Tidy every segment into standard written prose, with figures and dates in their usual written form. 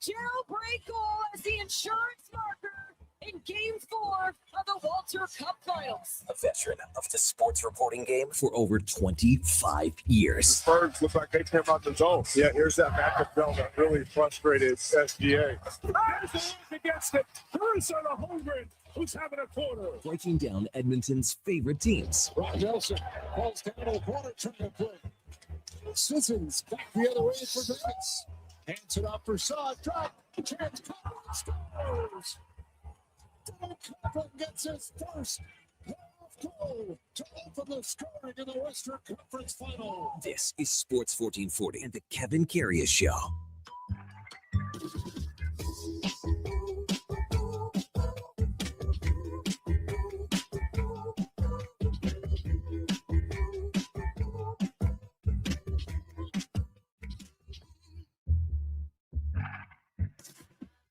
Jailbreak goal as the insurance marker in Game 4 of the Walter Cup Finals. A veteran of the sports reporting game for over 25 years. The Birds look like they came out the zone. Yeah, here's that Makar that really frustrated SGA. Against it. Karius on a home run. Who's having a quarter? Breaking down Edmonton's favorite teams. Ron Nelson falls down to the corner, trying to play. Sissons back the other way for Vegas. Hands it off for Saw. Drop. Chance. Scores. Duke gets his first playoff goal to open the scoring in the Western Conference Final. This is Sports 1440 and the Kevin Karius Show.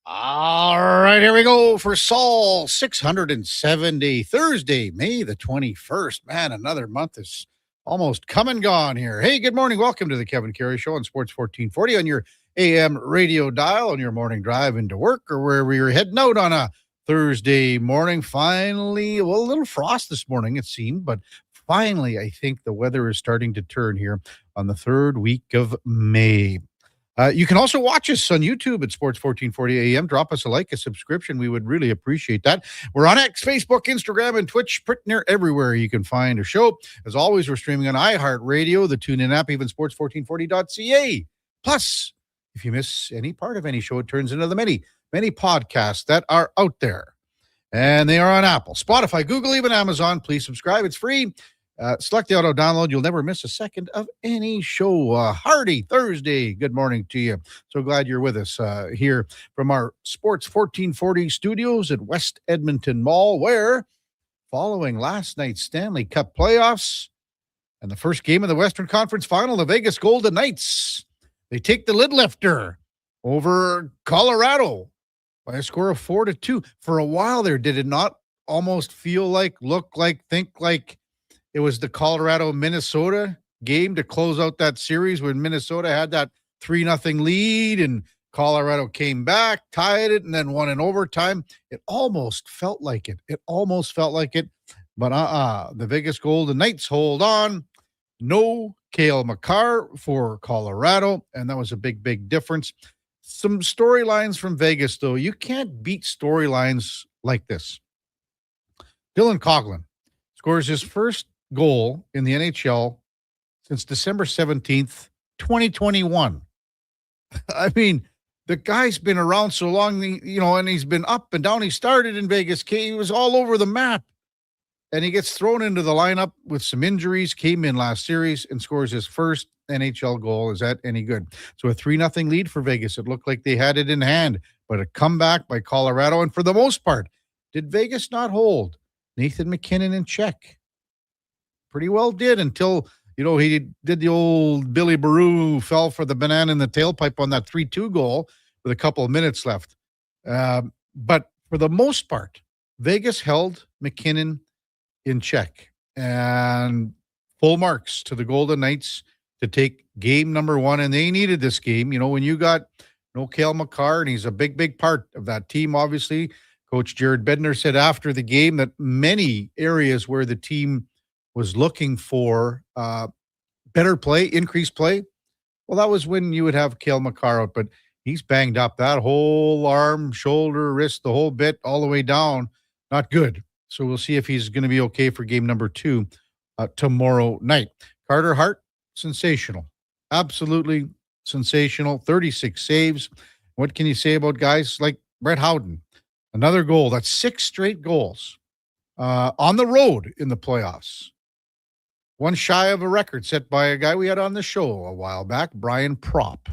All right, here we go for Saul 670 Thursday, May the 21st. Man, another month is almost come and gone here. Hey, good morning. Welcome to the Kevin Karius Show on Sports 1440 on your AM radio dial on your morning drive into work or wherever you're heading out on a Thursday morning. Finally, well, a little frost this morning, it seemed, but finally, I think the weather is starting to turn here on the third week of May. You can also watch us on YouTube at Sports 1440 AM. Drop us a like, a subscription. We would really appreciate that. We're on X, Facebook, Instagram, and Twitch. Pretty near everywhere you can find a show. As always, we're streaming on iHeartRadio, the TuneIn app, even sports1440.ca. Plus, if you miss any part of any show, it turns into the many, many podcasts that are out there. And they are on Apple, Spotify, Google, even Amazon. Please subscribe. It's free. Select the auto download. You'll never miss a second of any show. Hearty Thursday. Good morning to you. So glad you're with us here from our Sports 1440 studios at West Edmonton Mall, where following last night's Stanley Cup playoffs and the first game of the Western Conference Final, the Vegas Golden Knights, they take the lid lifter over Colorado by a score of 4-2. For a while there, did it not almost feel like, look like, think like it was the Colorado-Minnesota game to close out that series when Minnesota had that 3-0 lead and Colorado came back, tied it, and then won in overtime? It almost felt like it. But the Vegas Golden Knights hold on. No Cale Makar for Colorado, and that was a big, big difference. Some storylines from Vegas, though. You can't beat storylines like this. Dylan Coghlan scores his first goal in the NHL since December 17th, 2021. I mean, the guy's been around so long, and he's been up and down. He started in Vegas. He was all over the map. And he gets thrown into the lineup with some injuries, came in last series and scores his first NHL goal. Is that any good? So a 3-0 lead for Vegas. It looked like they had it in hand, but a comeback by Colorado. And for the most part, did Vegas not hold Nathan MacKinnon in check? Pretty well did until, he did the old Billy Baru, fell for the banana in the tailpipe on that 3-2 goal with a couple of minutes left. But for the most part, Vegas held MacKinnon in check, and full marks to the Golden Knights to take game number one. And they needed this game. When you got no Cale Makar, and he's a big, big part of that team, obviously. Coach Jared Bednar said after the game that many areas where the team was looking for better play, increased play, well, that was when you would have Cale Makar out, but he's banged up. That whole arm, shoulder, wrist, the whole bit, all the way down, not good. So we'll see if he's going to be okay for game number 2 tomorrow night. Carter Hart, sensational. Absolutely sensational. 36 saves. What can you say about guys like Brett Howden? Another goal. That's 6 straight goals on the road in the playoffs. One shy of a record set by a guy we had on the show a while back, Brian Propp.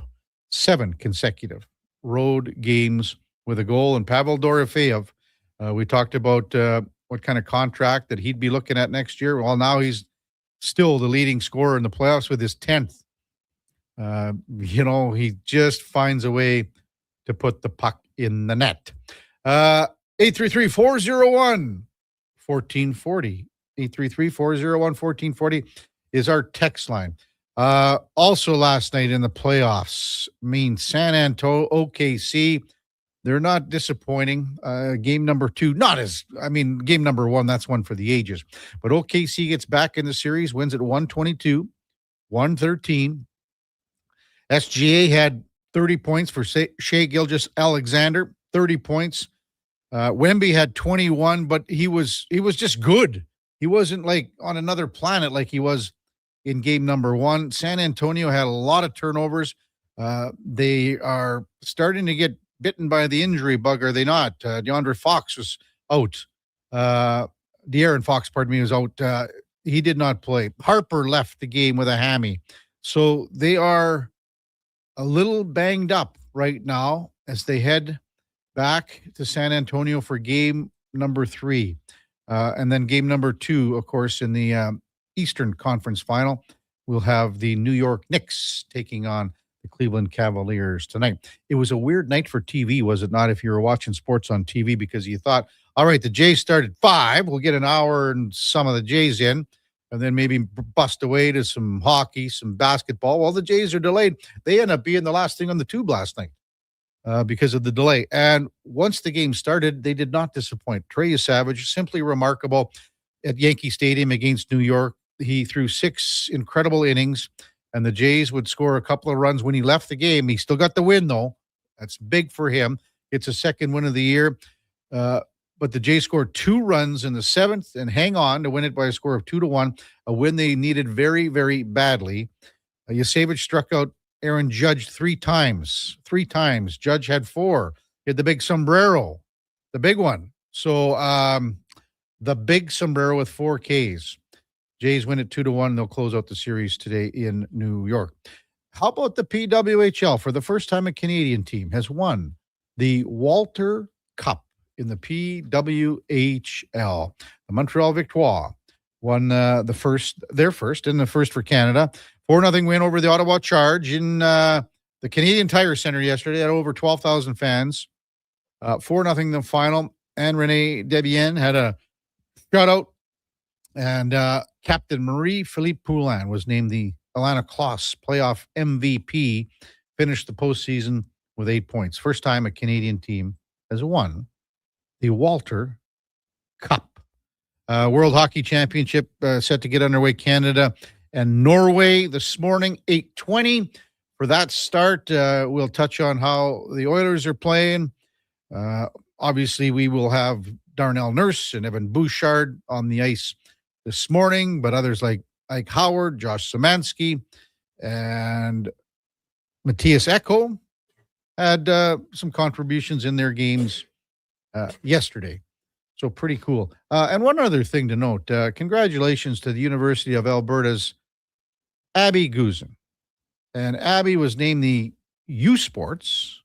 7 consecutive road games with a goal. And Pavel Dorofeyev, we talked about what kind of contract that he'd be looking at next year. Well, now he's still the leading scorer in the playoffs with his 10th. He just finds a way to put the puck in the net. 833-401-1440. 833-401-1440 is our text line. Also last night in the playoffs, San Antonio, OKC, they're not disappointing. Game number 2, game number 1, that's one for the ages. But OKC gets back in the series, wins at 122, 113. SGA had 30 points for Shai Gilgeous-Alexander, 30 points. Wemby had 21, but he was just good. He wasn't like on another planet like he was in game number 1. San Antonio had a lot of turnovers. They are starting to get bitten by the injury bug, are they not? DeAndre Fox was out. De'Aaron Fox, was out. He did not play. Harper left the game with a hammy. So they are a little banged up right now as they head back to San Antonio for game number 3. And then game number 2, of course, in the Eastern Conference Final, we'll have the New York Knicks taking on the Cleveland Cavaliers tonight. It was a weird night for TV, was it not, if you were watching sports on TV, because you thought, all right, the Jays start at 5. We'll get an hour and some of the Jays in, and then maybe bust away to some hockey, some basketball. Well, the Jays are delayed. They end up being the last thing on the tube last night because of the delay. And once the game started, they did not disappoint. Trey Savage, simply remarkable at Yankee Stadium against New York. He threw 6 incredible innings, and the Jays would score a couple of runs when he left the game. He still got the win, though. That's big for him. It's a second win of the year. But the Jays scored 2 runs in the 7th and hang on to win it by a score of 2-1, a win they needed very, very badly. Yasevich struck out Aaron Judge 3 times. 3 times. Judge had 4. He had the big sombrero, the big one. So the big sombrero with 4 Ks. Jays win it 2-1. They'll close out the series today in New York. How about the PWHL? For the first time, a Canadian team has won the Walter Cup in the PWHL. The Montreal Victoire won their first for Canada. 4-0 win over the Ottawa Charge in the Canadian Tire Center yesterday. Had over 12,000 fans. 4-0 the final. And Renee Debienne had a shutout. And Captain Marie-Philippe Poulin was named the Alana Kloss playoff MVP. Finished the postseason with 8 points. First time a Canadian team has won the Walter Cup. World Hockey Championship set to get underway. Canada and Norway this morning, 8:20. For that start, we'll touch on how the Oilers are playing. Obviously, we will have Darnell Nurse and Evan Bouchard on the ice this morning, but others like Ike Howard, Josh Szymanski, and Matthias Ekholm had some contributions in their games yesterday. So pretty cool. And one other thing to note, congratulations to the University of Alberta's Abby Guzin. And Abby was named the U Sports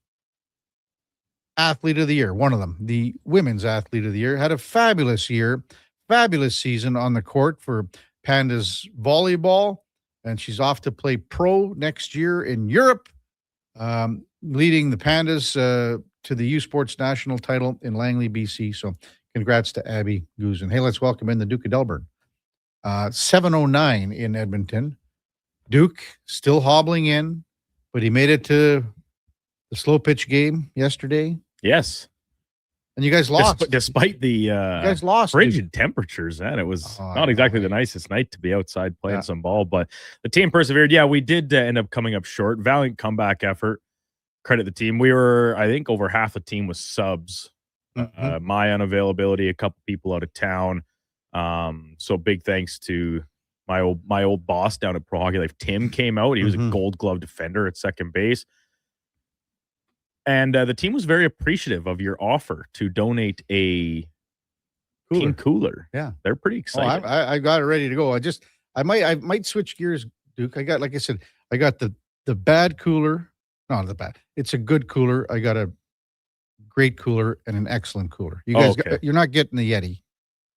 Athlete of the Year, one of them, the Women's Athlete of the Year. Had a fabulous year, fabulous season on the court for Pandas volleyball, and she's off to play pro next year in Europe, leading the Pandas to the U Sports national title in Langley, BC. So congrats to Abby Guzin. Hey, let's welcome in the Duke of Delburne. 7:09 in Edmonton. Duke still hobbling in, but he made it to the slow pitch game yesterday. Yes. And you guys lost. Despite the you guys lost, frigid temperatures, and it was not exactly the nicest night to be outside playing some ball, but the team persevered. Yeah, we did end up coming up short. Valiant comeback effort. Credit the team. We were, I think, over half the team was subs. My unavailability, a couple people out of town. So big thanks to my old boss down at Pro Hockey Life. Tim came out. He was a Gold Glove defender at second base. And the team was very appreciative of your offer to donate a team cooler. Yeah, they're pretty excited. I got it ready to go. I might switch gears, Duke. I got, like I said, I got the bad cooler. No, the bad. It's a good cooler. I got a great cooler and an excellent cooler. You guys, you're not getting the Yeti.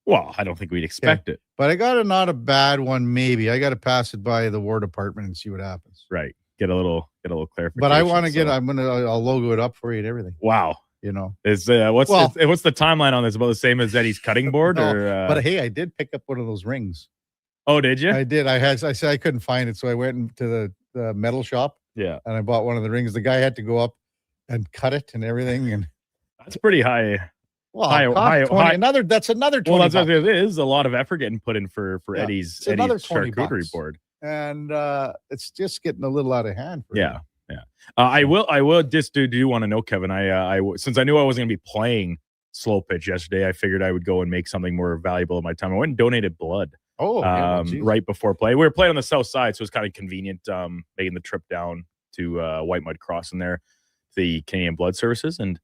Well, I don't think we'd expect it. But I got not a bad one. Maybe I got to pass it by the War Department and see what happens. Right. Get a little clarification. But I want to get. I'll logo it up for you and everything. Wow. You know, what's the timeline on this? About the same as Eddie's cutting board, no, but hey, I did pick up one of those rings. Oh, did you? I did. I said I couldn't find it, so I went into the metal shop. Yeah. And I bought one of the rings. The guy had to go up and cut it and everything. And that's pretty high. well, high. That's another 20 Well, that's bucks. what it is. A lot of effort getting put in for Eddie's another 20 charcuterie bucks. board. And it's just getting a little out of hand. For Yeah. I will just do want to know, Kevin. I since I knew I wasn't going to be playing slow pitch yesterday, I figured I would go and make something more valuable of my time. I went and donated blood. Right before play. We were playing on the south side, so it was kind of convenient making the trip down to White Mud Crossing there, the Canadian Blood Services, and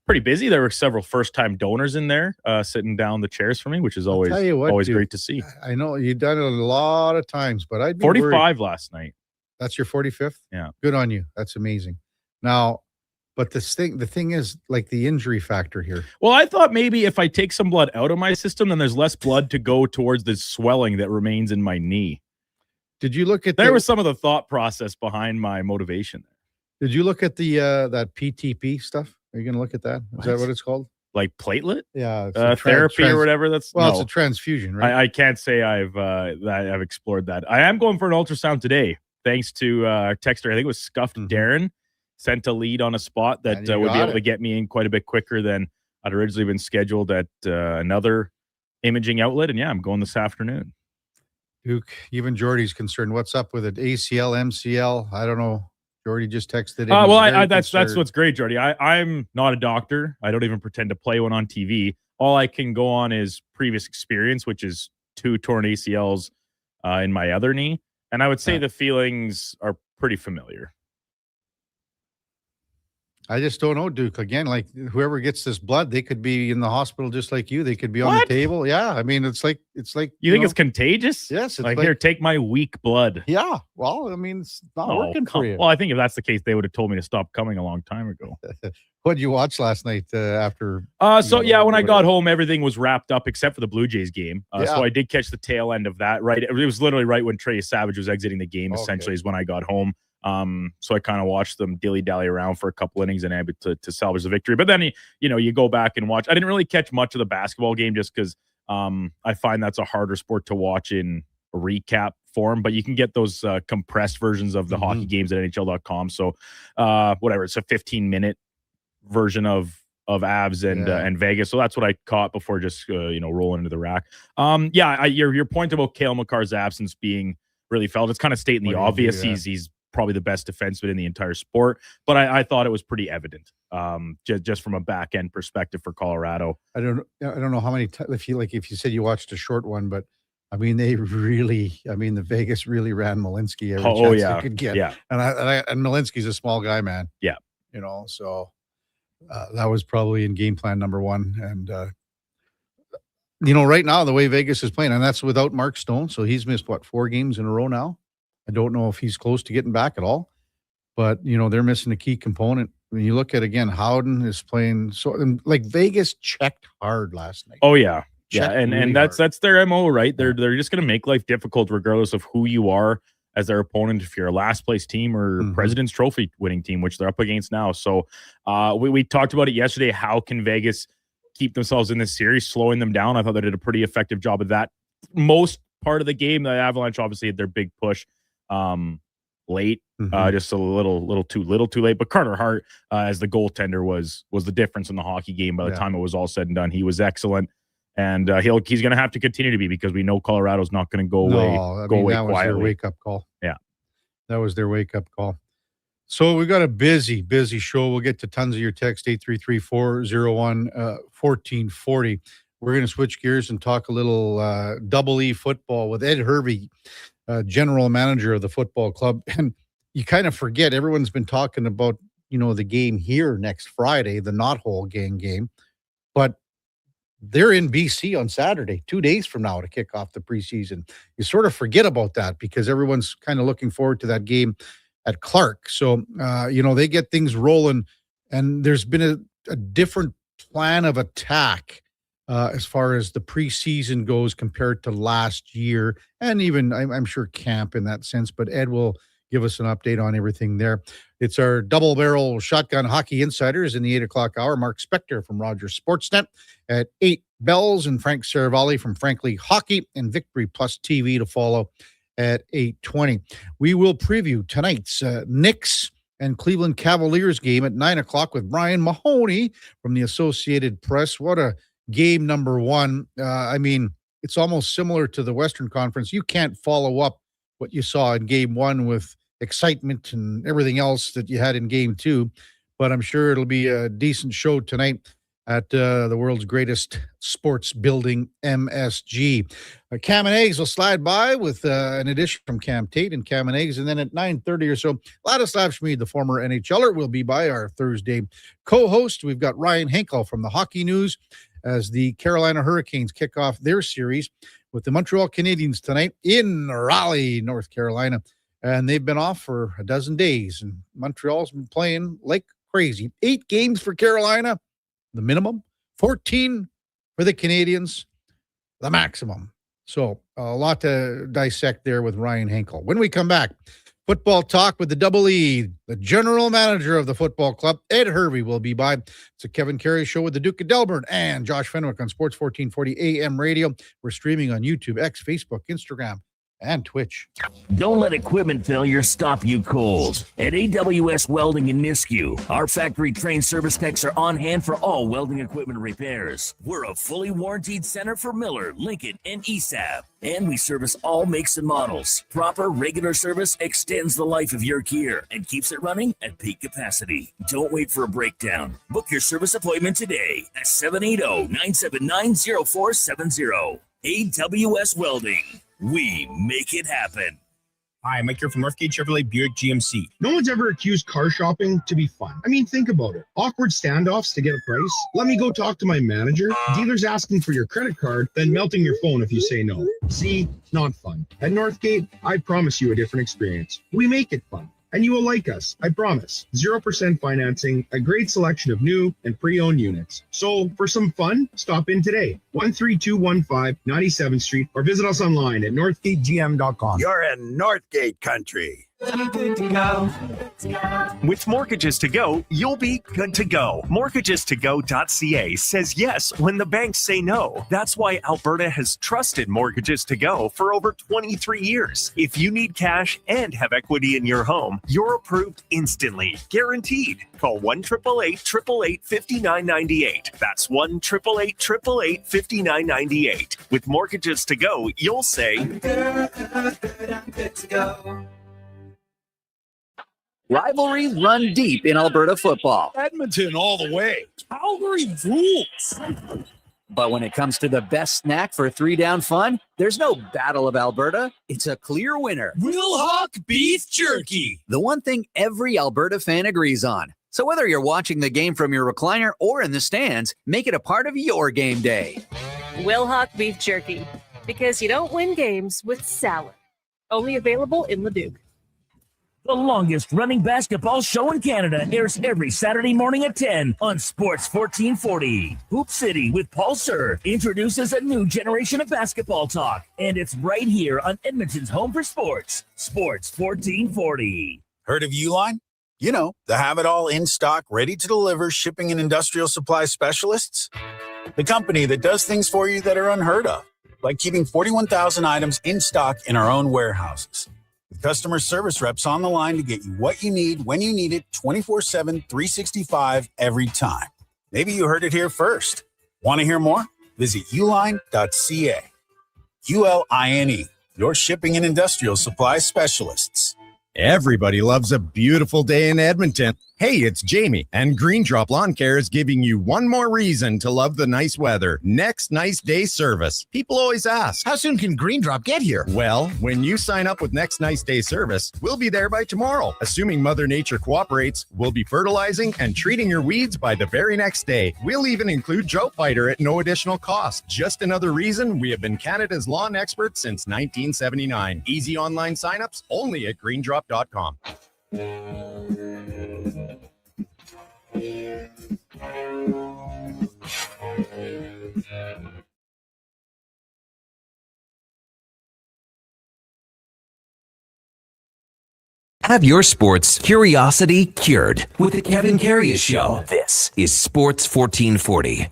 pretty busy. There were several first-time donors in there sitting down the chairs for me, which is always great to see. I know you've done it a lot of times, but I'd be 45 worried. last night. That's your 45th? Yeah. Good on you. That's amazing. Now, but the thing is like the injury factor here. Well, I thought maybe if I take some blood out of my system, then there's less blood to go towards the swelling that remains in my knee. Did you look at there was some of the thought process behind my motivation? Did you look at the that PTP stuff? Are you going to look at that? Is that what it's called? Like platelet? Yeah, therapy or whatever. That's it's a transfusion, right? I can't say I've explored that. I am going for an ultrasound today, thanks to texter. I think it was Scuffed Darren sent a lead on a spot that would be able to get me in quite a bit quicker than I'd originally been scheduled at another imaging outlet. And yeah, I'm going this afternoon. Duke, even Jordy's concerned. What's up with it? ACL, MCL? I don't know. Jordy just texted. That's what's great, Jordy. I'm not a doctor. I don't even pretend to play one on TV. All I can go on is previous experience, which is 2 torn ACLs in my other knee. And I would say the feelings are pretty familiar. I just don't know, Duke. Again, like whoever gets this blood, they could be in the hospital just like you. They could be on the table. Yeah, I mean, it's like you think it's contagious? Yes, it's like here, take my weak blood. Yeah. Well, I mean, it's not working for you. Well, I think if that's the case, they would have told me to stop coming a long time ago. What did you watch last night after? When I got home, everything was wrapped up except for the Blue Jays game. So I did catch the tail end of that. Right, it was literally right when Trey Savage was exiting the game. Essentially, is when I got home. So I kind of watched them dilly-dally around for a couple innings and able to salvage the victory. But then, you go back and watch. I didn't really catch much of the basketball game just because I find that's a harder sport to watch in recap form. But you can get those compressed versions of the hockey games at NHL.com. So whatever, it's a 15-minute version of Avs and Vegas. So that's what I caught before just rolling into the rack. Your point about Cale Makar's absence being really felt, it's kind of stating the obvious. He's probably the best defenseman in the entire sport, but I thought it was pretty evident, just from a back end perspective for Colorado. I don't know how many if you said you watched a short one, but I mean the Vegas really ran Malinsky every chance they could get. Yeah, and Malinsky's a small guy, man. Yeah, so that was probably in game plan number 1, and right now the way Vegas is playing, and that's without Mark Stone, so he's missed 4 games in a row now. I don't know if he's close to getting back at all, but they're missing a key component. When you look at again, Howden is playing like Vegas checked hard last night. Oh yeah, and that's their MO, right? They're just going to make life difficult regardless of who you are as their opponent. If you're a last place team or President's Trophy winning team, which they're up against now. So we talked about it yesterday. How can Vegas keep themselves in this series, slowing them down? I thought they did a pretty effective job of that. Most part of the game, the Avalanche obviously had their big push late, just a little too late. But Carter Hart, as the goaltender, was the difference in the hockey game. By the time it was all said and done, he was excellent, and he's going to have to continue to be, because we know Colorado's not going to go away. That was their wake up call. Yeah, that was their wake up call. So we got a busy show. We'll get to tons of your text 833-401-1440. We're going to switch gears and talk a little Double E football with Ed Hervey, general manager of the football club. And you kind of forget, everyone's been talking about, the game here next Friday, the Knothole Gang game, but they're in BC on Saturday, 2 days from now, to kick off the preseason. You sort of forget about that because everyone's kind of looking forward to that game at Clark. So, they get things rolling, and there's been a different plan of attack as far as the preseason goes compared to last year, and even I'm sure camp in that sense. But Ed will give us an update on everything there. It's our double barrel shotgun hockey insiders in the 8 o'clock hour. Mark Spector from Rogers Sportsnet at 8 bells, and Frank Saravalli from Frankly Hockey and Victory Plus TV to follow at 8:20. We will preview tonight's Knicks and Cleveland Cavaliers game at 9 o'clock with Brian Mahoney from the Associated Press. What a game, number one. I mean, it's almost similar to the Western Conference. You can't follow up what you saw in game one with excitement and everything else that you had in game two, but I'm sure it'll be a decent show tonight at the world's greatest sports building, MSG. Cam and Eggs will slide by with an edition from Cam Tate and Cam and Eggs, and then at 9:30 or so, Ladislav Schmid, the former NHLer, will be by, our Thursday co-host. We've got Ryan Henkel from the Hockey News as the Carolina Hurricanes kick off their series with the Montreal Canadiens tonight in Raleigh, North Carolina. And they've been off for a dozen days, and Montreal's been playing like crazy. 8 games for Carolina, the minimum. 14 for the Canadiens, the maximum. So a lot to dissect there with Ryan Henkel. When we come back, football talk with the Double E, the general manager of the football club, Ed Hervey, will be by. It's a Kevin Karius show with the Duke of Delburne and Josh Fenwick on Sports 1440 AM radio. We're streaming on YouTube, X, Facebook, Instagram, and Twitch. Don't let equipment failure stop you cold. At AWS Welding in Nisku, our factory-trained service techs are on hand for all welding equipment repairs. We're a fully warranted center for Miller, Lincoln, and ESAB. And we service all makes and models. Proper, regular service extends the life of your gear and keeps it running at peak capacity. Don't wait for a breakdown. Book your service appointment today at 780-979-0470. AWS Welding. We make it happen. Hi, I'm Mike here from Northgate Chevrolet Buick GMC. No one's ever accused car shopping to be fun. I mean, think about it. Awkward standoffs to get a price. Let me go talk to my manager. Dealers asking for your credit card, then melting your phone if you say no. See, not fun. At Northgate, I promise you a different experience. We make it fun. And you will like us, I promise. 0% financing, a great selection of new and pre-owned units. So for some fun, stop in today. 13215 97th Street, or visit us online at northgategm.com. You're in Northgate country. Good to go. With Mortgages to Go, you'll be good to go. Mortgagestogo.ca says yes when the banks say no. That's why Alberta has trusted Mortgages to Go for over 23 years. If you need cash and have equity in your home, you're approved instantly, guaranteed. Call 1-888-888-5998. That's 1-888-888-5998. With Mortgages to Go, you'll say, I'm good to go. Rivalries run deep in Alberta football. Edmonton all the way. Calgary rules. But when it comes to the best snack for 3-down fun, there's no Battle of Alberta. It's a clear winner. Wilhauk Beef Jerky. The one thing every Alberta fan agrees on. So whether you're watching the game from your recliner or in the stands, make it a part of your game day. Wilhauk Beef Jerky. Because you don't win games with salad. Only available in Leduc. The longest running basketball show in Canada airs every Saturday morning at 10 on Sports 1440. Hoop City with Paul Sir introduces a new generation of basketball talk, and it's right here on Edmonton's home for sports, Sports 1440. Heard of Uline? You know, the have-it-all in stock, ready to deliver shipping and industrial supply specialists. The company that does things for you that are unheard of, like keeping 41,000 items in stock in our own warehouses. With customer service reps on the line to get you what you need, when you need it, 24/7, 365, every time. Maybe you heard it here first. Want to hear more? Visit uline.ca. ULINE, your shipping and industrial supply specialists. Everybody loves a beautiful day in Edmonton. Hey, it's Jamie, and Green Drop Lawn Care is giving you one more reason to love the nice weather. Next nice day service. People always ask, how soon can Green Drop get here? Well, when you sign up with Next Nice Day service, we'll be there by tomorrow. Assuming Mother Nature cooperates, we'll be fertilizing and treating your weeds by the very next day. We'll even include Drought Fighter at no additional cost. Just another reason we have been Canada's lawn expert since 1979. Easy online signups only at greendrop.com. Have your sports curiosity cured with the Kevin Karius Show. This is Sports 1440.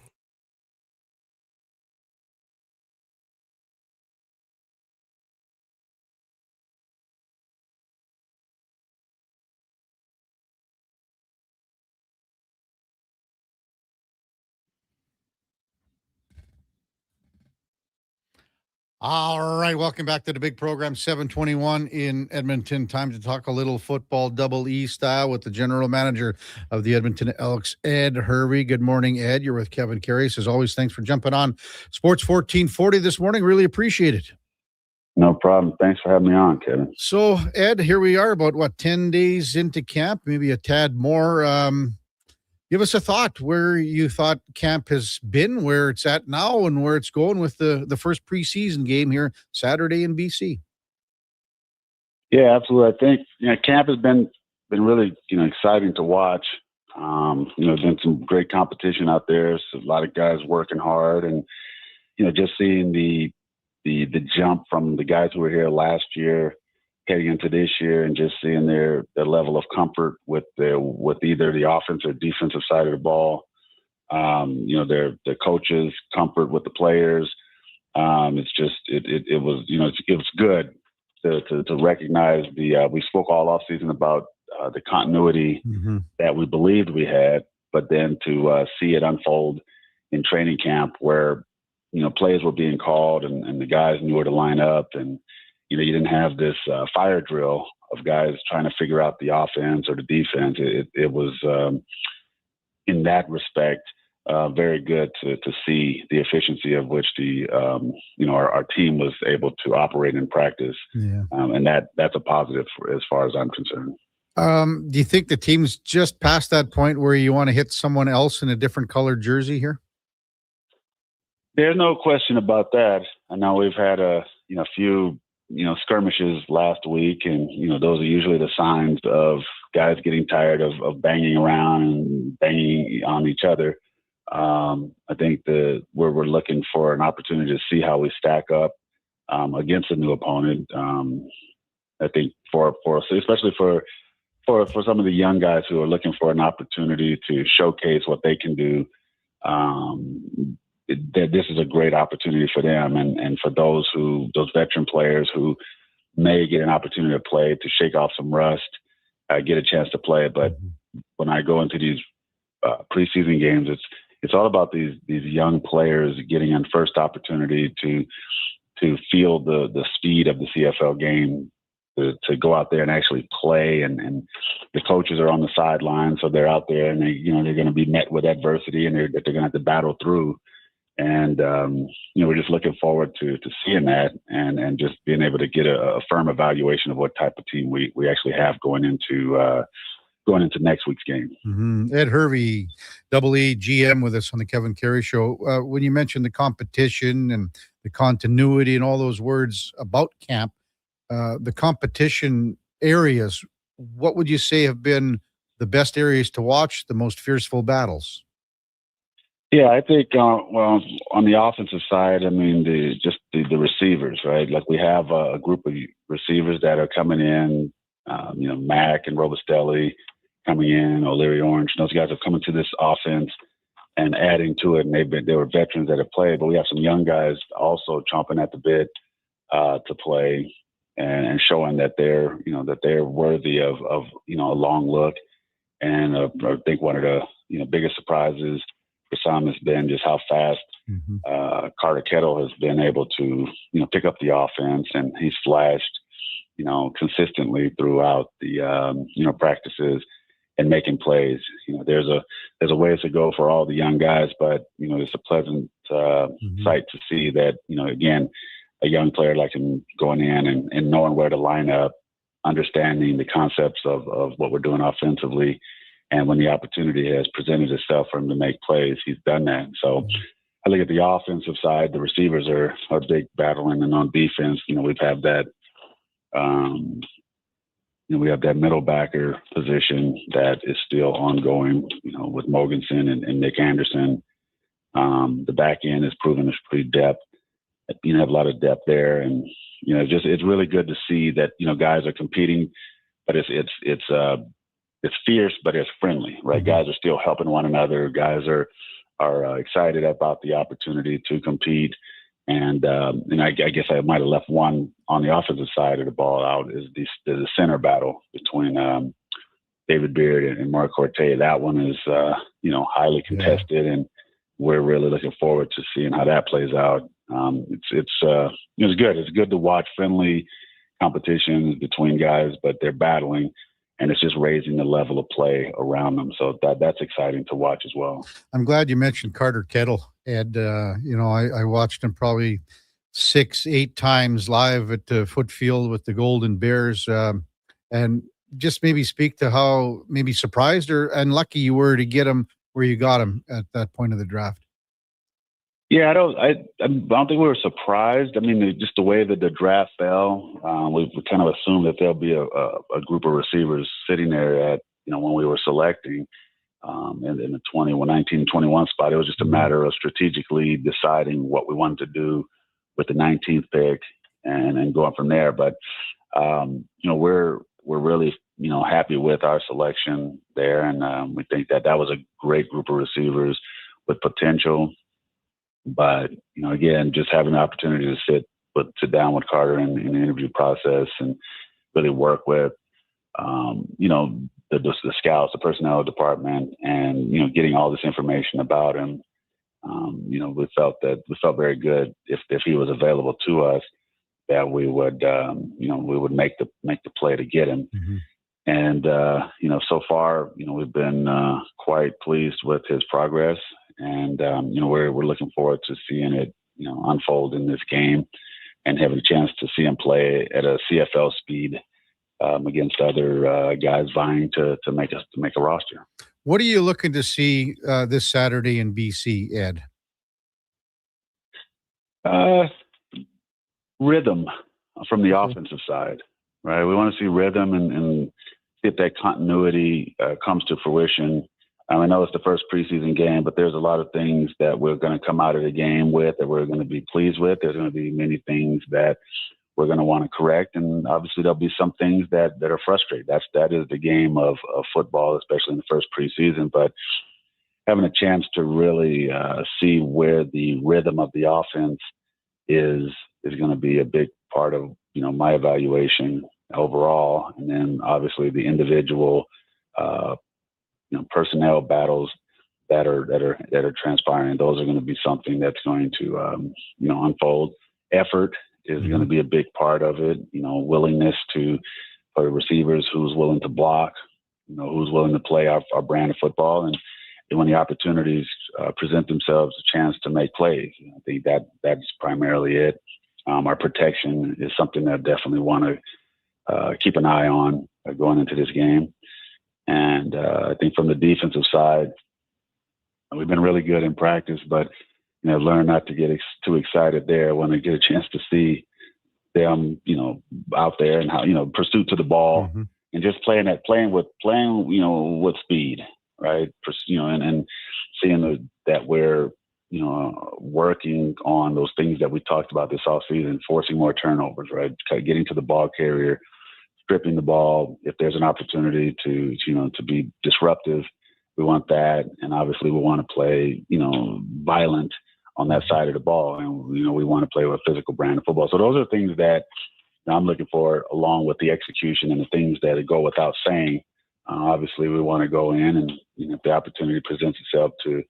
All right, welcome back to the big program, 721 in Edmonton. Time to talk a little football, double E style, with the general manager of the Edmonton Elks, Ed Hervey. Good morning, Ed. You're with Kevin Karius. As always, thanks for jumping on Sports 1440 this morning. Really appreciate it. No problem. Thanks for having me on, Kevin. So, Ed, here we are about, 10 days into camp, maybe a tad more. Give us a thought where you thought camp has been, where it's at now, and where it's going with the first preseason game here Saturday in BC. Yeah, absolutely. I think camp has been really exciting to watch. There's been some great competition out there. So a lot of guys working hard, and just seeing the jump from the guys who were here last year heading into this year, and just seeing their level of comfort with either the offense or defensive side of the ball. Their coaches' comfort with the players. It was good to recognize we spoke all off season about the continuity that we believed we had, but then to see it unfold in training camp where plays were being called and the guys knew where to line up, and you didn't have this fire drill of guys trying to figure out the offense or the defense. It was, in that respect, very good to see the efficiency of which our team was able to operate in practice. Yeah. And that's a positive as far as I'm concerned. Do you think the team's just past that point where you want to hit someone else in a different colored jersey here? There's no question about that. I know we've had a few skirmishes last week, and those are usually the signs of guys getting tired of banging around and banging on each other. I think where we're looking for an opportunity to see how we stack up against a new opponent. I think for especially for some of the young guys who are looking for an opportunity to showcase what they can do, that this is a great opportunity for them, and for those veteran players who may get an opportunity to play, to shake off some rust, get a chance to play. But when I go into these preseason games, it's all about these young players getting a first opportunity to feel the speed of the CFL game, to go out there and actually play, and the coaches are on the sideline, so they're out there and they're going to be met with adversity, and they're going to have to battle through. And, we're just looking forward to seeing that and just being able to get a firm evaluation of what type of team we actually have going into next week's game. Mm-hmm. Ed Hervey, Double E GM, with us on the Kevin Karius Show. When you mentioned the competition and the continuity and all those words about camp, the competition areas, what would you say have been the best areas to watch, the most fierceful battles? Yeah, I think, on the offensive side, I mean, the receivers, right? Like we have a group of receivers that are coming in, Mac and Robustelli coming in, O'Leary Orange. Those guys have come into this offense and adding to it, and they were veterans that have played, but we have some young guys also chomping at the bit to play and showing that they're worthy of a long look. And I think one of the biggest surprises for some has been just how fast Carter Kettle has been able to pick up the offense, and he's flashed consistently throughout the practices and making plays. There's a ways to go for all the young guys, but it's a pleasant sight to see that again, a young player like him going in and knowing where to line up, understanding the concepts of what we're doing offensively. And when the opportunity has presented itself for him to make plays, he's done that. So I look at the offensive side, the receivers are big battling, and on defense, we've had that, we have that middle backer position that is still ongoing, with Mogensen and Nick Anderson. The back end has proven it's pretty depth. Have a lot of depth there, and it's really good to see that guys are competing, but it's fierce, but it's friendly, right? Guys are still helping one another. Guys are excited about the opportunity to compete. And I guess I might have left one on the offensive side of the ball out is the center battle between David Beard and Mark Corte. That one is, highly contested, and we're really looking forward to seeing how that plays out. It's good. It's good to watch friendly competitions between guys, but they're battling, and it's just raising the level of play around them. So that's exciting to watch as well. I'm glad you mentioned Carter Kettle, Ed. I watched him probably 6-8 times live at the Foot Field with the Golden Bears, and just maybe speak to how maybe surprised or unlucky you were to get him where you got him at that point of the draft. Yeah, I don't think we were surprised. I mean, just the way that the draft fell, we kind of assumed that there'll be a group of receivers sitting there at, when we were selecting in the 19-21 spot. It was just a matter of strategically deciding what we wanted to do with the 19th pick and going from there. But, we're really, happy with our selection there. And we think that was a great group of receivers with potential. But, again, just having the opportunity to sit down with Carter in the interview process and really work with, the scouts, the personnel department, and, getting all this information about him, we felt very good if he was available to us, that we would, we would make the play to get him. And, so far, we've been quite pleased with his progress. And, we're looking forward to seeing it, unfold in this game and having a chance to see him play at a CFL speed against other guys vying to make a roster. What are you looking to see this Saturday in BC, Ed? Rhythm from the offensive side, right? We want to see rhythm and see if that continuity comes to fruition. I know it's the first preseason game, but there's a lot of things that we're going to come out of the game with that we're going to be pleased with. There's going to be many things that we're going to want to correct. And obviously there'll be some things that are frustrating. That is the game of football, especially in the first preseason. But having a chance to really see where the rhythm of the offense is going to be a big part of, my evaluation overall. And then obviously the individual, personnel battles that are transpiring. Those are going to be something that's going to, unfold. Effort is going to be a big part of it. Willingness for the receivers, who's willing to block, who's willing to play our brand of football. And when the opportunities present themselves, a chance to make plays. I think that's primarily it. Our protection is something that I definitely want to keep an eye on going into this game. And I think from the defensive side, we've been really good in practice, but learn not to get too excited there when I get a chance to see them, out there and how pursuit to the ball and just playing with speed, right? And seeing that we're working on those things that we talked about this offseason, forcing more turnovers, right? Getting to the ball carrier, stripping the ball. If there's an opportunity to be disruptive, we want that. And obviously we want to play, violent on that side of the ball. And, we want to play with a physical brand of football. So those are things that I'm looking for, along with the execution and the things that go without saying. Obviously we want to go in and, if the opportunity presents itself to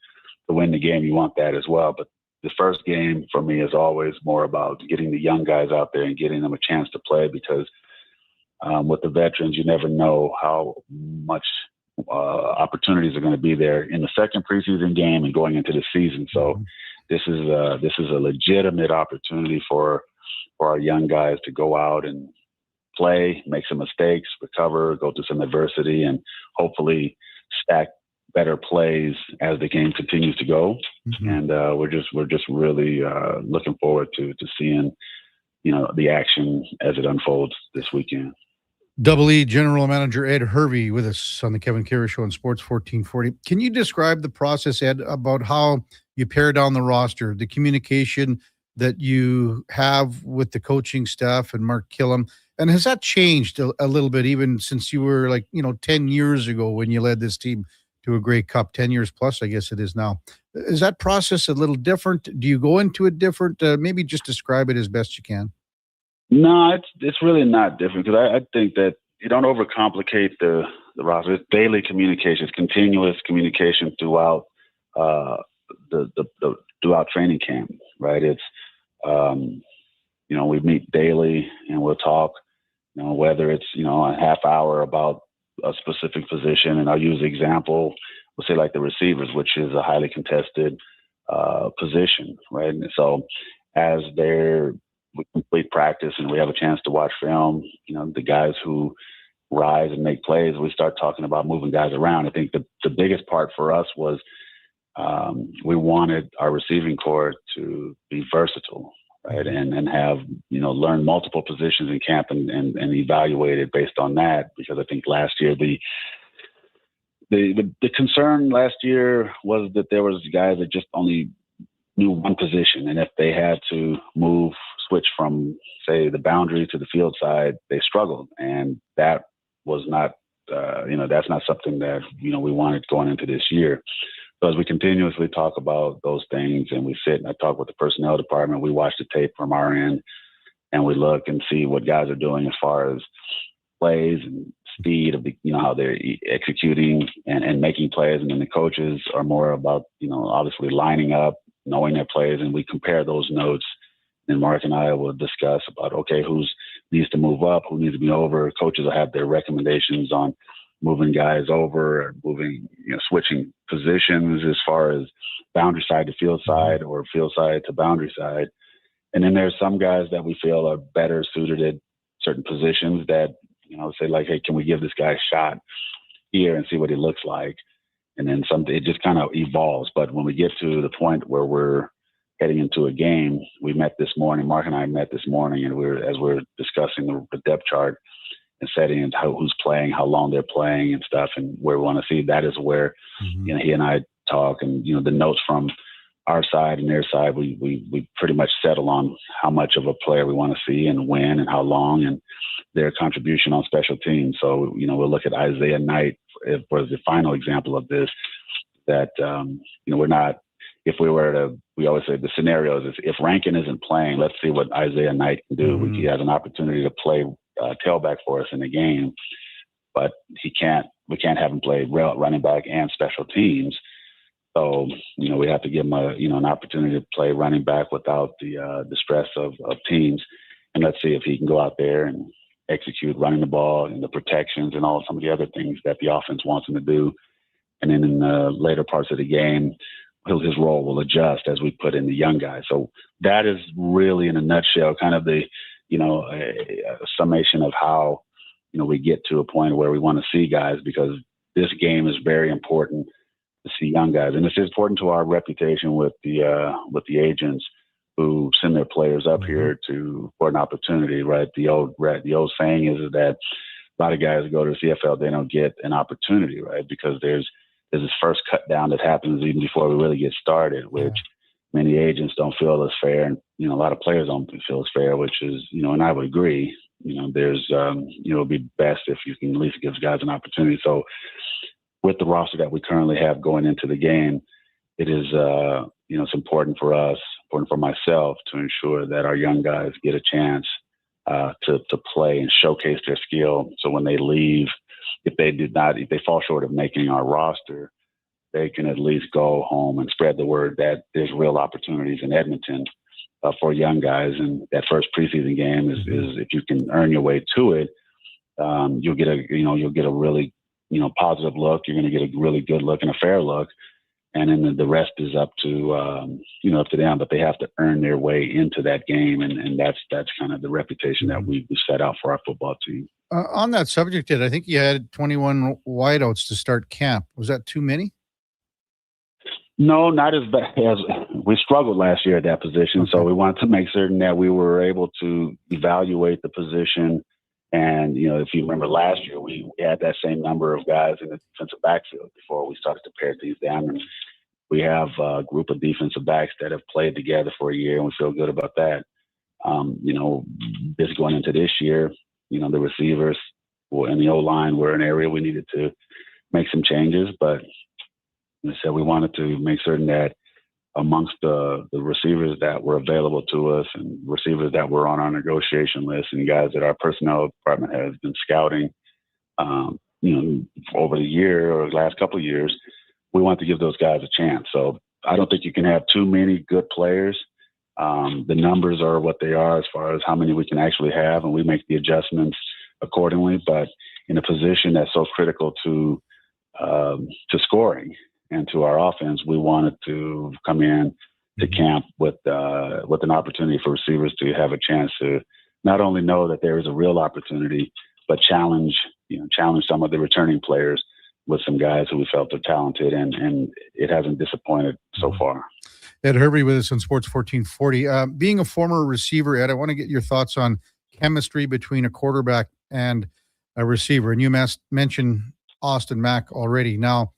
win the game, you want that as well. But the first game for me is always more about getting the young guys out there and getting them a chance to play, because with the veterans, you never know how much opportunities are going to be there in the second preseason game and going into the season. So this is a legitimate opportunity for our young guys to go out and play, make some mistakes, recover, go through some adversity, and hopefully stack better plays as the game continues to go. And we're just really looking forward to seeing the action as it unfolds this weekend. Double E General Manager Ed Hervey with us on the Kevin Karius Show on Sports 1440. Can you describe the process, Ed, about how you pare down the roster, the communication that you have with the coaching staff and Mark Killam, And has that changed a little bit, even since you were 10 years ago when you led this team to a Grey Cup, 10 years plus, I guess it is now. Is that process a little different? Do you go into it different? Maybe just describe it as best you can. No, it's really not different, because I think that you don't overcomplicate the roster. It's daily communication, it's continuous communication throughout throughout training camp, right? It's we meet daily and we'll talk, whether it's a half hour about a specific position, and I'll use the example, we'll say like the receivers, which is a highly contested position, right? And so as we complete practice and we have a chance to watch film, the guys who rise and make plays, we start talking about moving guys around. I think the biggest part for us was we wanted our receiving core to be versatile, right? And have, learn multiple positions in camp and evaluate it based on that. Because I think last year, the concern last year was that there was guys that just only knew one position. And if they had to switch from, say, the boundary to the field side, they struggled. And that was not, that's not something that, we wanted going into this year. So as we continuously talk about those things, and we sit and I talk with the personnel department, we watch the tape from our end, and we look and see what guys are doing as far as plays and speed of how they're executing and making plays. And then the coaches are more about, obviously lining up, knowing their plays, and we compare those notes. And Mark and I will discuss about, okay, who needs to move up, who needs to be over. Coaches will have their recommendations on moving guys over, or moving, switching positions as far as boundary side to field side or field side to boundary side. And then there's some guys that we feel are better suited at certain positions that, say like, hey, can we give this guy a shot here and see what he looks like? And then it just kind of evolves. But when we get to the point where we're heading into a game, we met this morning, Mark and I met this morning, and as we're discussing the depth chart and setting and who's playing, how long they're playing and stuff, and where we want to see, that is where, he and I talk, and, the notes from our side and their side, we pretty much settle on how much of a player we want to see and when and how long, and their contribution on special teams. So, we'll look at Isaiah Knight for the final example of this, that, we're not, if we were to, we always say the scenarios is if Rankin isn't playing, let's see what Isaiah Knight can do. He has an opportunity to play tailback for us in the game, but we can't have him play running back and special teams. So, we have to give him an opportunity to play running back without the stress of teams. And let's see if he can go out there and execute running the ball and the protections and some of the other things that the offense wants him to do. And then in the later parts of the game, his role will adjust as we put in the young guys. So that is really, in a nutshell, kind of the, a summation of how, we get to a point where we want to see guys, because this game is very important to see young guys. And it's important to our reputation with the agents who send their players up here for an opportunity, right? The old saying is that a lot of guys go to the CFL, they don't get an opportunity, right? Because there's this first cut down that happens even before we really get started, which many agents don't feel is fair. And, a lot of players don't feel is fair, which is, and I would agree, there's, it'd be best if you can at least give guys an opportunity. So with the roster that we currently have going into the game, it is, it's important for us, important for myself to ensure that our young guys get a chance to play and showcase their skill. So when they leave, if they fall short of making our roster, they can at least go home and spread the word that there's real opportunities in Edmonton for young guys. And that first preseason game is if you can earn your way to it, you'll get a really, positive look. You're going to get a really good look and a fair look. And then the rest is up to, up to them, but they have to earn their way into that game. And that's kind of the reputation that we set out for our football team. On that subject, I think you had 21 wideouts to start camp. Was that too many? No, not as bad as we struggled last year at that position. Okay. So we wanted to make certain that we were able to evaluate the position. And, if you remember last year, we had that same number of guys in the defensive backfield before we started to pare things down. And we have a group of defensive backs that have played together for a year, and we feel good about that. This going into this year, the receivers and the O-line were an area we needed to make some changes. But I said we wanted to make certain that amongst the receivers that were available to us and receivers that were on our negotiation list and guys that our personnel department has been scouting, over the year or the last couple of years, we want to give those guys a chance. So I don't think you can have too many good players. The numbers are what they are as far as how many we can actually have, and we make the adjustments accordingly. But in a position that's so critical to scoring and to our offense, we wanted to come in to camp with an opportunity for receivers to have a chance to not only know that there is a real opportunity, but challenge some of the returning players with some guys who we felt are talented, and it hasn't disappointed so far. Ed Hervey with us on Sports 1440. Being a former receiver, Ed, I want to get your thoughts on chemistry between a quarterback and a receiver. And you mentioned Austin Mack already. Now,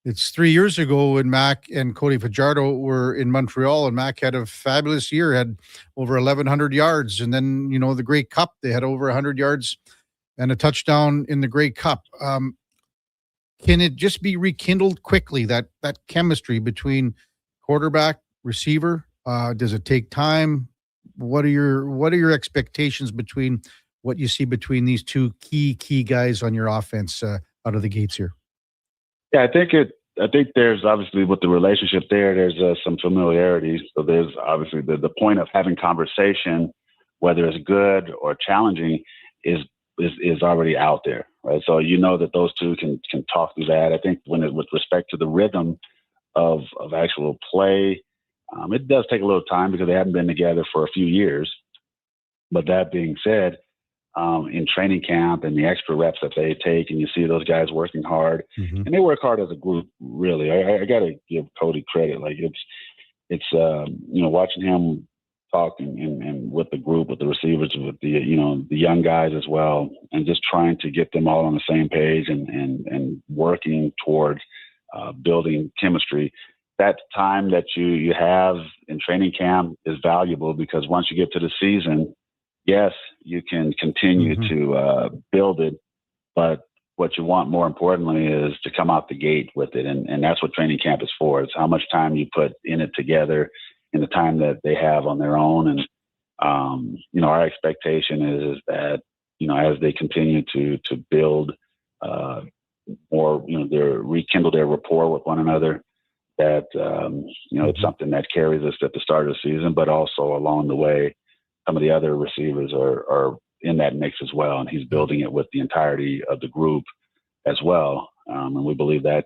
it's 3 years ago when Mack and Cody Fajardo were in Montreal, and Mack had a fabulous year, had over 1,100 yards. And then, the Grey Cup, they had over 100 yards and a touchdown in the Grey Cup. Can it just be rekindled quickly, that chemistry between quarterback, receiver? Does it take time? What are your expectations between what you see between these two key guys on your offense out of the gates here? Yeah, I think there's obviously with the relationship there's some familiarity. So there's obviously the point of having conversation, whether it's good or challenging, is already out there, right? So that those two can talk through that. I think with respect to the rhythm of actual play, it does take a little time because they haven't been together for a few years. But that being said, in training camp and the extra reps that they take, and you see those guys working hard, and they work hard as a group. Really, I got to give Cody credit. Like it's watching him talk and with the group, with the receivers, with the young guys as well, and just trying to get them all on the same page and working towards building chemistry. That time that you have in training camp is valuable because once you get to the season, yes, you can continue to build it, but what you want more importantly is to come out the gate with it. And that's what training camp is for. It's how much time you put in it together in the time that they have on their own. And, our expectation is that, as they continue to build more, rekindle their rapport with one another, that, it's something that carries us at the start of the season, but also along the way, some of the other receivers are in that mix as well. And he's building it with the entirety of the group as well. And we believe that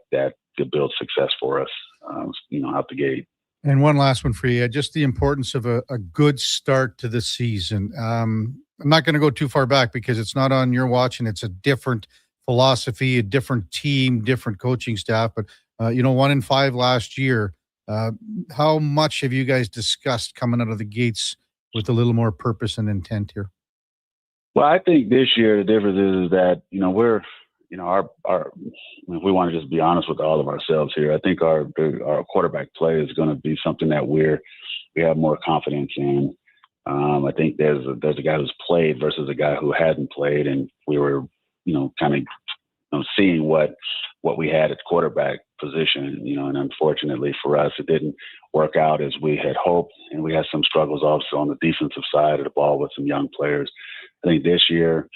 could build success for us, out the gate. And one last one for you, just the importance of a good start to the season. I'm not going to go too far back because it's not on your watch and it's a different philosophy, a different team, different coaching staff. But, 1-5 last year. How much have you guys discussed coming out of the gates with a little more purpose and intent here? Well, I think this year the difference is that, we're, our if we want to just be honest with all of ourselves here, I think our quarterback play is going to be something that we have more confidence in. I think there's a guy who's played versus a guy who hadn't played, and we were, kind of seeing what we had at quarterback position, and unfortunately for us, it didn't work out as we had hoped, and we had some struggles also on the defensive side of the ball with some young players. I think this year,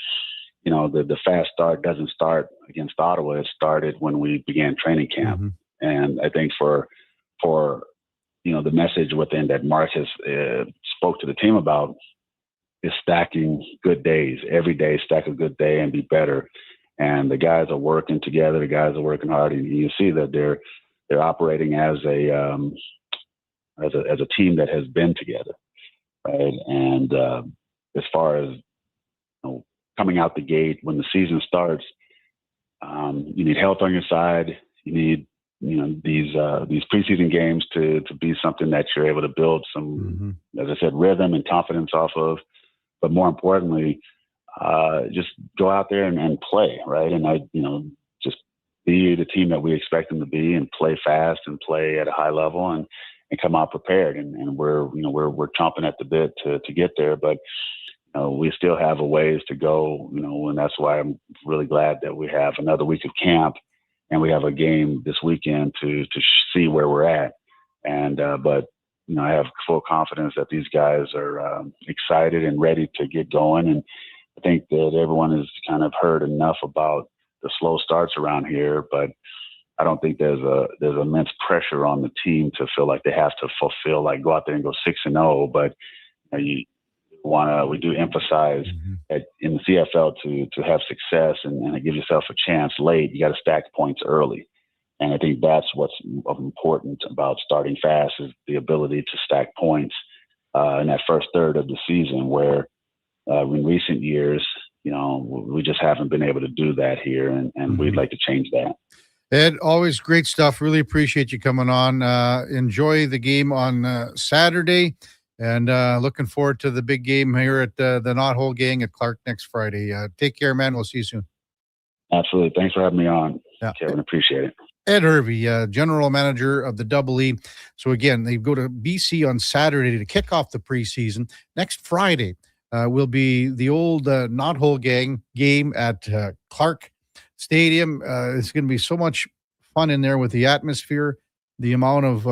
the fast start doesn't start against Ottawa. It started when we began training camp. And I think for the message within that Mark has spoke to the team about is stacking good days. Every day, stack a good day and be better. And the guys are working together. The guys are working hard, and you see that they're operating as a team that has been together, right? And as far as coming out the gate when the season starts, you need health on your side. You need these preseason games to be something that you're able to build some, as I said, rhythm and confidence off of. But more importantly, just go out there and play, right? And just be the team that we expect them to be, and play fast and play at a high level and come out prepared. And we're chomping at the bit to get there. But we still have a ways to go, and that's why I'm really glad that we have another week of camp and we have a game this weekend to see where we're at. And, but I have full confidence that these guys are excited and ready to get going. And I think that everyone has kind of heard enough about the slow starts around here, but I don't think there's immense pressure on the team to feel like they have to fulfill, like go out there and go 6-0. But we do emphasize that in the CFL to have success and give yourself a chance late, you got to stack points early. And I think that's what's important about starting fast is the ability to stack points in that first third of the season where in recent years, we just haven't been able to do that here. And we'd like to change that. Ed, always great stuff. Really appreciate you coming on. Enjoy the game on Saturday. And looking forward to the big game here at the Knothole Gang at Clark next Friday. Take care, man. We'll see you soon. Absolutely. Thanks for having me on, Kevin. Appreciate it. Ed Hervey, General Manager of the Double E. So again, they go to BC on Saturday to kick off the preseason. Next Friday will be the old Knothole Gang game at Clark Stadium. It's going to be so much fun in there with the atmosphere, the amount of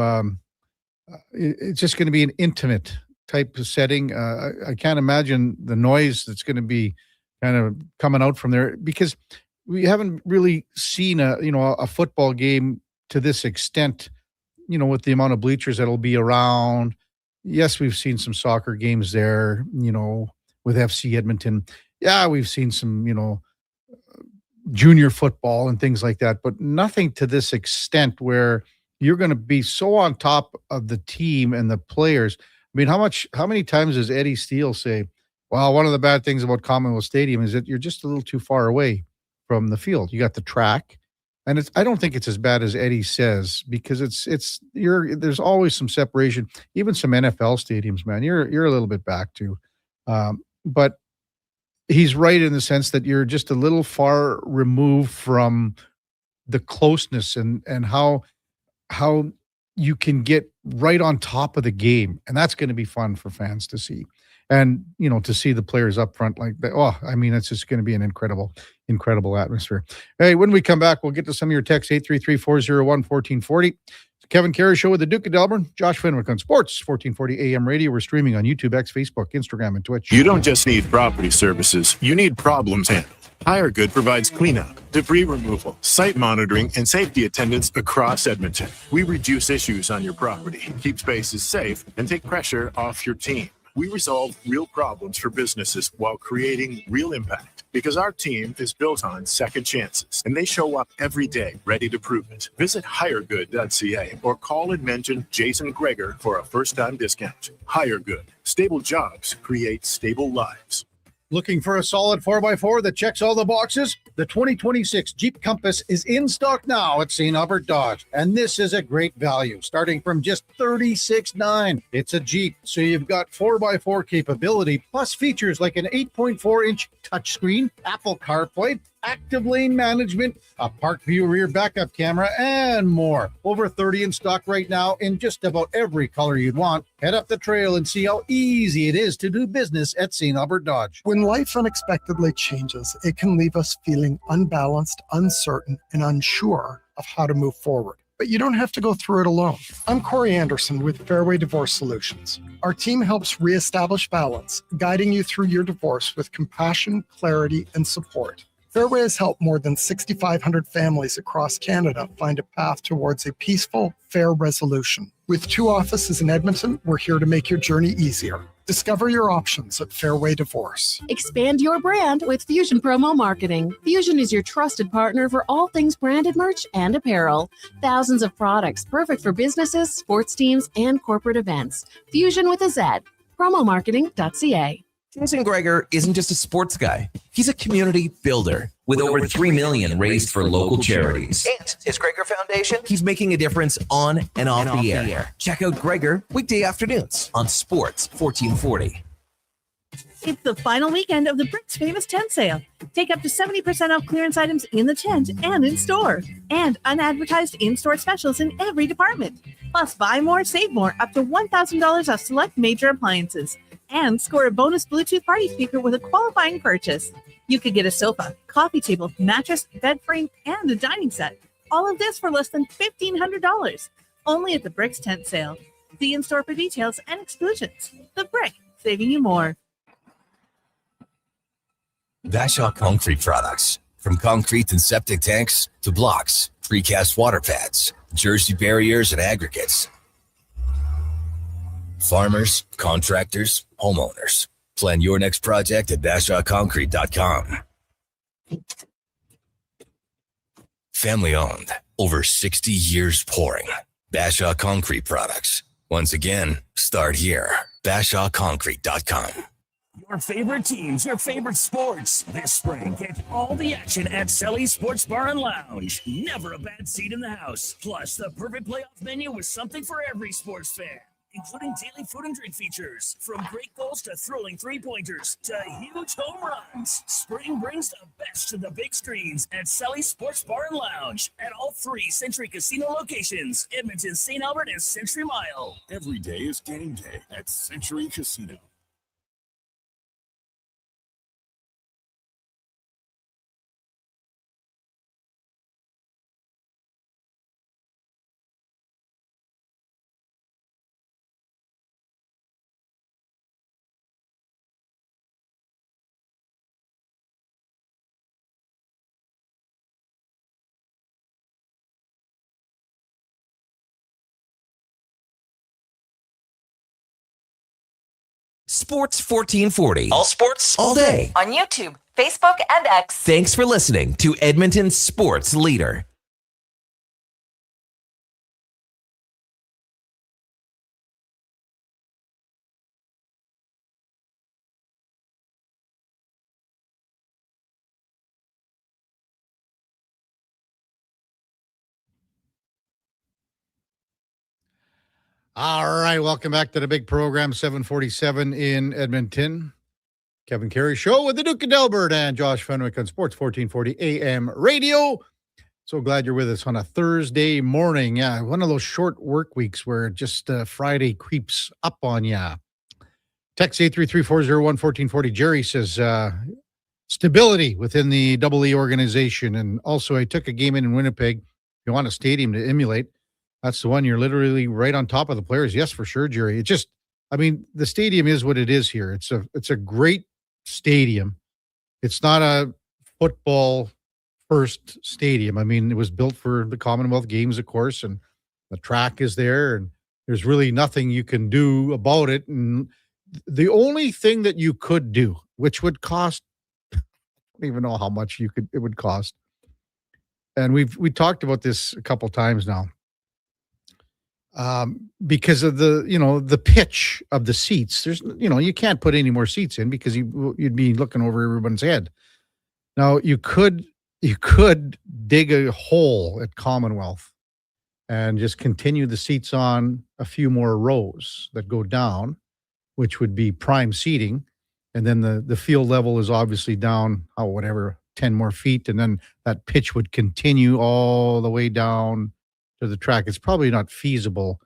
it's just going to be an intimate type of setting. I can't imagine the noise that's going to be kind of coming out from there because we haven't really seen a football game to this extent, with the amount of bleachers that'll be around. Yes, we've seen some soccer games there, with FC Edmonton. Yeah, we've seen some, junior football and things like that, but nothing to this extent where you're going to be so on top of the team and the players. I mean, how many times does Eddie Steele say, well, one of the bad things about Commonwealth Stadium is that you're just a little too far away from the field. You got the track, and I don't think it's as bad as Eddie says because there's always some separation. Even some NFL stadiums, man, you're a little bit back too. But he's right in the sense that you're just a little far removed from the closeness and how you can get right on top of the game, and that's going to be fun for fans to see. And, to see the players up front like that. Oh, I mean, it's just going to be an incredible atmosphere. Hey, when we come back, we'll get to some of your texts, 833-401-1440. Kevin Karius Show with the Duke of Delburne. Josh Fenwick on Sports 1440 AM radio. We're streaming on YouTube, X, Facebook, Instagram, and Twitch. You don't just need property services. You need problems handled. HireGood provides cleanup, debris removal, site monitoring, and safety attendance across Edmonton. We reduce issues on your property, keep spaces safe, and take pressure off your team. We resolve real problems for businesses while creating real impact because our team is built on second chances and they show up every day ready to prove it. Visit hiregood.ca or call and mention Jason Gregor for a first-time discount. HireGood. Stable jobs create stable lives. Looking for a solid 4x4 that checks all the boxes? The 2026 Jeep Compass is in stock now at St. Albert Dodge, and this is a great value, starting from just $36,900. It's a Jeep, so you've got 4x4 capability, plus features like an 8.4-inch touchscreen, Apple CarPlay, active lane management, a Park View rear backup camera, and more. Over 30 in stock right now in just about every color you'd want. Head up the trail and see how easy it is to do business at St. Albert Dodge. When life unexpectedly changes, it can leave us feeling unbalanced, uncertain, and unsure of how to move forward. But you don't have to go through it alone. I'm Corey Anderson with Fairway Divorce Solutions. Our team helps reestablish balance, guiding you through your divorce with compassion, clarity, and support. Fairway has helped more than 6,500 families across Canada find a path towards a peaceful, fair resolution. With 2 offices in Edmonton, we're here to make your journey easier. Discover your options at Fairway Divorce. Expand your brand with Fusion Promo Marketing. Fusion is your trusted partner for all things branded merch and apparel. Thousands of products perfect for businesses, sports teams, and corporate events. Fusion with a Z. Promomarketing.ca. Jason Gregor isn't just a sports guy. He's a community builder with over $3 million raised for local charities. And his Gregor Foundation, he's making a difference on and off the air. Check out Gregor weekday afternoons on Sports 1440. It's the final weekend of the Brick's Famous Tent Sale. Take up to 70% off clearance items in the tent and in store. And unadvertised in-store specials in every department. Plus, buy more, save more, up to $1,000 off select major appliances. and score a bonus Bluetooth party speaker with a qualifying purchase. You could get a sofa, coffee table, mattress, bed frame, and a dining set. All of this for less than $1,500. Only at the Bricks tent sale. See in-store for details and exclusions. The Brick, saving you more. Bashaw Concrete Products. From concrete and septic tanks to blocks, precast water pads, Jersey barriers and aggregates. Farmers, contractors, homeowners. Plan your next project at BashawConcrete.com. Family owned. Over 60 years pouring. Bashaw Concrete Products. Once again, start here. BashawConcrete.com. Your favorite teams, your favorite sports. This spring, get all the action at Selly Sports Bar and Lounge. Never a bad seat in the house. Plus, the perfect playoff menu with something for every sports fan, including daily food and drink features. From great goals to thrilling three-pointers to huge home runs. Spring brings the best to the big screens at Selly Sports Bar and Lounge at all 3 Century Casino locations, Edmonton, St. Albert, and Century Mile. Every day is game day at Century Casino. Sports 1440. All sports, all day. On YouTube, Facebook, and X. Thanks for listening to Edmonton's sports leader. All right, welcome back to the big program, 747 in Edmonton. Kevin Karius Show with the Duke of Delburne and Josh Fenwick on Sports 1440 AM radio. So glad you're with us on a Thursday morning. Yeah, one of those short work weeks where just Friday creeps up on you. Text 833-401-1440. Jerry says, stability within the Double E organization. And also, I took a game in Winnipeg. If you want a stadium to emulate, that's the one. You're literally right on top of the players. Yes, for sure, Jerry. It just, I mean, the stadium is what it is here. It's a great stadium. It's not a football first stadium. I mean, it was built for the Commonwealth Games, of course, and the track is there, and there's really nothing you can do about it. And the only thing that you could do, which would cost, I don't even know how much it would cost. And we talked about this a couple times now. Because of the pitch of the seats, there's, you can't put any more seats in because you'd be looking over everyone's head. Now you could dig a hole at Commonwealth and just continue the seats on a few more rows that go down, which would be prime seating. And then the field level is obviously down, 10 more feet. And then that pitch would continue all the way down to the track. It's probably not feasible,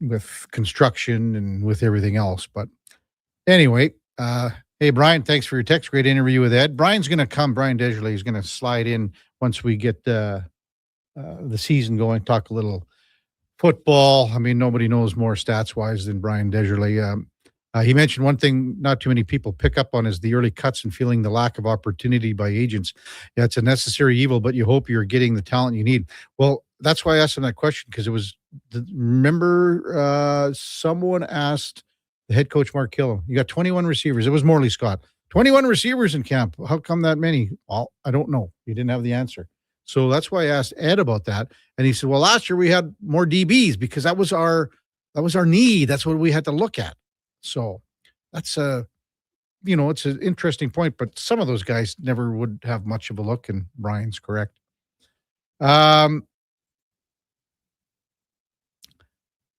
with construction and with everything else. But anyway, hey, Brian, thanks for your text. Great interview with Ed. Brian Desjardins is going to slide in once we get the season going, talk a little football. I mean, nobody knows more stats-wise than Brian Desjardins. He mentioned one thing not too many people pick up on is the early cuts and feeling the lack of opportunity by agents. Yeah, it's a necessary evil, but you hope you're getting the talent you need. Well, that's why I asked him that question, because it was, someone asked the head coach, Mark Killam, you got 21 receivers. It was Morley Scott. 21 receivers in camp. How come that many? Well, I don't know. He didn't have the answer. So that's why I asked Ed about that. And he said, well, last year we had more DBs because that was our need. That's what we had to look at. So that's it's an interesting point, but some of those guys never would have much of a look, and Brian's correct. Kent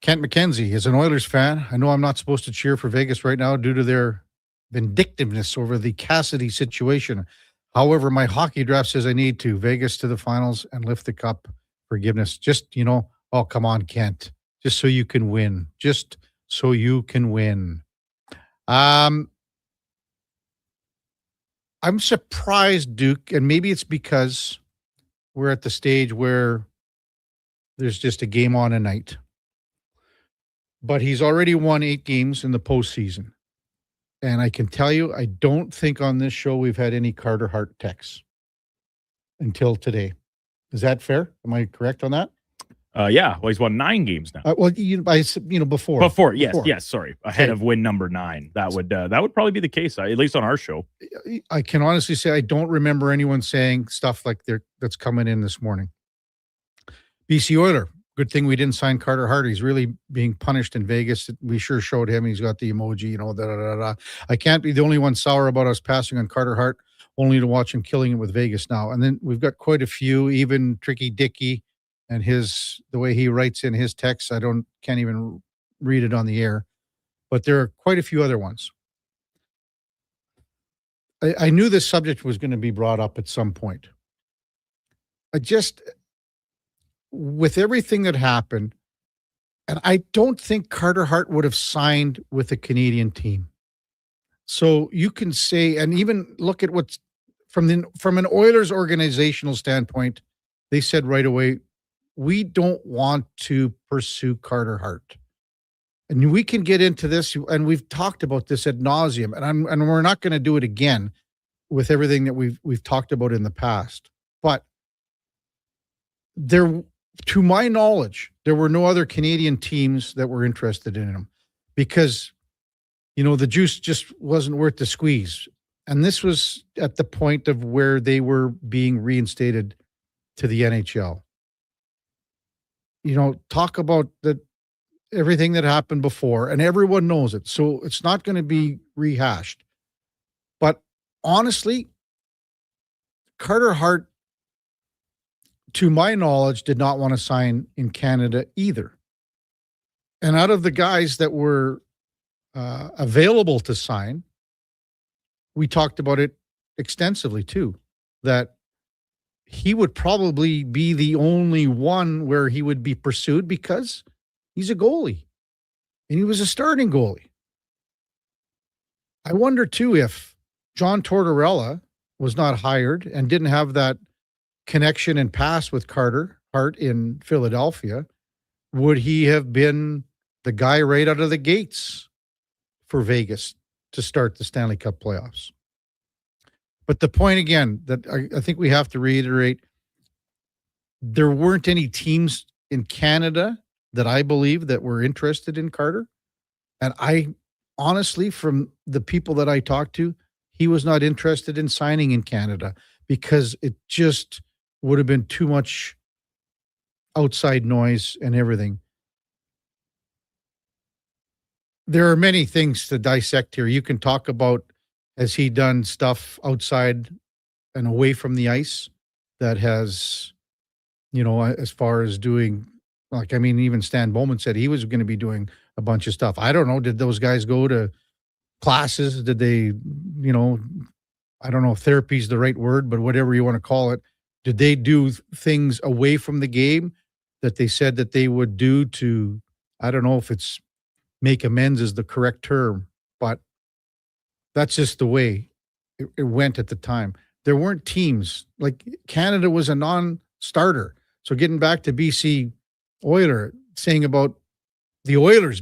McKenzie is an Oilers fan. I know I'm not supposed to cheer for Vegas right now due to their vindictiveness over the Cassidy situation. However, my hockey draft says I need to. Vegas to the finals and lift the cup. Forgiveness. Just, oh, come on, Kent. Just so you can win. Just so you can win. I'm surprised, Duke, and maybe it's because we're at the stage where there's just a game on a night. But he's already won 8 games in the postseason. And I can tell you, I don't think on this show we've had any Carter Hart texts until today. Is that fair? Am I correct on that? Yeah. Well, he's won 9 games now. Before. Before, yes. Sorry, ahead of win number 9. That would probably be the case, at least on our show. I can honestly say I don't remember anyone saying stuff like that's coming in this morning. BC Oiler. Good thing we didn't sign Carter Hart. He's really being punished in Vegas. We sure showed him. He's got the emoji, I can't be the only one sour about us passing on Carter Hart, only to watch him killing it with Vegas now. And then we've got quite a few, even Tricky Dicky and the way he writes in his texts. Can't even read it on the air, but there are quite a few other ones. I knew this subject was going to be brought up at some point. With everything that happened, and I don't think Carter Hart would have signed with a Canadian team. So you can say, and even look at what's from an Oilers organizational standpoint, they said right away, we don't want to pursue Carter Hart. And we can get into this, and we've talked about this ad nauseum, and we're not going to do it again with everything that we've talked about in the past. But to my knowledge, there were no other Canadian teams that were interested in him because, the juice just wasn't worth the squeeze. And this was at the point of where they were being reinstated to the NHL. Talk about everything that happened before, and everyone knows it. So it's not going to be rehashed. But honestly, Carter Hart, to my knowledge, did not want to sign in Canada either. And out of the guys that were available to sign, we talked about it extensively too, that he would probably be the only one where he would be pursued because he's a goalie and he was a starting goalie. I wonder too if John Tortorella was not hired and didn't have that connection and pass with Carter Hart in Philadelphia, would he have been the guy right out of the gates for Vegas to start the Stanley Cup playoffs? But the point again that I think we have to reiterate, there weren't any teams in Canada that I believe that were interested in Carter. And I honestly, from the people that I talked to, he was not interested in signing in Canada because it just would have been too much outside noise and everything. There are many things to dissect here. You can talk about, has he done stuff outside and away from the ice that has, as far as doing, even Stan Bowman said he was going to be doing a bunch of stuff. I don't know. Did those guys go to classes? Did they, I don't know if therapy is the right word, but whatever you want to call it. Did they do things away from the game that they said that they would do to, I don't know if it's make amends is the correct term, but that's just the way it went at the time. There weren't teams. Like Canada was a non-starter. So getting back to BC Oiler, saying about the Oilers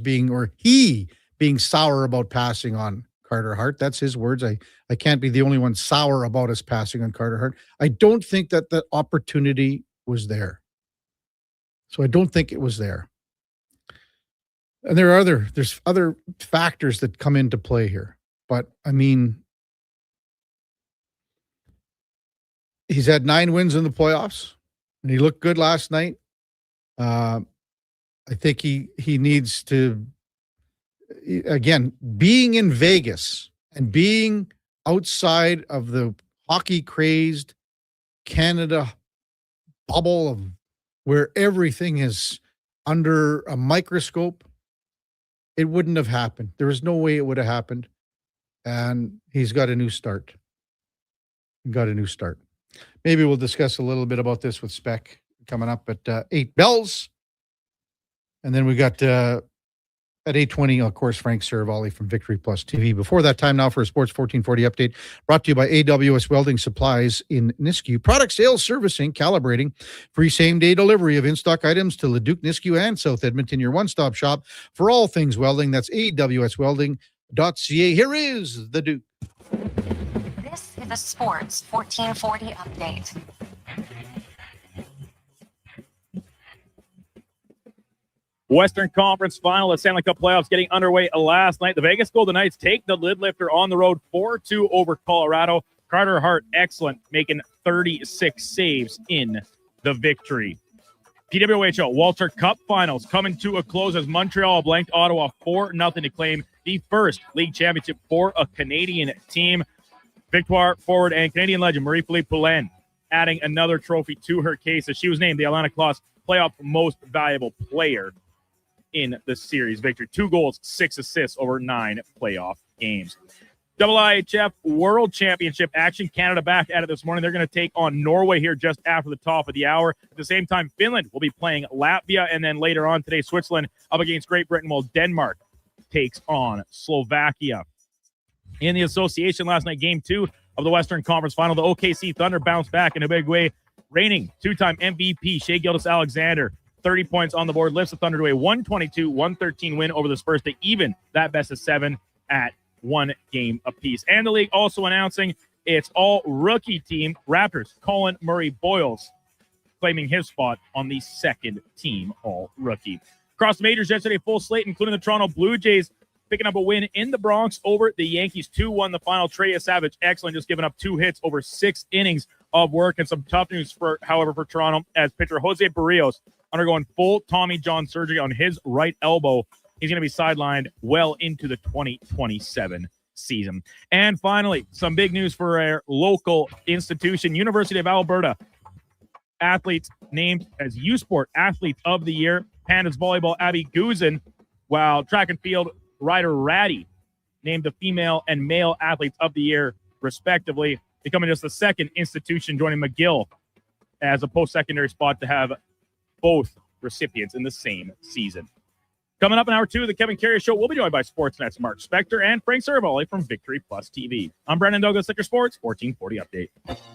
he being sour about passing on Carter Hart. That's his words. I can't be the only one sour about us passing on Carter Hart. I don't think that the opportunity was there. So I don't think it was there. And there's other factors that come into play here. But he's had 9 wins in the playoffs and he looked good last night. I think he needs to, again, being in Vegas and being outside of the hockey crazed Canada bubble of where everything is under a microscope, it wouldn't have happened. There was no way it would have happened. And he's got a new start. Maybe we'll discuss a little bit about this with Spec coming up at 8 bells. And then we got At 8:20, of course, Frank Saravalli from Victory Plus TV. Before that time now for a Sports 1440 update brought to you by AWS Welding Supplies in Nisku. Product sales, servicing, calibrating, free same-day delivery of in-stock items to Leduc, Nisku, and South Edmonton. Your one-stop shop for all things welding. That's awswelding.ca. Here is the Duke. This is a Sports 1440 update. Western Conference Final, the Stanley Cup playoffs getting underway last night. The Vegas Golden Knights take the lid lifter on the road 4-2 over Colorado. Carter Hart, excellent, making 36 saves in the victory. PWHL Walter Cup Finals coming to a close as Montreal blanked Ottawa 4-0 to claim the first league championship for a Canadian team. Victoire forward and Canadian legend Marie-Philippe Poulin adding another trophy to her case as she was named the Atlantic Loss Playoff Most Valuable Player in the series victory. 2 goals, 6 assists over 9 playoff games. IIHF World Championship action. Canada back at it this morning. They're going to take on Norway here just after the top of the hour. At the same time, Finland will be playing Latvia, and then later on today, Switzerland up against Great Britain, while Denmark takes on Slovakia. In the association last night, Game 2 of the Western Conference Final, the OKC Thunder bounced back in a big way. Reigning two-time MVP Shai Gilgeous-Alexander, 30 points on the board, lifts the Thunder to a 122-113 win over the Spurs to even that best of 7 at 1 game apiece. And the league also announcing its all-rookie team, Raptors, Colin Murray-Boyles, claiming his spot on the second team all-rookie. Across the majors yesterday, full slate, including the Toronto Blue Jays, picking up a win in the Bronx over the Yankees. 2-1 the final. Trey Savage, excellent, just giving up 2 hits over 6 innings of work. And some tough news, however, for Toronto, as pitcher Jose Barrios undergoing full Tommy John surgery on his right elbow. He's going to be sidelined well into the 2027 season. And finally, some big news for our local institution, University of Alberta. Athletes named as U Sport Athlete of the Year. Pandas volleyball Abby Guzin, while track and field Ryder Ratty named the female and male athletes of the year, respectively, becoming just the second institution joining McGill as a post-secondary spot to have both recipients in the same season. Coming up in hour 2 of the Kevin Karius Show, we'll be joined by Sportsnet's Mark Spector and Frank Saravalli from Victory Plus TV. I'm Brandon Douglas, Liquor Sports 1440 Update.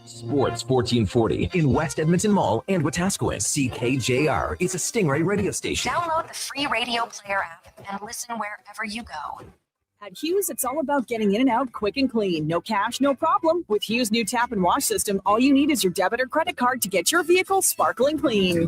Sports 1440 in West Edmonton Mall and Wetaskiwin. CKJR is a Stingray radio station. Download the free radio player app and listen wherever you go. At Hughes, it's all about getting in and out quick and clean. No cash, no problem. With Hughes' new tap and wash system, all you need is your debit or credit card to get your vehicle sparkling clean.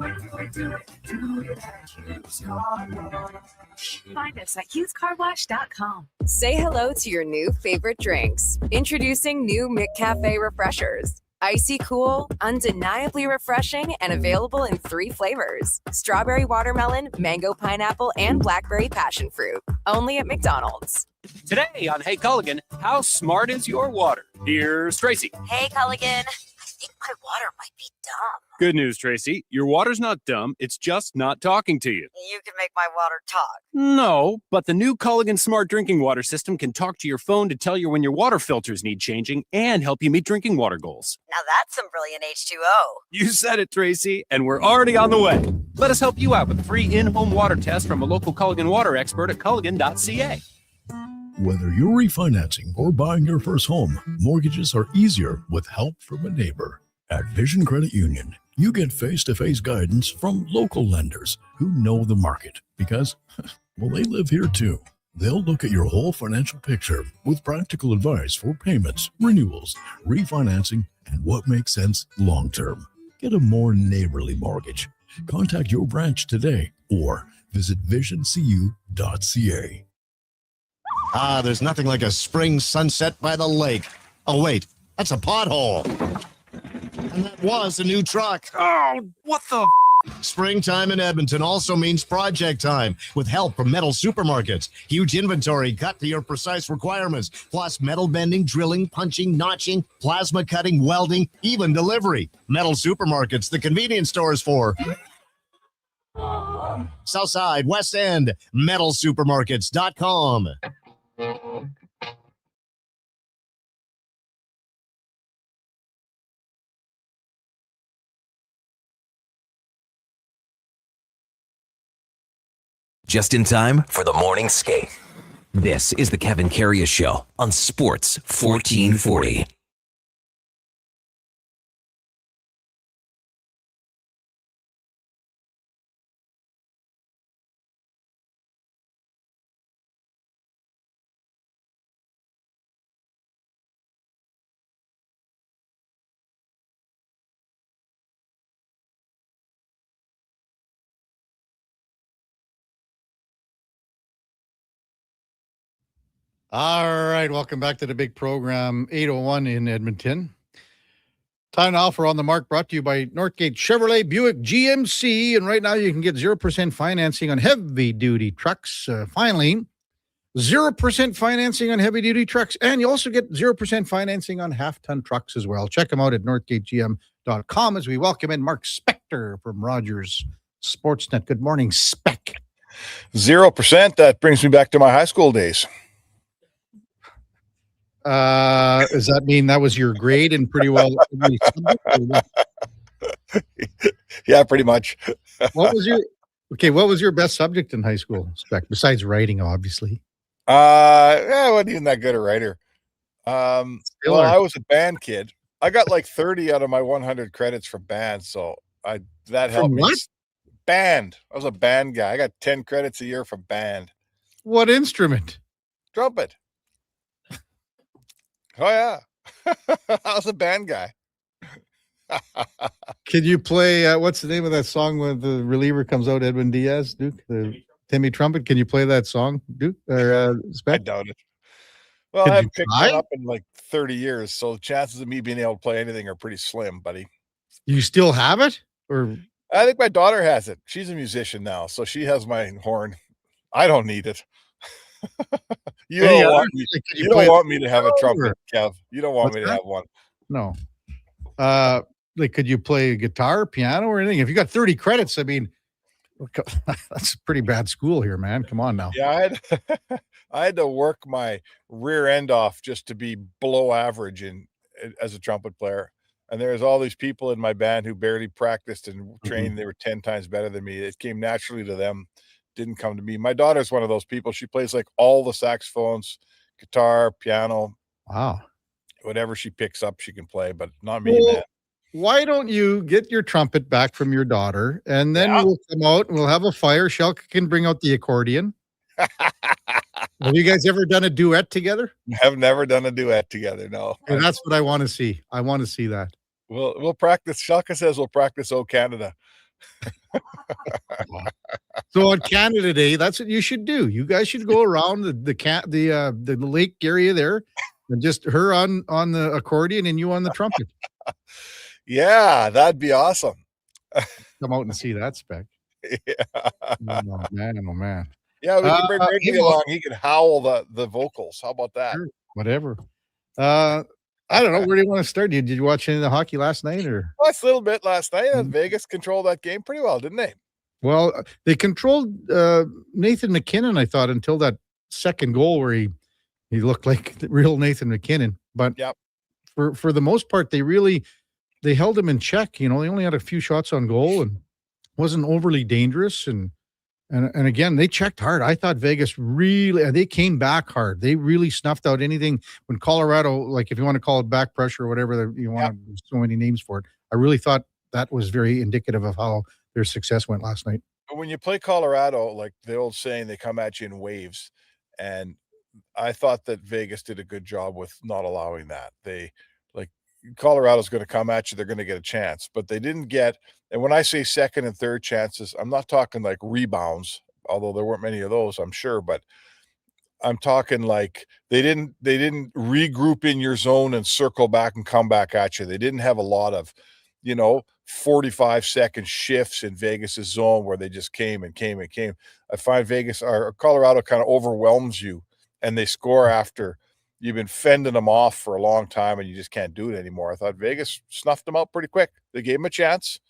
Find us at HughesCarWash.com. Say hello to your new favorite drinks. Introducing new McCafe Refreshers. Icy cool, undeniably refreshing, and available in 3 flavors. Strawberry watermelon, mango pineapple, and blackberry passion fruit. Only at McDonald's. Today on Hey Culligan, how smart is your water? Here's Tracy. Hey, Culligan. I think my water might be dumb. Good news, Tracy. Your water's not dumb. It's just not talking to you. You can make my water talk. No, but the new Culligan Smart Drinking Water System can talk to your phone to tell you when your water filters need changing and help you meet drinking water goals. Now that's some brilliant H2O. You said it, Tracy, and we're already on the way. Let us help you out with a free in-home water test from a local Culligan water expert at Culligan.ca. Whether you're refinancing or buying your first home, mortgages are easier with help from a neighbor. At Vision Credit Union, you get face-to-face guidance from local lenders who know the market because, well, they live here too. They'll look at your whole financial picture with practical advice for payments, renewals, refinancing, and what makes sense long-term. Get a more neighborly mortgage. Contact your branch today or visit visioncu.ca. There's nothing like a spring sunset by the lake. Oh, wait, that's a pothole. And that was a new truck. Oh, what the? Springtime in Edmonton also means project time with help from Metal Supermarkets. Huge inventory cut to your precise requirements, plus metal bending, drilling, punching, notching, plasma cutting, welding, even delivery. Metal Supermarkets, the convenience stores for Southside, West End, metalsupermarkets.com. just in time for the morning skate. This is the Kevin Karius Show on Sports 1440. All right, welcome back to the big program, 8:01 in Edmonton. Time now for On the Mark, brought to you by Northgate Chevrolet Buick GMC. And right now you can get 0% financing on heavy-duty trucks. Finally, 0% financing on heavy-duty trucks. And you also get 0% financing on half-ton trucks as well. Check them out at northgategm.com as we welcome in Mark Spector from Rogers Sportsnet. Good morning, Spec. 0%. That brings me back to my high school days. Does that mean that was your grade and pretty well? Yeah, pretty much. What was your best subject in high school, Spec, besides writing, obviously? I wasn't even that good a writer. I was a band kid. I got like 30 out of my 100 credits for band, so that helped me. What? Band. I was a band guy. I got 10 credits a year for band. What instrument? Trumpet. Oh, yeah. I was a band guy. Can you play, what's the name of that song when the reliever comes out, Edwin Diaz, Duke? The Timmy Trumpet? Can you play that song, Duke? Or, Spec? I doubt it. Well, I haven't picked one up in like 30 years, so the chances of me being able to play anything are pretty slim, buddy. You still have it? Or I think my daughter has it. She's a musician now, so she has my horn. I don't need it. You don't want me to have a trumpet, Kev. You don't want me to have one. No. Could you play guitar, piano, or anything? If you got 30 credits, I mean, that's a pretty bad school here, man. Come on now. Yeah, I had to work my rear end off just to be below average as a trumpet player. And there's all these people in my band who barely practiced and trained. Mm-hmm. They were 10 times better than me. It came naturally to them. Didn't come to me. My daughter's one of those people. She plays like all the saxophones, guitar, piano. Wow. Whatever she picks up, she can play, but not me, man. Why don't you get your trumpet back from your daughter, and then we'll come out and we'll have a fire. Shelka can bring out the accordion. Have you guys ever done a duet together? I've never done a duet together, no. And that's what I want to see. I want to see that. We'll practice. Shelka says we'll practice "Oh Canada." So on Canada Day, that's what you should do. You guys should go around the lake area there, and just her on the accordion and you on the trumpet. Yeah, that'd be awesome. Come out and see that, Spec. Yeah. Oh man. Yeah, we can bring Ricky along. He can howl the vocals. How about that? Sure, whatever. I don't know. Where do you want to start? Did you watch any of the hockey last night? Or watched a little bit last night. Vegas controlled that game pretty well, didn't they? Well, they controlled Nathan McKinnon, I thought, until that second goal where he looked like the real Nathan McKinnon. But for the most part, they held him in check. You know, they only had a few shots on goal and wasn't overly dangerous. And again, they checked hard. I thought Vegas they came back hard. They really snuffed out anything when Colorado, like if you want to call it back pressure or whatever you want, so many names for it. I really thought that was very indicative of how their success went last night. When you play Colorado, like the old saying, they come at you in waves. And I thought that Vegas did a good job with not allowing that. Colorado's going to come at you. They're going to get a chance, but they didn't get. And when I say second and third chances, I'm not talking like rebounds, although there weren't many of those, I'm sure, but I'm talking like they didn't regroup in your zone and circle back and come back at you. They didn't have a lot of, 45-second shifts in Vegas's zone where they just came and came and came. I find Vegas or Colorado kind of overwhelms you, and they score after you've been fending them off for a long time and you just can't do it anymore. I thought Vegas snuffed them out pretty quick. They gave them a chance.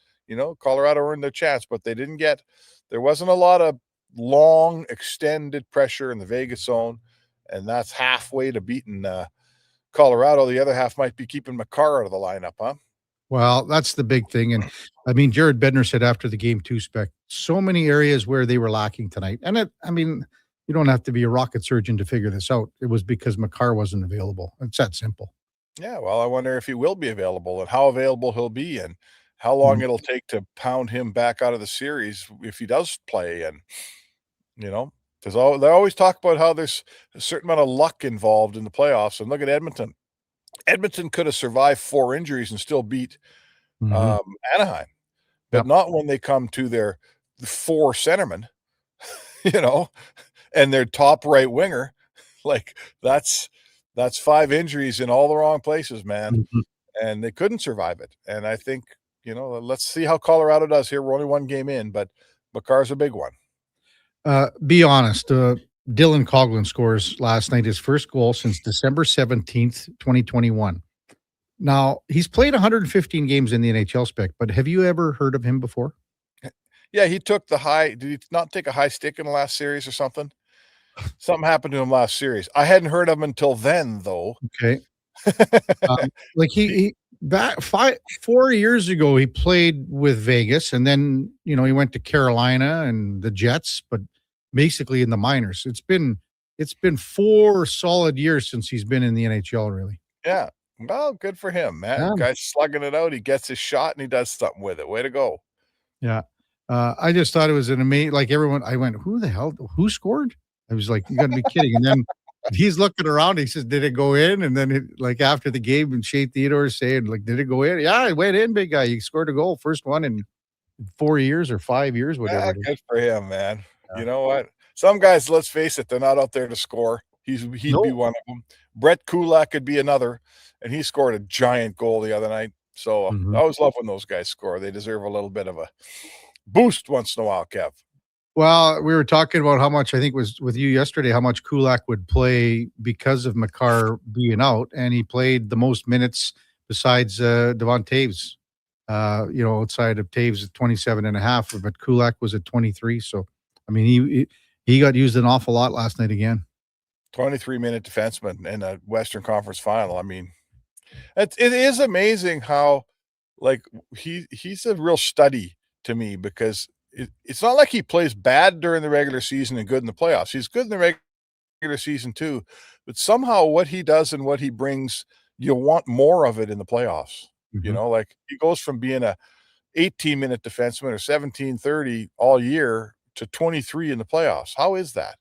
Colorado earned their chance, but there wasn't a lot of long extended pressure in the Vegas zone. And that's halfway to beating Colorado. The other half might be keeping Makar out of the lineup, huh? Well, that's the big thing. And I mean, Jared Bednar said after the game too, Spec, so many areas where they were lacking tonight. And you don't have to be a rocket surgeon to figure this out. It was because Makar wasn't available. It's that simple. Yeah, well, I wonder if he will be available and how available he'll be and how long it'll take to pound him back out of the series if he does play. And, because they always talk about how there's a certain amount of luck involved in the playoffs. And look at Edmonton. Edmonton could have survived 4 injuries and still beat Anaheim, but not when they come to their 4 centermen, and their top right winger. Like that's 5 injuries in all the wrong places, man. And they couldn't survive it. And I think, let's see how Colorado does here. We're only 1 game in, but Makar's a big one. Be honest. Dylan Coughlin scores last night his first goal since December 17th, 2021. Now, he's played 115 games in the NHL spec, but have you ever heard of him before? Yeah, he took the high. Did he not take a high stick in the last series or something? Something happened to him last series. I hadn't heard of him until then, though. Okay. He back 4 years ago, he played with Vegas, and then, he went to Carolina and the Jets, but basically in the minors. It's been 4 solid years since he's been in the NHL, really. Yeah. Well, good for him, man. Yeah. Guy's slugging it out. He gets his shot and he does something with it. Way to go. Yeah. I just thought it was an amazing, like everyone, I went, who scored? I was like, you got to be kidding. And then he's looking around. He says, did it go in? And then after the game, and Shea Theodore saying, like, did it go in? Yeah, it went in, big guy. You scored a goal. First one in 4 years or 5 years, whatever. Yeah, good for him, man. Yeah. You know what? Some guys, let's face it, they're not out there to score. He'd be one of them. Brett Kulak could be another, and he scored a giant goal the other night. So I always love when those guys score. They deserve a little bit of a boost once in a while, Kev. Well, we were talking about how much, I think was with you yesterday, how much Kulak would play because of Makar being out, and he played the most minutes besides Devon Taves. Outside of Taves at 27.5, but Kulak was at 23. So, I mean, he got used an awful lot last night again. 23-minute defenseman in a Western Conference final. I mean, it is amazing how, like, he's a real study to me, because it's not like he plays bad during the regular season and good in the playoffs. He's good in the regular season too, but somehow what he does and what he brings, you want more of it in the playoffs. Like he goes from being a 18-minute defenseman or 17-30 all year to 23 in the playoffs. How is that?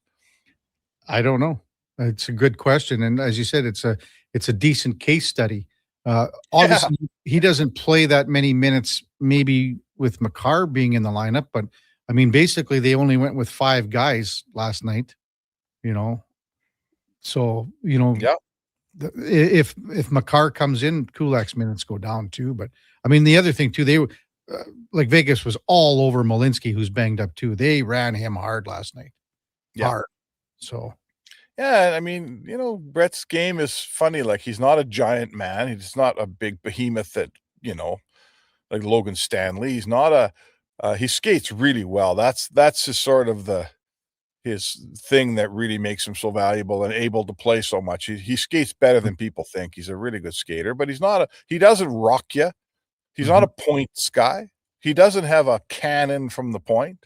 I don't know. It's a good question. And as you said, it's a decent case study. Obviously he doesn't play that many minutes, maybe with Makar being in the lineup, but I mean, basically they only went with 5 guys last night, so, if Makar comes in, Kulak's minutes go down too. But I mean, the other thing too, they like Vegas was all over Malinsky, who's banged up too. They ran him hard last night. Hard. So. Yeah, I mean, Brett's game is funny. Like, he's not a giant man. He's not a big behemoth that, like Logan Stanley. He's not he skates really well. That's his sort of his thing that really makes him so valuable and able to play so much. He skates better than people think. He's a really good skater, but he doesn't rock you. He's not a points guy. He doesn't have a cannon from the point.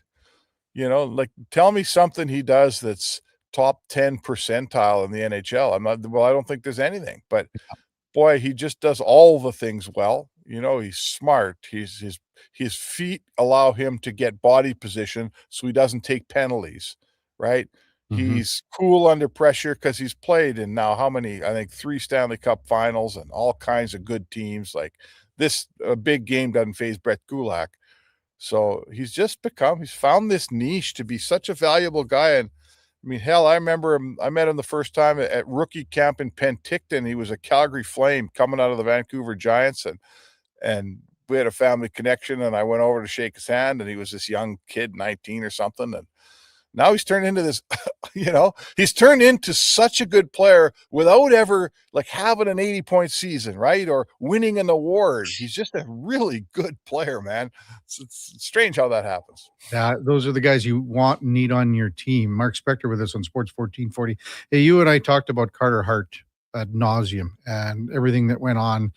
Like, tell me something he does that's top 10 percentile in the NHL. I don't think there's anything, but boy, he just does all the things well. He's smart. His feet allow him to get body position so he doesn't take penalties, right? He's cool under pressure because he's played in now how many, I think 3 Stanley Cup finals and all kinds of good teams. Like this, a big game doesn't faze Brett Kulak. So he's found this niche to be such a valuable guy. And I mean, hell, I remember him. I met him the first time at rookie camp in Penticton. He was a Calgary Flame coming out of the Vancouver Giants, and we had a family connection, and I went over to shake his hand, and he was this young kid, 19 or something. And now he's turned into this, he's turned into such a good player without ever like having an 80-point season, right? Or winning an award. He's just a really good player, man. It's strange how that happens. Yeah, those are the guys you want and need on your team. Mark Spector with us on Sports 1440. Hey, you and I talked about Carter Hart ad nauseum and everything that went on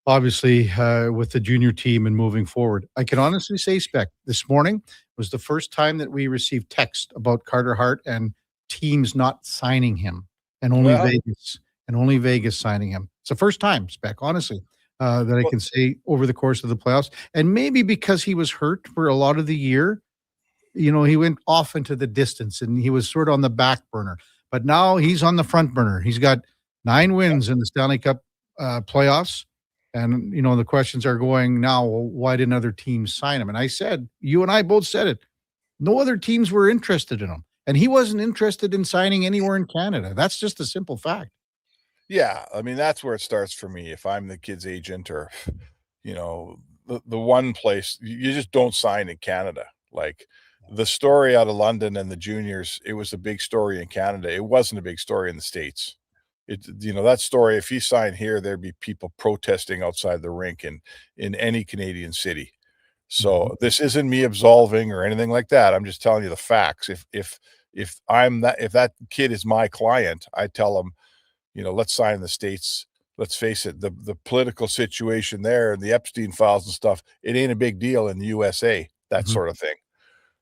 obviously, with the junior team and moving forward. I can honestly say, Spec, this morning was the first time that we received text about Carter Hart and teams not signing him, and only Well- Vegas signing him. It's the first time, Spec, honestly, that I can say over the course of the playoffs. And maybe because he was hurt for a lot of the year, he went off into the distance and he was sort of on the back burner. But now he's on the front burner. He's got 9 wins in the Stanley Cup playoffs. And, the questions are going now, well, why didn't other teams sign him? And I said, you and I both said it, no other teams were interested in him. And he wasn't interested in signing anywhere in Canada. That's just a simple fact. Yeah, I mean, that's where it starts for me. If I'm the kid's agent or, the one place, you just don't sign in Canada. Like the story out of London and the juniors, it was a big story in Canada. It wasn't a big story in the States. That story, if he signed here, there'd be people protesting outside the rink in any Canadian city. So this isn't me absolving or anything like that. I'm just telling you the facts. If that kid is my client, I tell him, let's sign in the States. Let's face it, the political situation there and the Epstein files and stuff, it ain't a big deal in the USA, that sort of thing.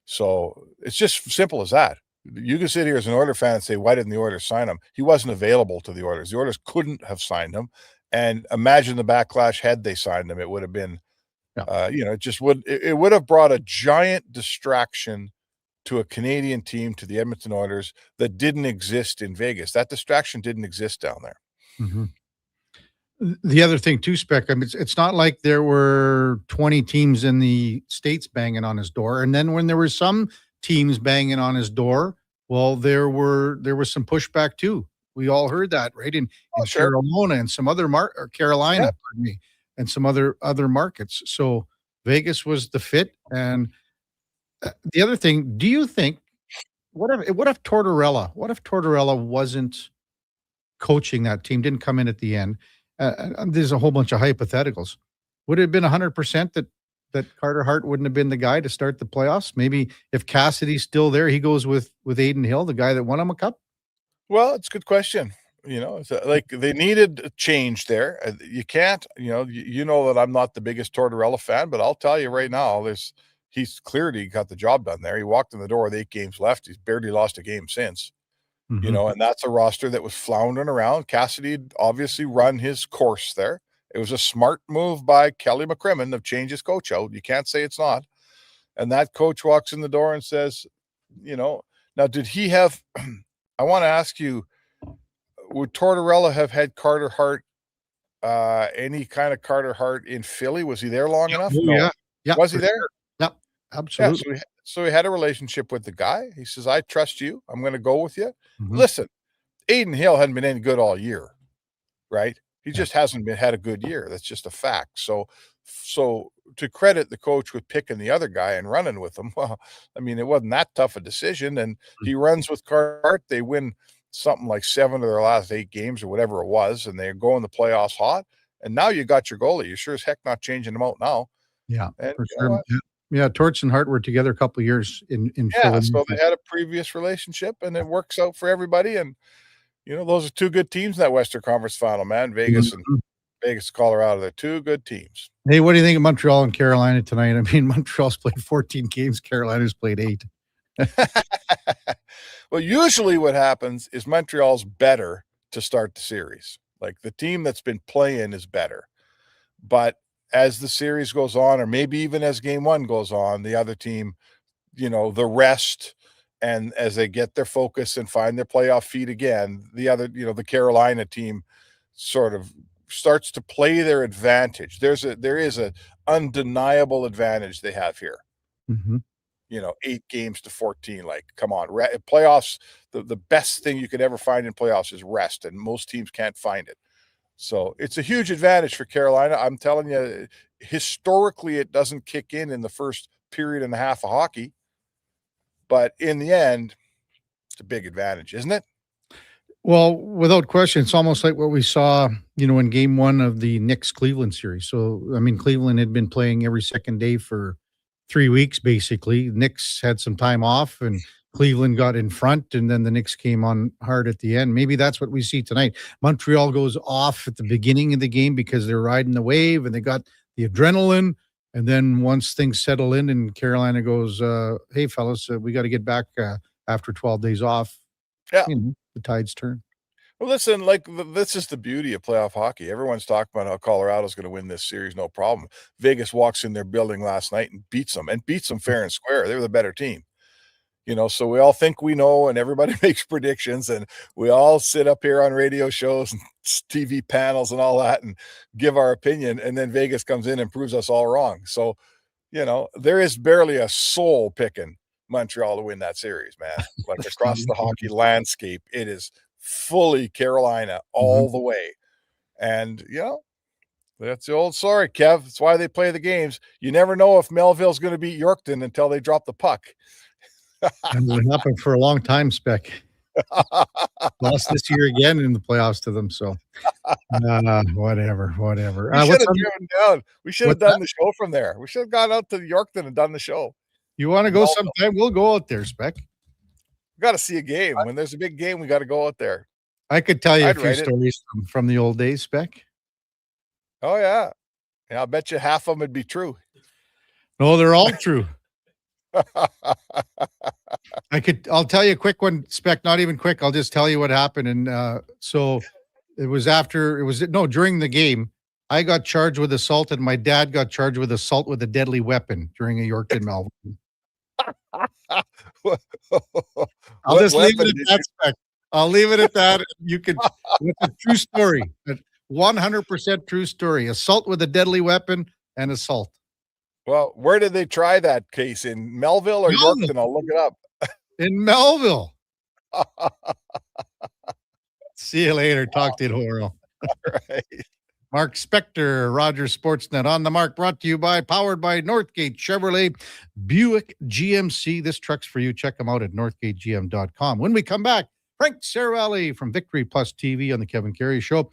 So it's just simple as that. You can sit here as an Oiler fan and say, why didn't the Oilers sign him? He wasn't available to the Oilers. The Oilers couldn't have signed him. And imagine the backlash had they signed him. It would have been, it would have brought a giant distraction to a Canadian team, to the Edmonton Oilers, that didn't exist in Vegas. That distraction didn't exist down there. Mm-hmm. The other thing too, Spec, I mean, it's not like there were 20 teams in the States banging on his door. And then when there were some teams banging on his door, well, there was some pushback too. We all heard that, right? In Carolina and some other Carolina, pardon me, and some other markets. So Vegas was the fit. And the other thing, do you think, what if Tortorella wasn't coaching that team, didn't come in at the end? There's a whole bunch of hypotheticals. Would it have been 100% that Carter Hart wouldn't have been the guy to start the playoffs? Maybe if Cassidy's still there, he goes with Aiden Hill, the guy that won him a cup? Well, it's a good question. It's like they needed a change there. You can't, you know that I'm not the biggest Tortorella fan, but I'll tell you right now, he's clearly got the job done there. He walked in the door with 8 games left. He's barely lost a game since. And that's a roster that was floundering around. Cassidy had obviously run his course there. It was a smart move by Kelly McCrimmon to change his coach out. You can't say it's not. And that coach walks in the door and says, now did he have, I want to ask you, would Tortorella have had Carter Hart, any kind of Carter Hart in Philly? Was he there long enough? No. Yeah. Was he there? Sure. Yep. Absolutely. Yeah, so he had a relationship with the guy. He says, I trust you. I'm going to go with you. Listen, Aiden Hill hadn't been any good all year, right? He just hasn't had a good year. That's just a fact. So to credit the coach with picking the other guy and running with him, well, I mean, it wasn't that tough a decision. And he runs with Carter Hart. They win something like 7 of their last 8 games or whatever it was, and they're going the playoffs hot. And now you got your goalie. You're sure as heck not changing him out now. Yeah, and for sure. Yeah, Torts and Hart were together a couple of years in Philly. So they had a previous relationship, and it works out for everybody. And those are 2 good teams in that Western Conference final, man. Vegas and Colorado. They're 2 good teams. Hey, what do you think of Montreal and Carolina tonight? I mean, Montreal's played 14 games. Carolina's played 8. Well, usually what happens is Montreal's better to start the series. Like the team that's been playing is better. But as the series goes on, or maybe even as game 1 goes on, the other team, the rest, and as they get their focus and find their playoff feet again, the other, the Carolina team sort of starts to play their advantage. There is a undeniable advantage they have here. 8 games to 14. Like, come on, playoffs. The best thing you could ever find in playoffs is rest, and most teams can't find it. So it's a huge advantage for Carolina. I'm telling you, historically, it doesn't kick in the first period and a half of hockey. But in the end, it's a big advantage, isn't it? Well, without question, it's almost like what we saw, in game 1 of the Knicks-Cleveland series. So, I mean, Cleveland had been playing every second day for 3 weeks, basically. Knicks had some time off, and Cleveland got in front, and then the Knicks came on hard at the end. Maybe that's what we see tonight. Montreal goes off at the beginning of the game because they're riding the wave and they got the adrenaline. And then once things settle in and Carolina goes, hey, fellas, we got to get back after 12 days off. Yeah. The tides turn. Well, listen, this is the beauty of playoff hockey. Everyone's talking about how Colorado's going to win this series, no problem. Vegas walks in their building last night and beats them fair and square. They were the better team. So we all think we know, and everybody makes predictions, and we all sit up here on radio shows and TV panels and all that and give our opinion, and then Vegas comes in and proves us all wrong. So, there is barely a soul picking Montreal to win that series, man. Like across the hockey landscape, it is fully Carolina all the way. And, that's the old story, Kev. That's why they play the games. You never know if Melville's going to beat Yorkton until they drop the puck. And it happened for a long time, Spec. Lost this year again in the playoffs to them. So, whatever. We should have done the show from there. We should have gone out to Yorkton and done the show. You want to go sometime? We'll go out there, Spec. We got to see a game. When there's a big game, we got to go out there. I could tell you a few stories from the old days, Spec. Oh, yeah. I'll bet you half of them would be true. No, they're all true. I'll tell you a quick one, Spec, not even quick. I'll just tell you what happened. And so during the game, I got charged with assault and my dad got charged with assault with a deadly weapon during a Yorkton Melbourne. I'll just leave it at that, Spec. I'll leave it at that. It's a true story. 100% true story. Assault with a deadly weapon and assault. Well, where did they try that case? In Melville or Yorkton? I'll look it up. In Melville. See you later. Talk to you tomorrow. All right. Mark Spector, Rogers Sportsnet on the mark, brought to you by, powered by Northgate Chevrolet Buick GMC. This truck's for you. Check them out at northgategm.com. When we come back, Frank Saravalli from Victory Plus TV on the Kevin Karius Show.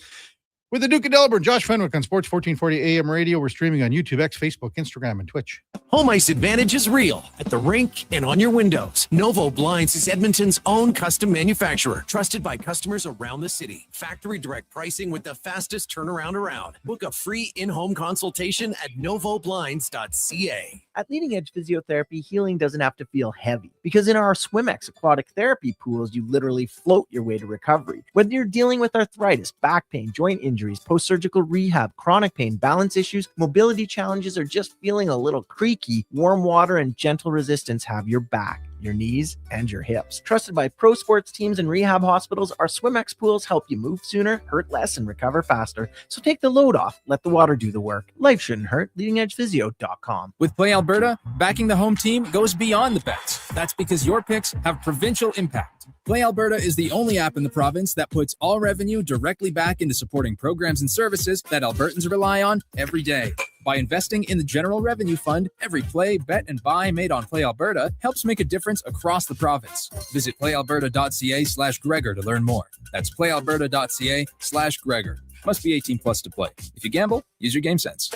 With the Duke of Delburne, Josh Fenwick on Sports 1440 AM radio. We're streaming on YouTube, X, Facebook, Instagram, and Twitch. Home ice advantage is real at the rink and on your windows. Novo Blinds is Edmonton's own custom manufacturer, trusted by customers around the city. Factory direct pricing with the fastest turnaround around. Book a free in-home consultation at novoblinds.ca. At Leading Edge Physiotherapy, healing doesn't have to feel heavy, because in our SwimX aquatic therapy pools, you literally float your way to recovery. Whether you're dealing with arthritis, back pain, joint injuries, post-surgical rehab, chronic pain, balance issues, mobility challenges, or just feeling a little creaky, warm water and gentle resistance have your back, your knees, and your hips. Trusted by pro sports teams and rehab hospitals, our SwimX pools help you move sooner, hurt less, and recover faster. So take the load off. Let the water do the work. Life shouldn't hurt. LeadingEdgePhysio.com. With Play Alberta, backing the home team goes beyond the bets. That's because your picks have provincial impact. Play Alberta is the only app in the province that puts all revenue directly back into supporting programs and services that Albertans rely on every day. By investing in the General Revenue Fund, every play, bet, and buy made on Play Alberta helps make a difference across the province. Visit playalberta.ca/Gregor to learn more. That's playalberta.ca/Gregor. Must be 18 plus to play. If you gamble, use your game sense.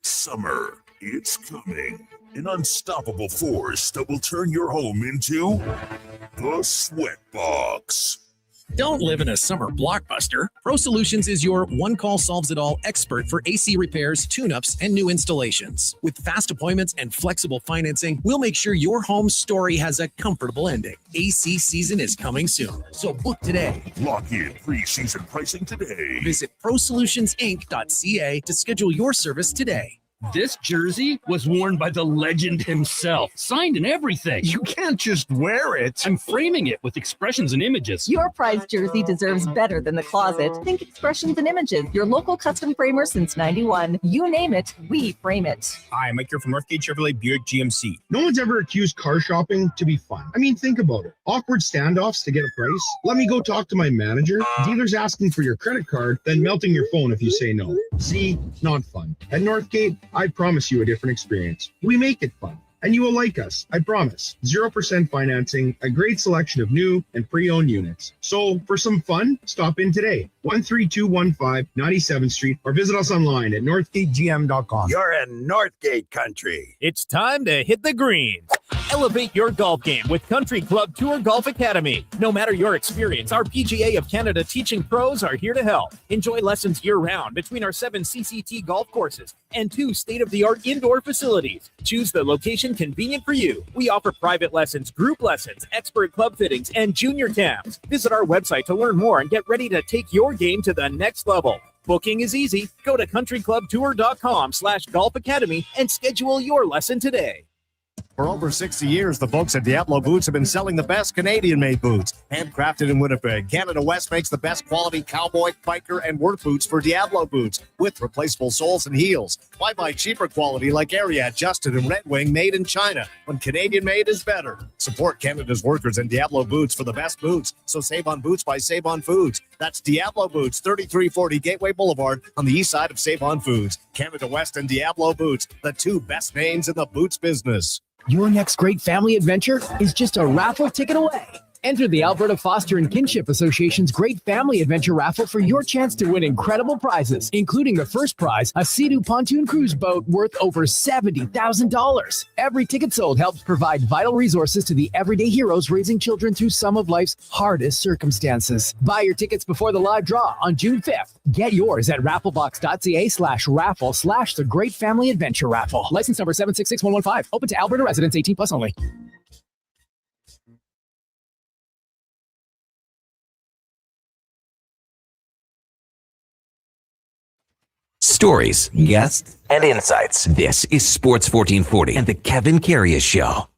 Summer, it's coming. An unstoppable force that will turn your home into the Sweatbox. Don't live in a summer blockbuster. Pro Solutions is your one-call solves-it-all expert for AC repairs, tune-ups, and new installations. With fast appointments and flexible financing, we'll make sure your home story has a comfortable ending. AC season is coming soon, so book today. Lock in pre-season pricing today. Visit prosolutionsinc.ca to schedule your service today. This jersey was worn by the legend himself, signed and everything. You can't just wear it. I'm framing it with expressions and images. Your prized jersey deserves better than the closet. Think expressions and images. Your local custom framer since 91. You name it, we frame it. Hi, Mike here from Northgate Chevrolet Buick GMC. No one's ever accused car shopping to be fun. I mean, think about it. Awkward standoffs to get a price. Let me go talk to my manager. Dealers asking for your credit card, then melting your phone if you say no. See, not fun. At Northgate, I promise you a different experience. We make it fun, and you will like us, I promise. 0% financing, a great selection of new and pre-owned units. So for some fun, stop in today, 13215 97th Street, or visit us online at northgategm.com. You're in Northgate country. It's time to hit the greens. Elevate your golf game with Country Club Tour Golf Academy. No matter your experience, our PGA of Canada teaching pros are here to help. Enjoy lessons year-round between our 7 CCT golf courses and 2 state-of-the-art indoor facilities. Choose the location convenient for you. We offer private lessons, group lessons, expert club fittings, and junior cams. Visit our website to learn more and get ready to take your game to the next level. Booking is easy. Go to countryclubtour.com/golf academy and schedule your lesson today. For over 60 years, the folks at Diablo Boots have been selling the best Canadian-made boots. Handcrafted in Winnipeg, Canada West makes the best quality cowboy, biker, and work boots for Diablo Boots with replaceable soles and heels. Why buy cheaper quality like Ariat, Justin, and Red Wing made in China when Canadian-made is better? Support Canada's workers and Diablo Boots for the best boots. So save on boots by Save On Foods. That's Diablo Boots, 3340 Gateway Boulevard on the east side of Save On Foods. Canada West and Diablo Boots, the 2 best names in the boots business. Your next great family adventure is just a raffle ticket away. Enter the Alberta Foster and Kinship Association's Great Family Adventure Raffle for your chance to win incredible prizes, including the first prize, a Sea-Doo pontoon cruise boat worth over $70,000. Every ticket sold helps provide vital resources to the everyday heroes raising children through some of life's hardest circumstances. Buy your tickets before the live draw on June 5th. Get yours at rafflebox.ca/raffle/the Great Family Adventure Raffle. License number 766115. Open to Alberta residents 18 plus only. Stories, guests, and insights. This is Sports 1440 and the Kevin Karius Show.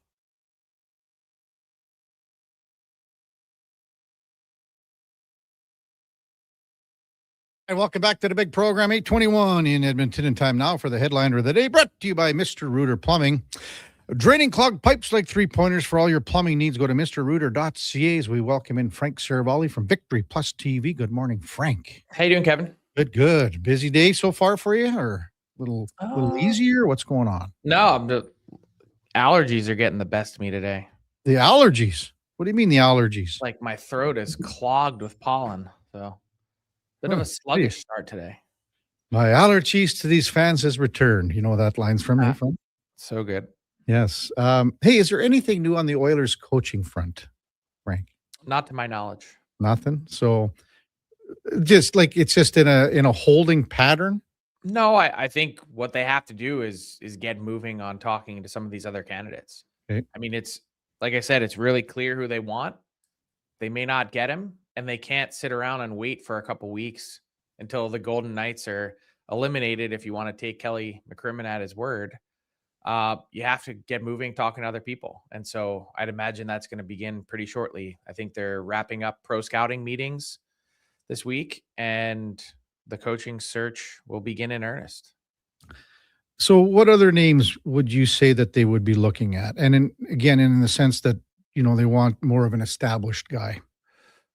And welcome back to the big program, 8:21 in Edmonton, and time now for the headliner of the day, brought to you by Mr. Rooter Plumbing. Draining clogged pipes like three-pointers for all your plumbing needs. Go to mrrooter.ca as we welcome in Frank Saravalli from Victory Plus TV. Good morning, Frank. How you doing, Kevin? Good. Busy day so far for you, or a little easier? What's going on? No, the allergies are getting the best of me today. The allergies? What do you mean the allergies? Like my throat is clogged with pollen, so bit of a sluggish start today. My allergies to these fans has returned. You know that line's from me, Frank? So good. Yes. Hey, is there anything new on the Oilers coaching front, Frank? Not to my knowledge. Nothing. So just like it's just in a holding pattern. No, I think what they have to do is get moving on talking to some of these other candidates. Okay. I mean, it's like I said, it's really clear who they want. They may not get him, and they can't sit around and wait for a couple weeks until the Golden Knights are eliminated. If you want to take Kelly McCrimmon at his word, you have to get moving, talking to other people. And so I'd imagine that's going to begin pretty shortly. I think they're wrapping up pro scouting meetings this week, and the coaching search will begin in earnest. So what other names would you say that they would be looking at? And in the sense that, you know, they want more of an established guy.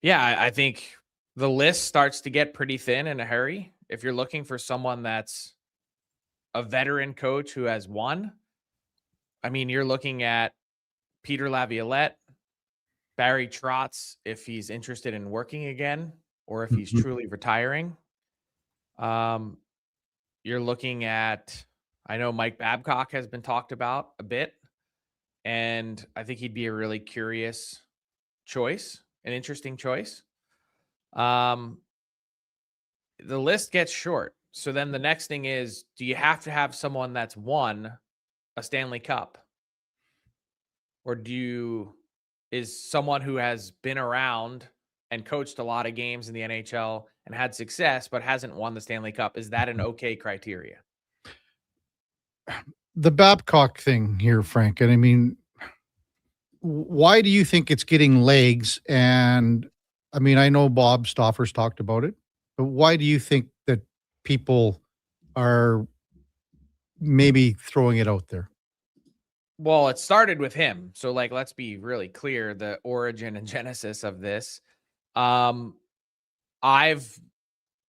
Yeah, I think the list starts to get pretty thin in a hurry. If you're looking for someone that's a veteran coach who has won, I mean, you're looking at Peter Laviolette, Barry Trotz, if he's interested in working again, or if he's truly retiring. You're looking at, I know Mike Babcock has been talked about a bit, and I think he'd be a really curious choice, an interesting choice. The list gets short. So then the next thing is, do you have to have someone that's won a Stanley Cup? Or is someone who has been around and coached a lot of games in the NHL and had success, but hasn't won the Stanley Cup, is that an okay criteria? The Babcock thing here, Frank, and I mean, why do you think it's getting legs? And I mean, I know Bob Stauffer's talked about it, but why do you think that people are maybe throwing it out there? Well, it started with him. So like, let's be really clear, the origin and genesis of this. I've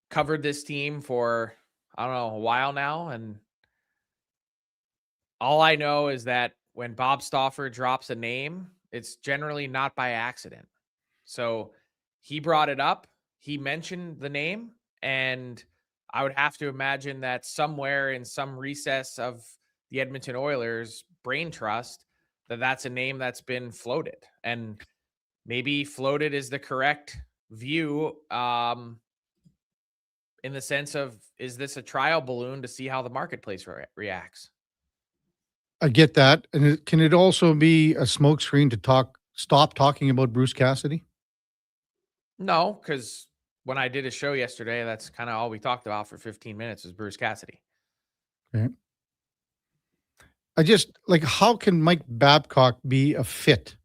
covered this team for, I don't know, a while now. And all I know is that when Bob Stauffer drops a name, it's generally not by accident. So he brought it up. He mentioned the name, and I would have to imagine that somewhere in some recess of the Edmonton Oilers brain trust, that that's a name that's been floated, and maybe floated is the correct view. In the sense of, is this a trial balloon to see how the marketplace reacts? I get that. And can it also be a smokescreen to stop talking about Bruce Cassidy? No, because when I did a show yesterday, that's kind of all we talked about for 15 minutes was Bruce Cassidy. Okay. How can Mike Babcock be a fit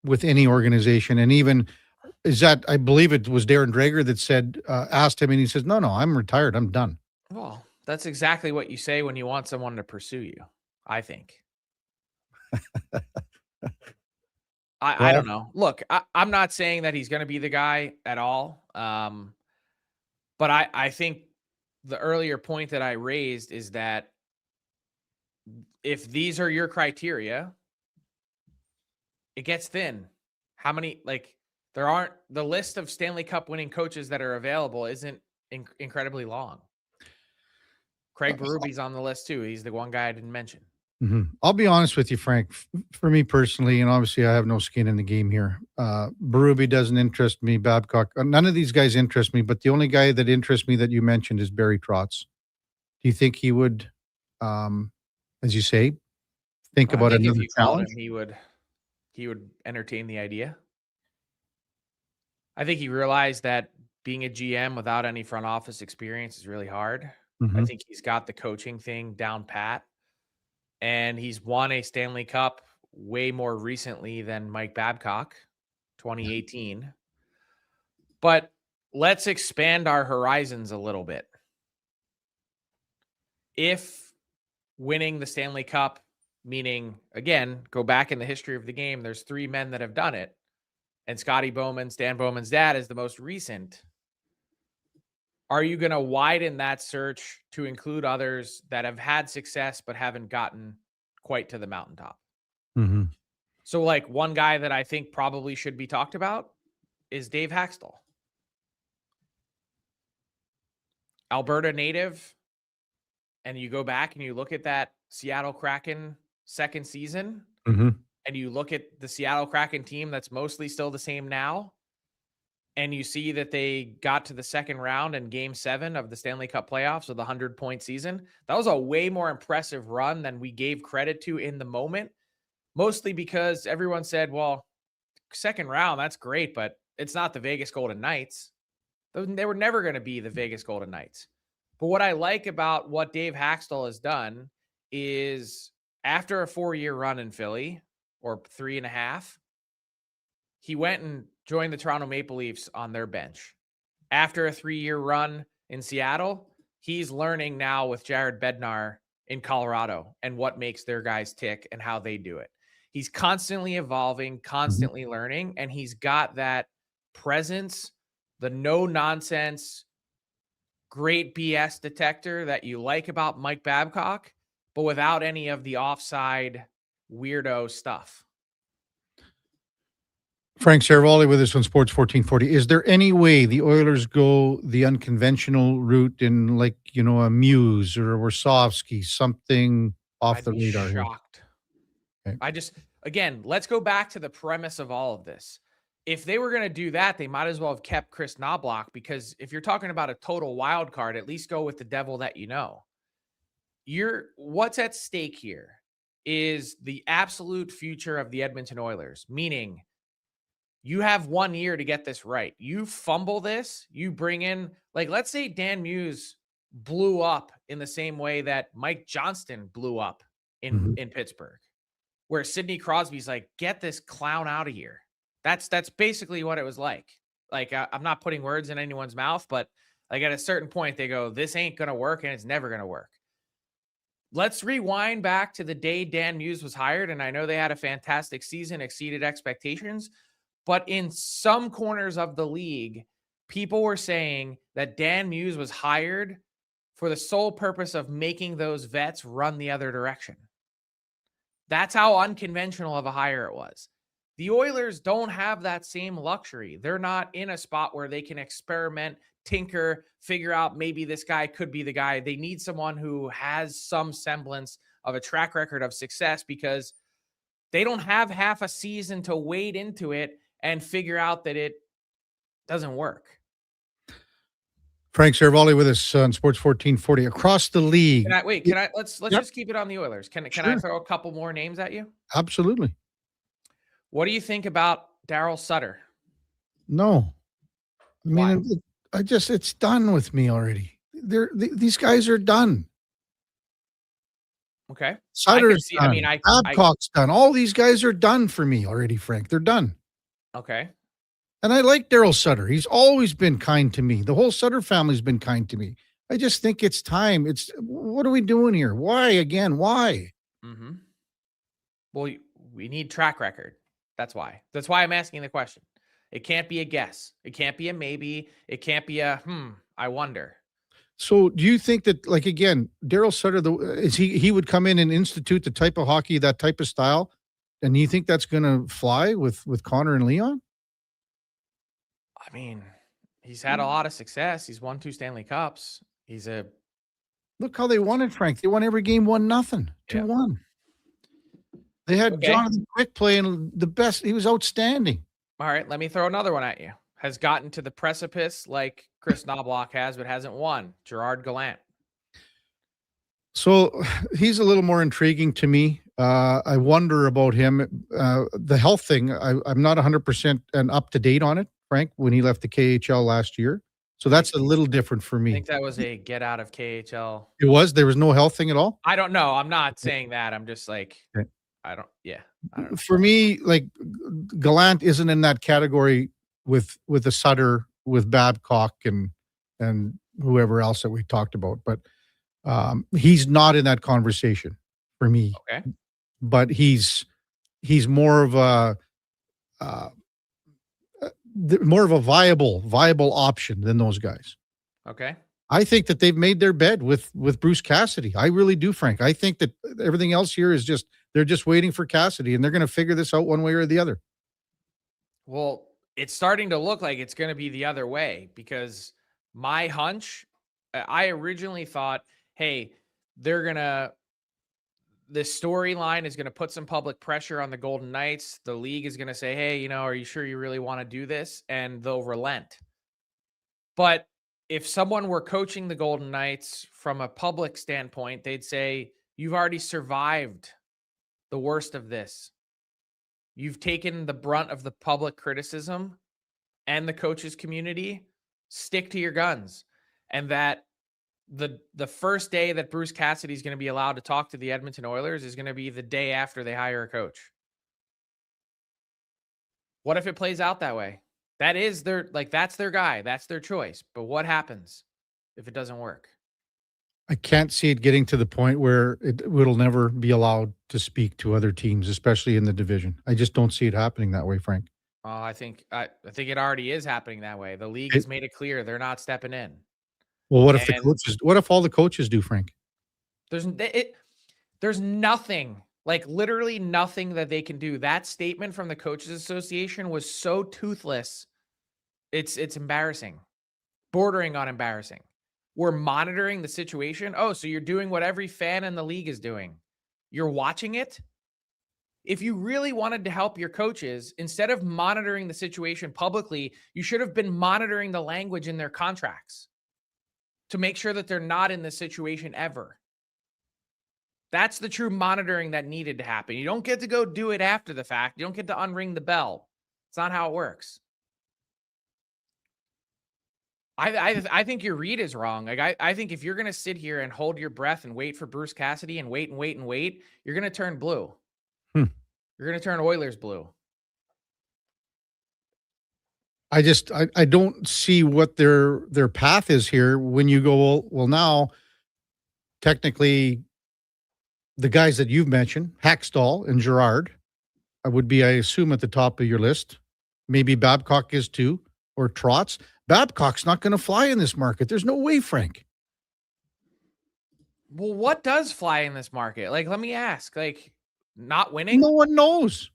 with any organization? And even I believe it was Darren Drager that asked him, and he says, no, I'm retired. I'm done. Well, that's exactly what you say when you want someone to pursue you, I think. I don't know. Look, I'm not saying that he's going to be the guy at all. But I think the earlier point that I raised is that if these are your criteria, it gets thin. How many, there aren't, the list of Stanley Cup winning coaches that are available isn't incredibly long. Craig Berube's on the list too. He's the one guy I didn't mention. Mm-hmm. I'll be honest with you, Frank. For me personally, and obviously I have no skin in the game here. Berube doesn't interest me. Babcock, none of these guys interest me. But the only guy that interests me that you mentioned is Barry Trotz. Do you think he would, as you say, think about another challenge? He would entertain the idea. I think he realized that being a GM without any front office experience is really hard. Mm-hmm. I think he's got the coaching thing down pat. And he's won a Stanley Cup way more recently than Mike Babcock, 2018. But let's expand our horizons a little bit. If winning the Stanley Cup, meaning, again, go back in the history of the game, there's 3 men that have done it. And Scotty Bowman, Stan Bowman's dad, is the most recent. Are you going to widen that search to include others that have had success but haven't gotten quite to the mountaintop? Mm-hmm. So, one guy that I think probably should be talked about is Dave Haxtell. Alberta native. And you go back and you look at that Seattle Kraken second season, mm-hmm. and you look at the Seattle Kraken team that's mostly still the same now, and you see that they got to the second round in Game 7 of the Stanley Cup playoffs with a 100-point season. That was a way more impressive run than we gave credit to in the moment, mostly because everyone said, well, second round, that's great, but it's not the Vegas Golden Knights. They were never going to be the Vegas Golden Knights. But what I like about what Dave Haxtell has done is after a 4-year run in Philly, or 3.5, he went and joined the Toronto Maple Leafs on their bench. After a 3-year run in Seattle, he's learning now with Jared Bednar in Colorado and what makes their guys tick and how they do it. He's constantly evolving, constantly learning, and he's got that presence, the no-nonsense, great BS detector that you like about Mike Babcock, but without any of the offside weirdo stuff. Frank Saravalli with us on Sports 1440. Is there any way the Oilers go the unconventional route in a Muse or a Warsawski, something off the radar? Shocked. Okay. Again, let's go back to the premise of all of this. If they were going to do that, they might as well have kept Chris Knobloch, because if you're talking about a total wild card, at least go with the devil that you know. What's at stake here is the absolute future of the Edmonton Oilers, meaning you have 1 year to get this right. You fumble this, you bring in, let's say Dan Muse blew up in the same way that Mike Johnston blew up in Pittsburgh, where Sidney Crosby's get this clown out of here. That's basically what it was like. I'm not putting words in anyone's mouth, but at a certain point they go, this ain't going to work and it's never going to work. Let's rewind back to the day Dan Muse was hired. And I know they had a fantastic season, exceeded expectations, but in some corners of the league, people were saying that Dan Muse was hired for the sole purpose of making those vets run the other direction. That's how unconventional of a hire it was. The Oilers don't have that same luxury. They're not in a spot where they can experiment, tinker, figure out maybe this guy could be the guy. They need someone who has some semblance of a track record of success, because They don't have half a season to wade into it and figure out that it doesn't work. Frank Cervalli with us on Sports 1440 across the league. Let's just keep it on the Oilers. Can I throw a couple more names at you? Absolutely. What do you think about Daryl Sutter? No. I mean, it's done with me already. These guys are done. Okay. Sutter's done. Babcock's done. All these guys are done for me already, Frank. They're done. Okay. And I like Daryl Sutter. He's always been kind to me. The whole Sutter family's been kind to me. I just think it's time. What are we doing here? Why again? Why? Mm-hmm. Well, we need track record. That's why. That's why I'm asking the question. It can't be a guess. It can't be a maybe. It can't be a I wonder. So do you think that, like, again, Daryl Sutter, he would come in and institute the type of hockey, that type of style, and you think that's going to fly with Connor and Leon? I mean, he's had a lot of success. He's won 2 Stanley Cups. Look how they won it, Frank. They won every game 1-0, 2-1. They had Jonathan Quick playing the best. He was outstanding. All right, let me throw another one at you. Has gotten to the precipice like Chris Knobloch has, but hasn't won. Gerard Gallant. So he's a little more intriguing to me. I wonder about him. The health thing, I'm not 100% and up to date on it, Frank, when he left the KHL last year. So that's a little different for me. I think that was a get out of KHL. It was? There was no health thing at all? I don't know. I'm not saying that. I'm just like, I don't know. For me, like, Gallant isn't in that category with the Sutter, with Babcock and whoever else that we talked about. But he's not in that conversation for me. Okay. But he's more of a viable option than those guys. Okay. I think that they've made their bed with Bruce Cassidy. I really do, Frank. I think that everything else here is they're just waiting for Cassidy, and they're going to figure this out one way or the other. Well, it's starting to look like it's going to be the other way, because my hunch, I originally thought, hey, the storyline is going to put some public pressure on the Golden Knights. The league is going to say, hey, are you sure you really want to do this? And they'll relent. But if someone were coaching the Golden Knights from a public standpoint, they'd say, you've already survived the worst of this. You've taken the brunt of the public criticism and the coaches community. Stick to your guns. And that the first day that Bruce Cassidy is going to be allowed to talk to the Edmonton Oilers is going to be the day after they hire a coach. What if it plays out that way? That's their guy. That's their choice. But what happens if it doesn't work? I can't see it getting to the point where it'll never be allowed to speak to other teams, especially in the division. I just don't see it happening that way, Frank. I think it already is happening that way. The league has made it clear they're not stepping in. Well, what if all the coaches do, Frank? There's nothing, like literally nothing that they can do. That statement from the Coaches Association was so toothless. It's embarrassing, bordering on embarrassing. We're monitoring the situation. Oh, so you're doing what every fan in the league is doing. You're watching it. If you really wanted to help your coaches, instead of monitoring the situation publicly, you should have been monitoring the language in their contracts to make sure that they're not in this situation ever. That's the true monitoring that needed to happen. You don't get to go do it after the fact. You don't get to unring the bell. It's not how it works. I think your read is wrong. Like I think if you're going to sit here and hold your breath and wait for Bruce Cassidy and wait, you're going to turn blue. You're going to turn Oilers blue. I don't see what their path is here when you go, well, now technically the guys that you've mentioned, Hackstall and Gerard, would be, I assume, at the top of your list. Maybe Babcock is too, or Trotz. Babcock's not going to fly in this market. There's no way, Frank. Well, what does fly in this market? Like, let me ask, like, not winning? No one knows.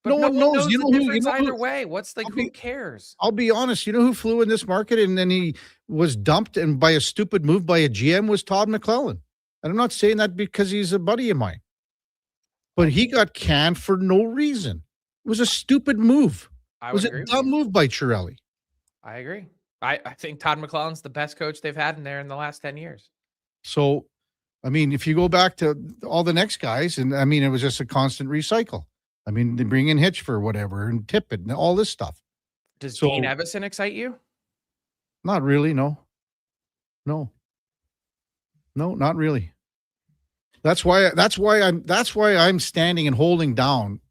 But no one knows. You know the difference either way. What's like, who cares? I'll be honest. You know who flew in this market and then he was dumped and by a stupid move by a GM was Todd McClellan. And I'm not saying that because he's a buddy of mine. but he got canned for no reason. It was a stupid move. I It was would a agree with dumb you. move by Chiarelli. I agree. I think Todd McClellan's the best coach they've had in there in the last 10 years. So, I mean, if you go back to all the next guys, and I mean, it was just a constant recycle. I mean, they bring in Hitch for whatever and Tippett and all this stuff. Does So- Dean Evison excite you? Not really, no. No, not really. That's why I'm standing and holding down,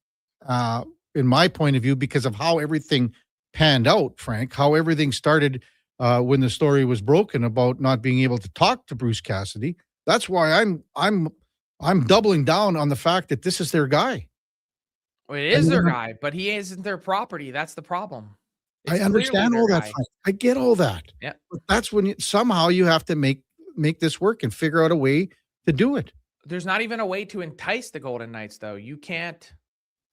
in my point of view, because of how everything panned out, Frank, how everything started when the story was broken about not being able to talk to Bruce Cassidy. That's why I'm doubling down on the fact that this is their guy. Well, it is their guy, but he isn't their property. That's the problem. I understand all that, Frank. I get all that. Yeah. But that's when somehow you have to make this work and figure out a way to do it. There's not even a way to entice the Golden Knights, though. You can't.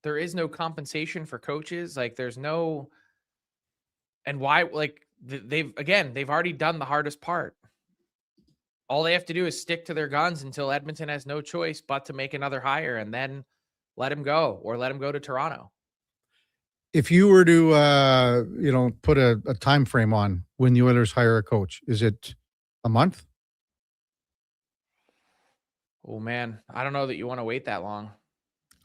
There is no compensation for coaches. Like, there's no. And why? Like, they've already done the hardest part. All they have to do is stick to their guns until Edmonton has no choice but to make another hire, and then let him go, or let him go to Toronto. If you were to, put a time frame on when the Oilers hire a coach, is it a month? Oh man, I don't know that you want to wait that long.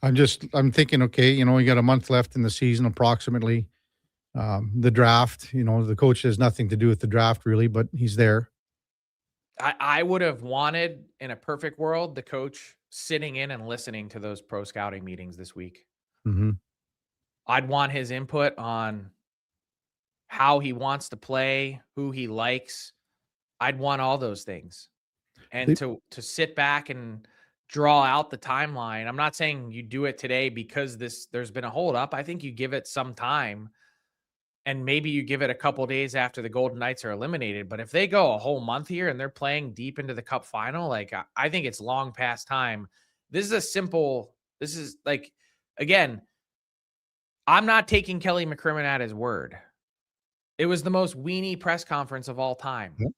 I'm thinking, okay, you got a month left in the season approximately. The draft, the coach has nothing to do with the draft really, but he's there. I would have wanted, in a perfect world, the coach sitting in and listening to those pro scouting meetings this week. Mm-hmm. I'd want his input on how he wants to play, who he likes. I'd want all those things. And to sit back and draw out the timeline. I'm not saying you do it today because there's been a holdup. I think you give it some time, and maybe you give it a couple days after the Golden Knights are eliminated. But if they go a whole month here and they're playing deep into the Cup final, like, I think it's long past time. This is like, again, I'm not taking Kelly McCrimmon at his word. It was the most weenie press conference of all time. Yep.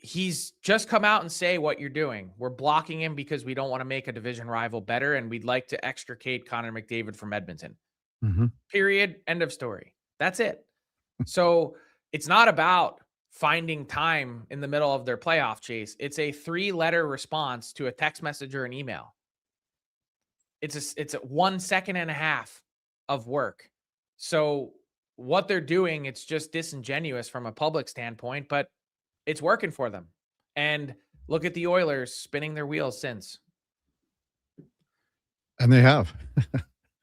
He's just come out and say what you're doing. We're blocking him because we don't want to make a division rival better, and we'd like to extricate Connor McDavid from Edmonton. Mm-hmm. Period. End of story. That's it. So it's not about finding time in the middle of their playoff chase. It's a 3-letter response to a text message or an email. It's a 1 second and a half of work. So what they're doing, it's just disingenuous from a public standpoint, but it's working for them. And look at the Oilers spinning their wheels since. And they have.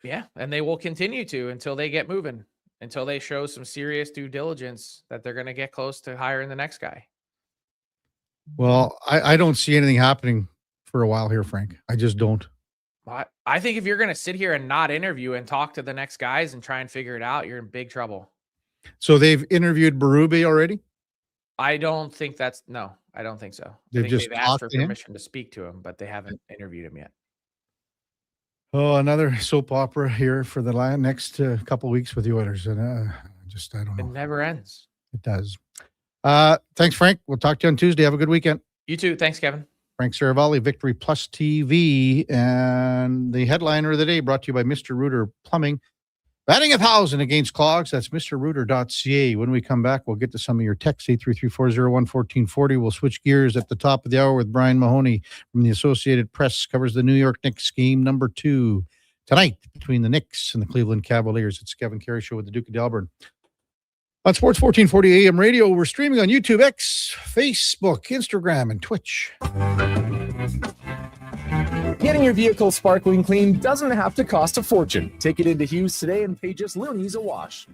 Yeah, and they will continue to until they get moving, until they show some serious due diligence that they're going to get close to hiring the next guy. Well, I don't see anything happening for a while here, Frank. I just don't. I think if you're going to sit here and not interview and talk to the next guys and try and figure it out, you're in big trouble. So they've interviewed Berube already? I don't think no, I don't think so. They've just they've asked talked for to him? permission to speak to him, but they haven't interviewed him yet. Oh, another soap opera here for the next couple of weeks with the Oilers. And I don't know. It never ends. It does. Thanks, Frank. We'll talk to you on Tuesday. Have a good weekend. You too. Thanks, Kevin. Frank Saravalli, Victory Plus TV. And the headliner of the day brought to you by Mr. Rooter Plumbing. Batting 1,000 against clogs. That's mrrooter.ca. When we come back, we'll get to some of your texts, 833-401-1440. We'll switch gears at the top of the hour with Brian Mahoney from the Associated Press. Covers the New York Knicks game number 2 tonight between the Knicks and the Cleveland Cavaliers. It's Kevin Karius Show with the Duke of Delburne. On Sports 1440 AM radio, we're streaming on YouTube, X, Facebook, Instagram, and Twitch. Getting your vehicle sparkling clean doesn't have to cost a fortune. Take it into Hughes today and pay just loonies a wash.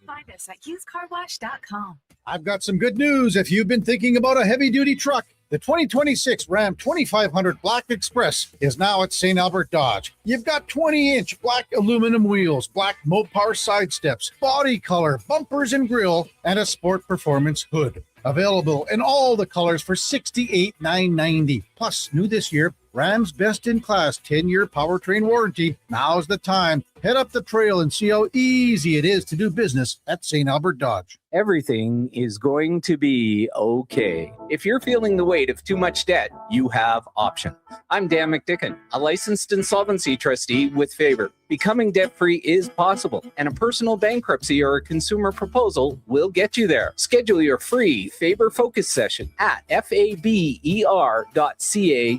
Find us at hughescarwash.com. I've got some good news. If you've been thinking about a heavy-duty truck, the 2026 Ram 2500 Black Express is now at St. Albert Dodge. You've got 20-inch black aluminum wheels, black Mopar side steps, body color, bumpers and grille, and a sport performance hood. Available in all the colors for $68,990. Plus, new this year, Ram's best-in-class 10-year powertrain warranty. Now's the time. Head up the trail and see how easy it is to do business at St. Albert Dodge. Everything is going to be okay. If you're feeling the weight of too much debt, you have options. I'm Dan McDicken, a licensed insolvency trustee with Favor. Becoming debt-free is possible, and a personal bankruptcy or a consumer proposal will get you there. Schedule your free Favor Focus session at faber.ca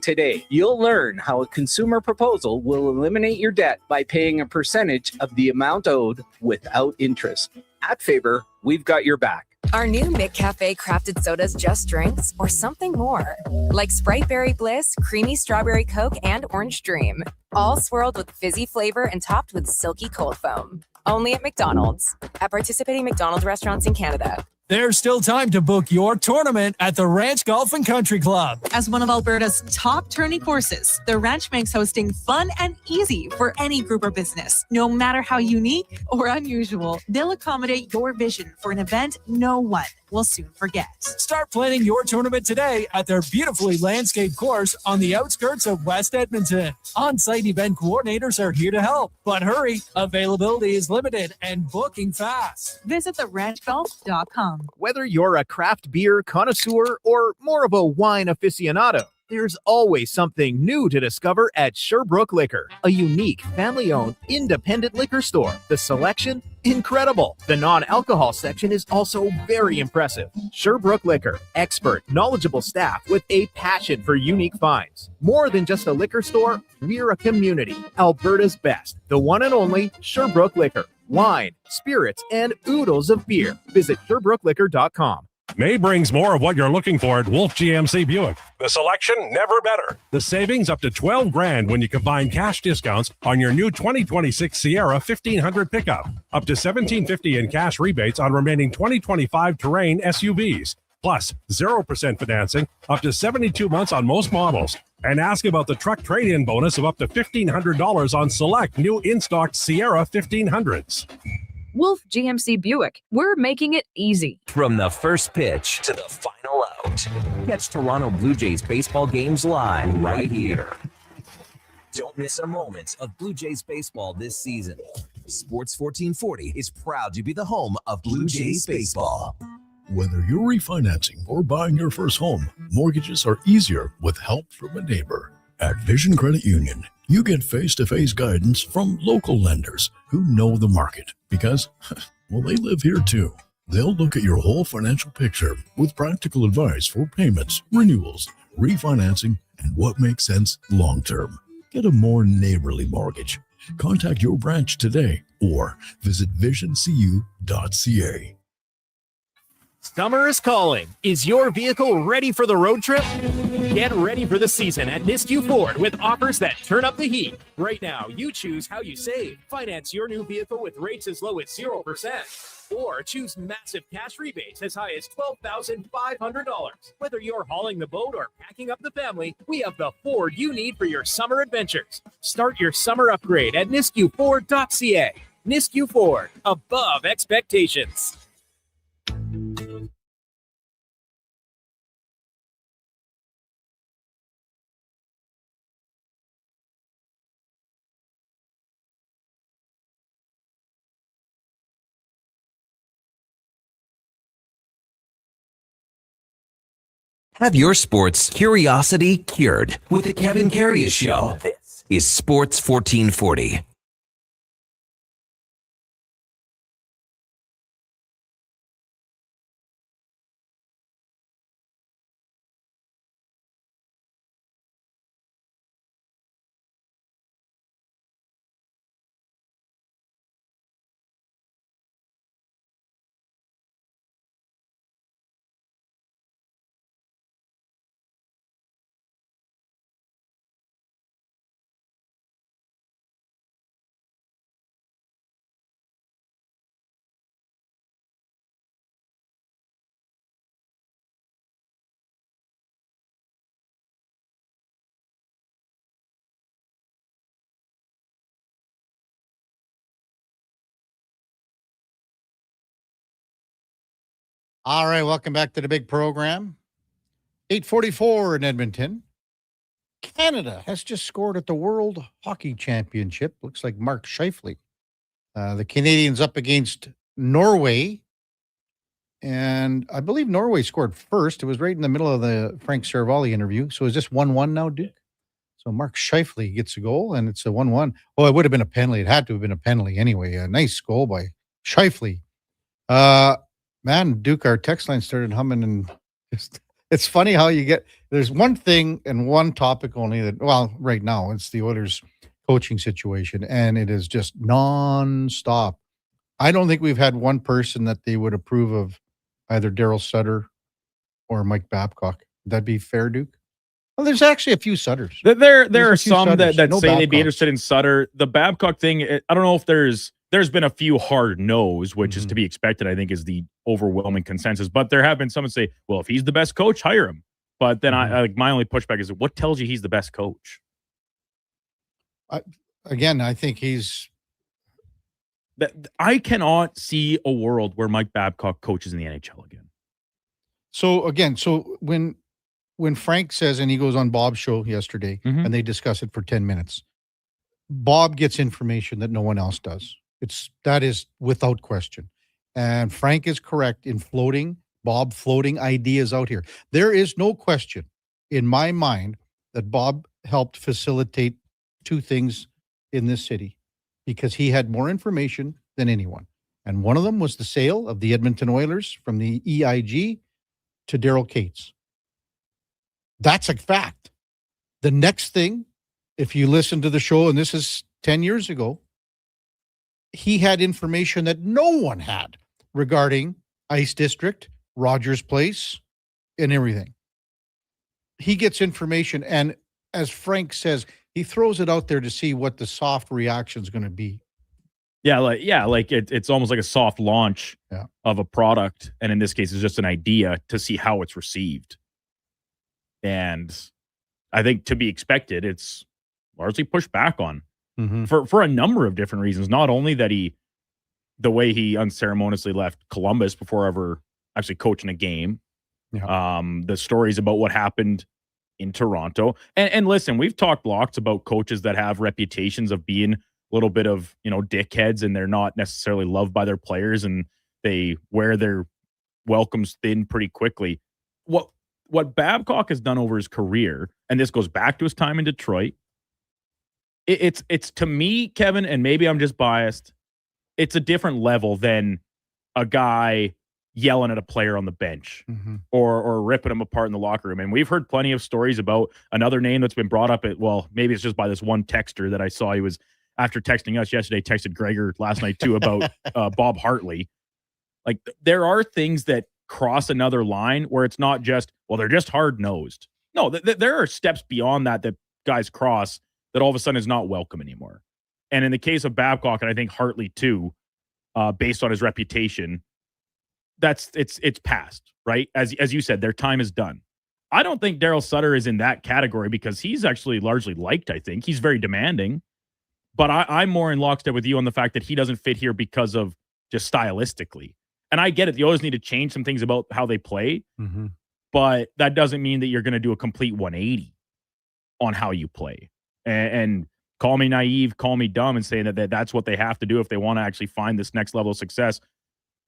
today. You'll learn how a consumer proposal will eliminate your debt by paying a percentage of the amount owed without interest. At Favor, we've got your back. Are new McCafe crafted sodas just drinks or something more? Like Sprite Berry Bliss, Creamy Strawberry Coke, and Orange Dream. All swirled with fizzy flavor and topped with silky cold foam. Only at McDonald's. At participating McDonald's restaurants in Canada. There's still time to book your tournament at the Ranch Golf and Country Club. As one of Alberta's top tourney courses, the Ranch makes hosting fun and easy for any group or business. No matter how unique or unusual, they'll accommodate your vision for an event no one will soon forget. Start planning your tournament today at their beautifully landscaped course on the outskirts of West Edmonton. On-site event coordinators are here to help, but hurry, availability is limited and booking fast. Visit theranchgolf.com. Whether you're a craft beer connoisseur or more of a wine aficionado, there's always something new to discover at Sherbrooke Liquor, a unique family-owned independent liquor store. The selection, incredible. The non-alcohol section is also very impressive. Sherbrooke Liquor, expert, knowledgeable staff with a passion for unique finds. More than just a liquor store, we're a community. Alberta's best, the one and only Sherbrooke Liquor. Wine, spirits, and oodles of beer. Visit SherbrookeLiquor.com. May brings more of what you're looking for at Wolf GMC Buick. The selection, never better. The savings up to $12,000 when you combine cash discounts on your new 2026 Sierra 1500 pickup. Up to $1,750 in cash rebates on remaining 2025 Terrain SUVs. Plus 0% financing up to 72 months on most models. And ask about the truck trade-in bonus of up to $1,500 on select new in-stock Sierra 1500s. Wolf GMC Buick. We're making it easy. From the first pitch to the final out. Catch Toronto Blue Jays baseball games live right here. Don't miss a moment of Blue Jays baseball this season. Sports 1440 is proud to be the home of Blue Jays baseball. Whether you're refinancing or buying your first home, mortgages are easier with help from a neighbor. At Vision Credit Union, you get face-to-face guidance from local lenders who know the market because, well, they live here too. They'll look at your whole financial picture with practical advice for payments, renewals, refinancing, and what makes sense long-term. Get a more neighborly mortgage. Contact your branch today or visit visioncu.ca. Summer is calling. Is your vehicle ready for the road trip? Get ready for the season at Nisku Ford with offers that turn up the heat. Right now, you choose how you save. Finance your new vehicle with rates as low as 0%. Or choose massive cash rebates as high as $12,500. Whether you're hauling the boat or packing up the family, we have the Ford you need for your summer adventures. Start your summer upgrade at niskuford.ca. Nisku Ford, above expectations. Have your sports curiosity cured with the Kevin Karius Show. This is Sports 1440. All right, welcome back to the big program. 8:44 in Edmonton. Canada has just scored at the World Hockey Championship. Looks like Mark Scheifele. The Canadians up against Norway. And I believe Norway scored first. It was right in the middle of the Frank Saravalli interview. So is this 1-1 now, Duke? So Mark Scheifele gets a goal, and it's a 1-1. Oh, it would have been a penalty. It had to have been a penalty anyway. A nice goal by Scheifele. Man, Duke, our text line started humming, and it's funny how there's one thing and one topic only that, well, right now, it's the Oilers coaching situation, and it is just nonstop. I don't think we've had one person that they would approve of either Daryl Sutter or Mike Babcock. Would that be fair, Duke? Well, there's actually a few Sutters. There are some Sutters. that No say they'd be Babcock. interested in Sutter. The Babcock thing, I don't know if there's been a few hard no's, which is to be expected, I think, is the overwhelming consensus. But there have been some that say, well, if he's the best coach, hire him. But then my only pushback is, what tells you he's the best coach? I think he's... I cannot see a world where Mike Babcock coaches in the NHL again. So when Frank says, and he goes on Bob's show yesterday, and they discuss it for 10 minutes, Bob gets information that no one else does. That is without question. And Frank is correct in Bob floating ideas out here. There is no question in my mind that Bob helped facilitate two things in this city because he had more information than anyone. And one of them was the sale of the Edmonton Oilers from the EIG to Daryl Cates. That's a fact. The next thing, if you listen to the show, and this is 10 years ago, he had information that no one had regarding Ice District, Rogers Place, and everything. He gets information, and as Frank says, he throws it out there to see what the soft reaction is going to be. It's almost like a soft launch of a product, and in this case, it's just an idea to see how it's received. And I think to be expected, it's largely pushed back on for a number of different reasons. Not only that the way he unceremoniously left Columbus before ever actually coaching a game, the stories about what happened in Toronto. And listen, we've talked lots about coaches that have reputations of being a little bit of, dickheads, and they're not necessarily loved by their players, and they wear their welcomes thin pretty quickly. What Babcock has done over his career, and this goes back to his time in Detroit, it's to me, Kevin, and maybe I'm just biased, it's a different level than a guy yelling at a player on the bench or ripping him apart in the locker room. And we've heard plenty of stories about another name that's been brought up maybe it's just by this one texter that I saw. He was, after texting us yesterday, texted Gregor last night too about Bob Hartley. Like, there are things that cross another line where it's not just, well, they're just hard-nosed. No, there are steps beyond that guys cross that all of a sudden is not welcome anymore. And in the case of Babcock, and I think Hartley too, based on his reputation, it's past, right? As you said, their time is done. I don't think Daryl Sutter is in that category because he's actually largely liked, I think. He's very demanding. But I'm more in lockstep with you on the fact that he doesn't fit here because of just stylistically. And I get it. You always need to change some things about how they play. But that doesn't mean that you're going to do a complete 180 on how you play. And call me naive, call me dumb, and saying that's what they have to do if they want to actually find this next level of success.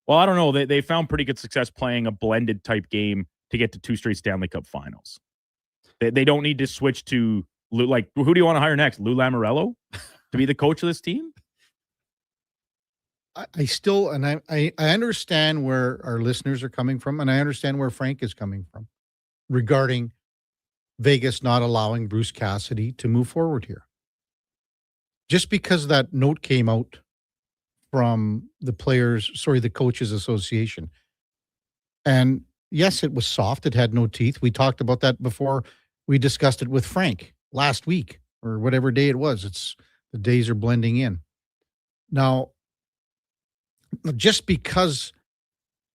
Well, I don't know. They found pretty good success playing a blended type game to get to 2 straight Stanley Cup finals. They don't need to switch to, who do you want to hire next? Lou Lamoriello to be the coach of this team? I still, and I understand where our listeners are coming from, and I understand where Frank is coming from regarding Vegas not allowing Bruce Cassidy to move forward here. Just because that note came out from the Coaches Association. And yes, it was soft. It had no teeth. We talked about that before. We discussed it with Frank last week or whatever day it was. The days are blending in. Now, just because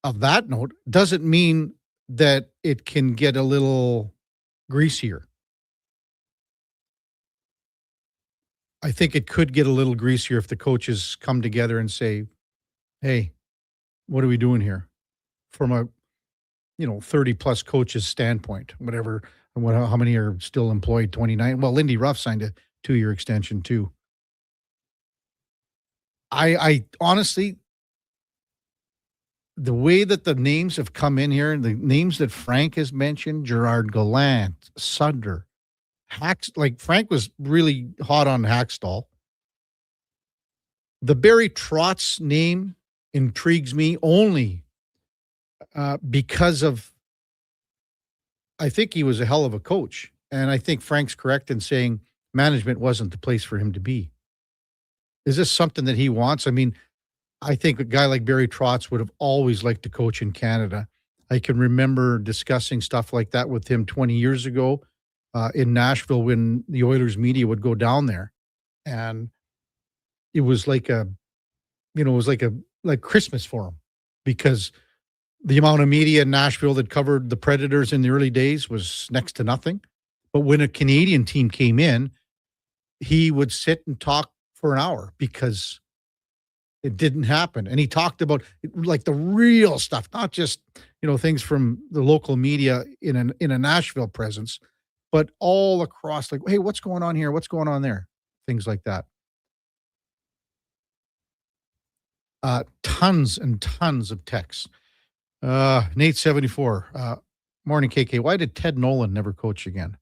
of that note doesn't mean that it can get a little greasier. I think it could get a little greasier if the coaches come together and say, hey, what are we doing here? From a 30 plus coaches standpoint, how many are still employed? 29. Well, Lindy Ruff signed a 2-year extension too. I honestly, the way that the names have come in here, the names that Frank has mentioned, Gerard Gallant, Sunder, Frank was really hot on Hackstall. The Barry Trotz name intrigues me only because of, I think he was a hell of a coach. And I think Frank's correct in saying management wasn't the place for him to be. Is this something that he wants? I mean, I think a guy like Barry Trotz would have always liked to coach in Canada. I can remember discussing stuff like that with him 20 years ago in Nashville when the Oilers media would go down there. And it was like like Christmas for him, because the amount of media in Nashville that covered the Predators in the early days was next to nothing. But when a Canadian team came in, he would sit and talk for an hour because it didn't happen. And he talked about like the real stuff, not just, things from the local media in a Nashville presence, but all across, like, hey, what's going on here? What's going on there? Things like that. Tons and tons of texts. Nate 74. Morning, KK. Why did Ted Nolan never coach again?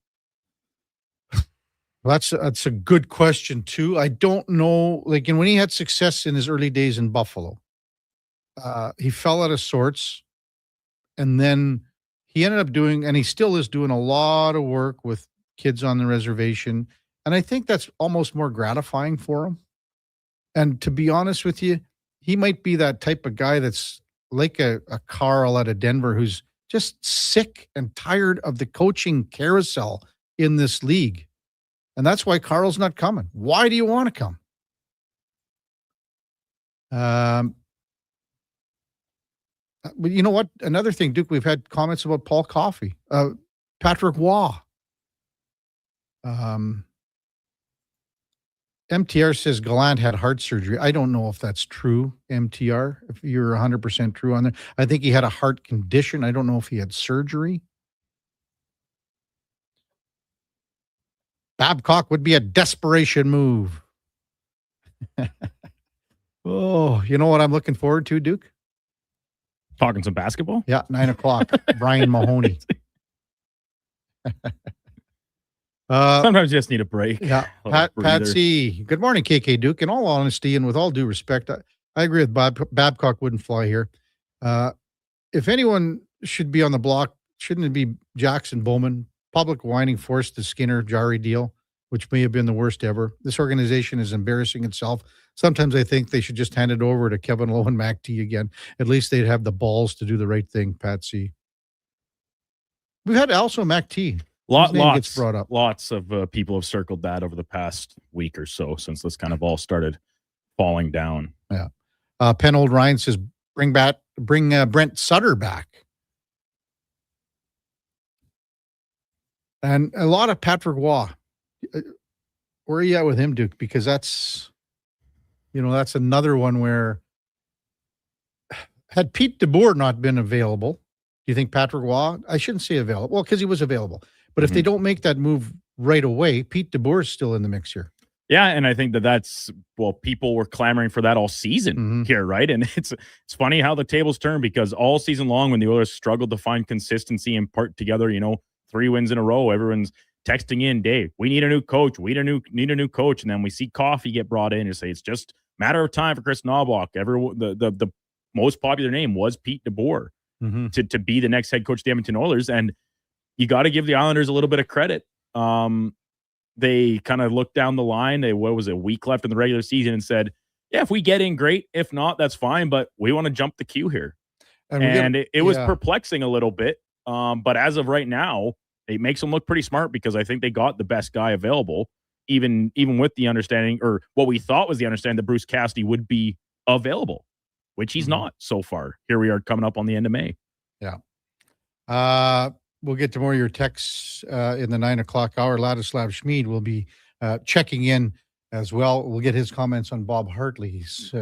Well, that's a good question too. I don't know. Like, when he had success in his early days in Buffalo, he fell out of sorts, and then he ended up doing, and he still is doing, a lot of work with kids on the reservation, and I think that's almost more gratifying for him. And to be honest with you, he might be that type of guy that's like a Carl out of Denver who's just sick and tired of the coaching carousel in this league. And that's why Carl's not coming. Why do you want to come? But you know what? Another thing, Duke, we've had comments about Paul Coffey, Patrick Waugh. MTR says Gallant had heart surgery. I don't know if that's true, MTR, if you're 100% true on that. I think he had a heart condition. I don't know if he had surgery. Babcock would be a desperation move. Oh, you know what I'm looking forward to, Duke? Talking some basketball? Yeah, 9:00. Brian Mahoney. Sometimes you just need a break. Yeah. Patsy. Good morning, KK Duke. In all honesty and with all due respect, I agree with Babcock wouldn't fly here. If anyone should be on the block, shouldn't it be Jackson Bowman? Public whining forced the Skinner Jari deal, which may have been the worst ever. This organization is embarrassing itself. Sometimes I think they should just hand it over to Kevin Lowe and Mac T again. At least they'd have the balls to do the right thing, Patsy. We've had also Mac T. Lots of people have circled that over the past week or so since this kind of all started falling down. Yeah. Penn Old Ryan says, bring Brent Sutter back. And a lot of Patrick Waugh. Where are you at with him, Duke? Because that's another one where had Pete DeBoer not been available, do you think Patrick Waugh, I shouldn't say available, well, because he was available. But if they don't make that move right away, Pete DeBoer is still in the mix here. Yeah, and I think people were clamoring for that all season here, right? And it's funny how the tables turn, because all season long when the Oilers struggled to find consistency and part together, 3 wins in a row, everyone's texting in, Dave, we need a new coach. We need a new coach. And then we see Coffey get brought in and say it's just a matter of time for Chris Knobloch. The most popular name was Pete DeBoer to be the next head coach of the Edmonton Oilers. And you got to give the Islanders a little bit of credit. They kind of looked down the line. A week left in the regular season and said, yeah, if we get in, great. If not, that's fine. But we want to jump the queue here. And it was perplexing a little bit. But as of right now, it makes them look pretty smart, because I think they got the best guy available, even with the understanding, or what we thought was the understanding, that Bruce Cassidy would be available, which he's not so far. Here we are coming up on the end of May. Yeah. We'll get to more of your texts in the 9:00 hour. Ladislav Schmid will be checking in as well. We'll get his comments on Bob Hartley's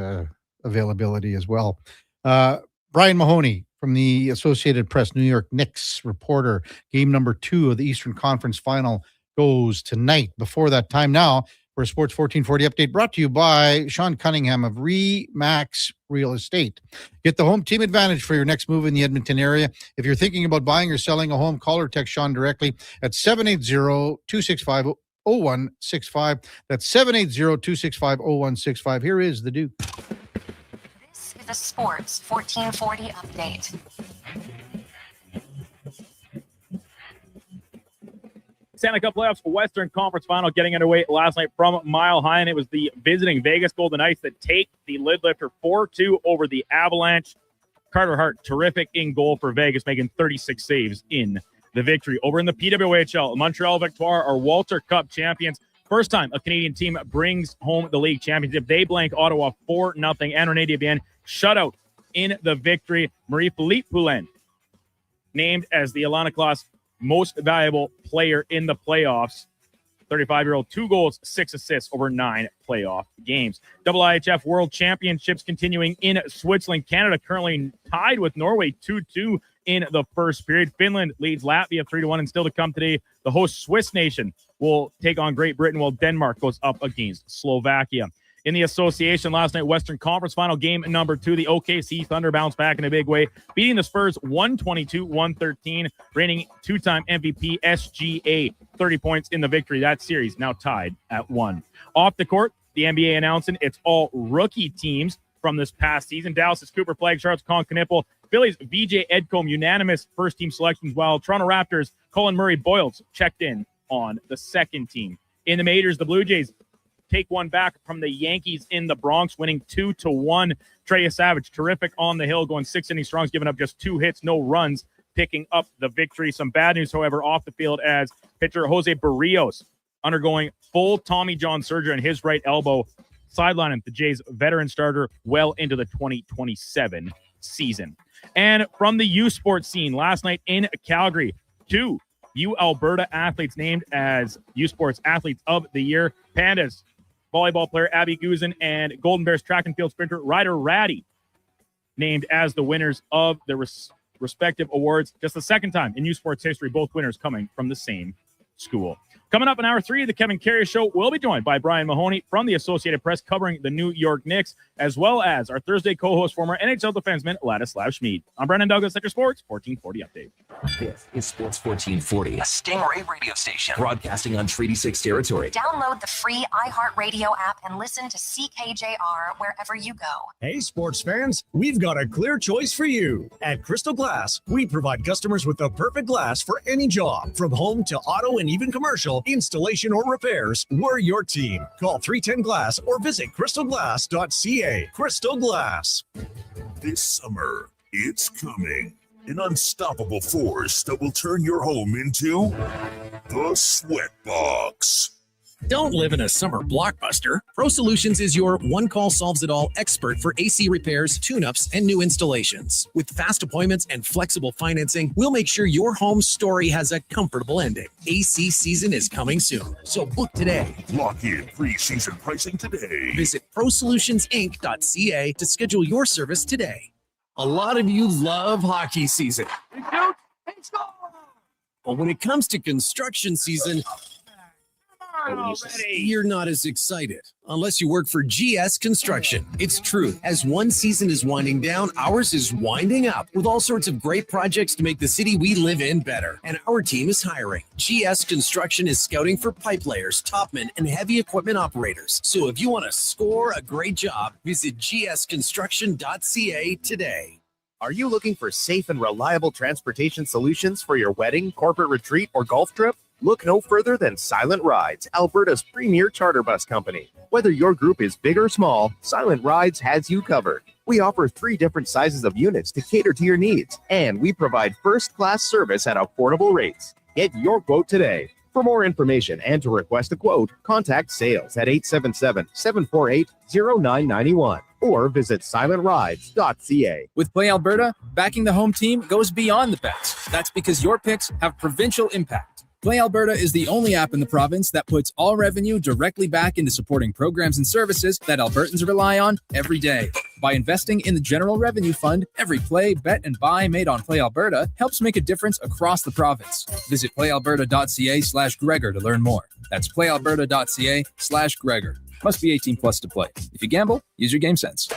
availability as well. Brian Mahoney from the Associated Press, New York Knicks reporter. Game number 2 of the Eastern Conference Final goes tonight. Before that time now, for a Sports 1440 update brought to you by Sean Cunningham of Remax Real Estate. Get the home team advantage for your next move in the Edmonton area. If you're thinking about buying or selling a home, call or text Sean directly at 780-265-0165. That's 780-265-0165. Here is the Duke. This is a Sports 1440 update. Stanley Cup playoffs Western Conference Final getting underway last night from Mile High, and it was the visiting Vegas Golden Knights that take the lid lifter 4-2 over the Avalanche. Carter Hart, terrific in goal for Vegas, making 36 saves in the victory. Over in the PWHL, Montreal Victoire are Walter Cup champions. First time a Canadian team brings home the league championship. They blank Ottawa 4-0, and René Desbiens shutout in the victory. Marie-Philippe Poulin named as the Alana Class most valuable player in the playoffs. 35-year-old, 2 goals, 6 assists over 9 playoff games. IIHF World Championships continuing in Switzerland. Canada currently tied with Norway 2-2 in the first period. Finland leads Latvia 3-1, and still to come today, the host Swiss nation will take on Great Britain while Denmark goes up against Slovakia. In the association last night, Western Conference Final game number 2, the OKC Thunder bounced back in a big way, beating the Spurs 122-113, reigning 2-time MVP SGA, 30 points in the victory. That series now tied at 1. Off the court, the NBA announcing it's all rookie teams from this past season. Dallas' Cooper Flagg, Charles Knipple, Phillies' VJ Edcombe, unanimous first-team selections, while Toronto Raptors' Colin Murray-Boyles checked in on the second team. In the majors, the Blue Jays take one back from the Yankees in the Bronx, winning 2-1. Trey Savage, terrific on the hill, going 6 innings strong, giving up just 2 hits, no runs, picking up the victory. Some bad news, however, off the field as pitcher Jose Barrios undergoing full Tommy John surgery on his right elbow, sidelining the Jays' veteran starter well into the 2027 season. And from the U Sports scene last night in Calgary, 2 U Alberta athletes named as U Sports Athletes of the Year. Pandas volleyball player Abby Guzin and Golden Bears track and field sprinter Ryder Ratty named as the winners of their respective awards. Just the second time in U Sports history, both winners coming from the same school. Coming up in hour 3 of the Kevin Karius Show, we'll be joined by Brian Mahoney from the Associated Press covering the New York Knicks, as well as our Thursday co-host, former NHL defenseman Ladislav Schmid. I'm Brendan Douglas at your Sports 1440 update. This is Sports 1440, a Stingray radio station broadcasting on Treaty 6 territory. Download the free iHeartRadio app and listen to CKJR wherever you go. Hey, sports fans, we've got a clear choice for you. At Crystal Glass, we provide customers with the perfect glass for any job, from home to auto and even commercial, installation or repairs. We're your team. Call 310 Glass or visit crystalglass.ca. Crystal Glass. This summer, it's coming. An unstoppable force that will turn your home into the Sweat Box. Don't live in a summer blockbuster. Pro Solutions is your one-call solves-it-all expert for AC repairs, tune-ups, and new installations. With fast appointments and flexible financing, we'll make sure your home story has a comfortable ending. AC season is coming soon, so book today. Lock in pre-season pricing today. Visit ProSolutionsInc.ca to schedule your service today. A lot of you love hockey season. But when it comes to construction season, you're not as excited unless you work for GS Construction. It's true. As one season is winding down, ours is winding up with all sorts of great projects to make the city we live in better. And our team is hiring. GS Construction is scouting for pipe layers, topmen, and heavy equipment operators. So if you want to score a great job, visit gsconstruction.ca today. Are you looking for safe and reliable transportation solutions for your wedding, corporate retreat, or golf trip? Look no further than Silent Rides, Alberta's premier charter bus company. Whether your group is big or small, Silent Rides has you covered. We offer 3 different sizes of units to cater to your needs, and we provide first-class service at affordable rates. Get your quote today. For more information and to request a quote, contact sales at 877-748-0991 or visit silentrides.ca. With Play Alberta, backing the home team goes beyond the bets. That's because your picks have provincial impact. Play Alberta is the only app in the province that puts all revenue directly back into supporting programs and services that Albertans rely on every day. By investing in the General Revenue Fund, every play, bet, and buy made on Play Alberta helps make a difference across the province. Visit playalberta.ca/Gregor to learn more. That's playalberta.ca/Gregor. Must be 18 plus to play. If you gamble, use your game sense.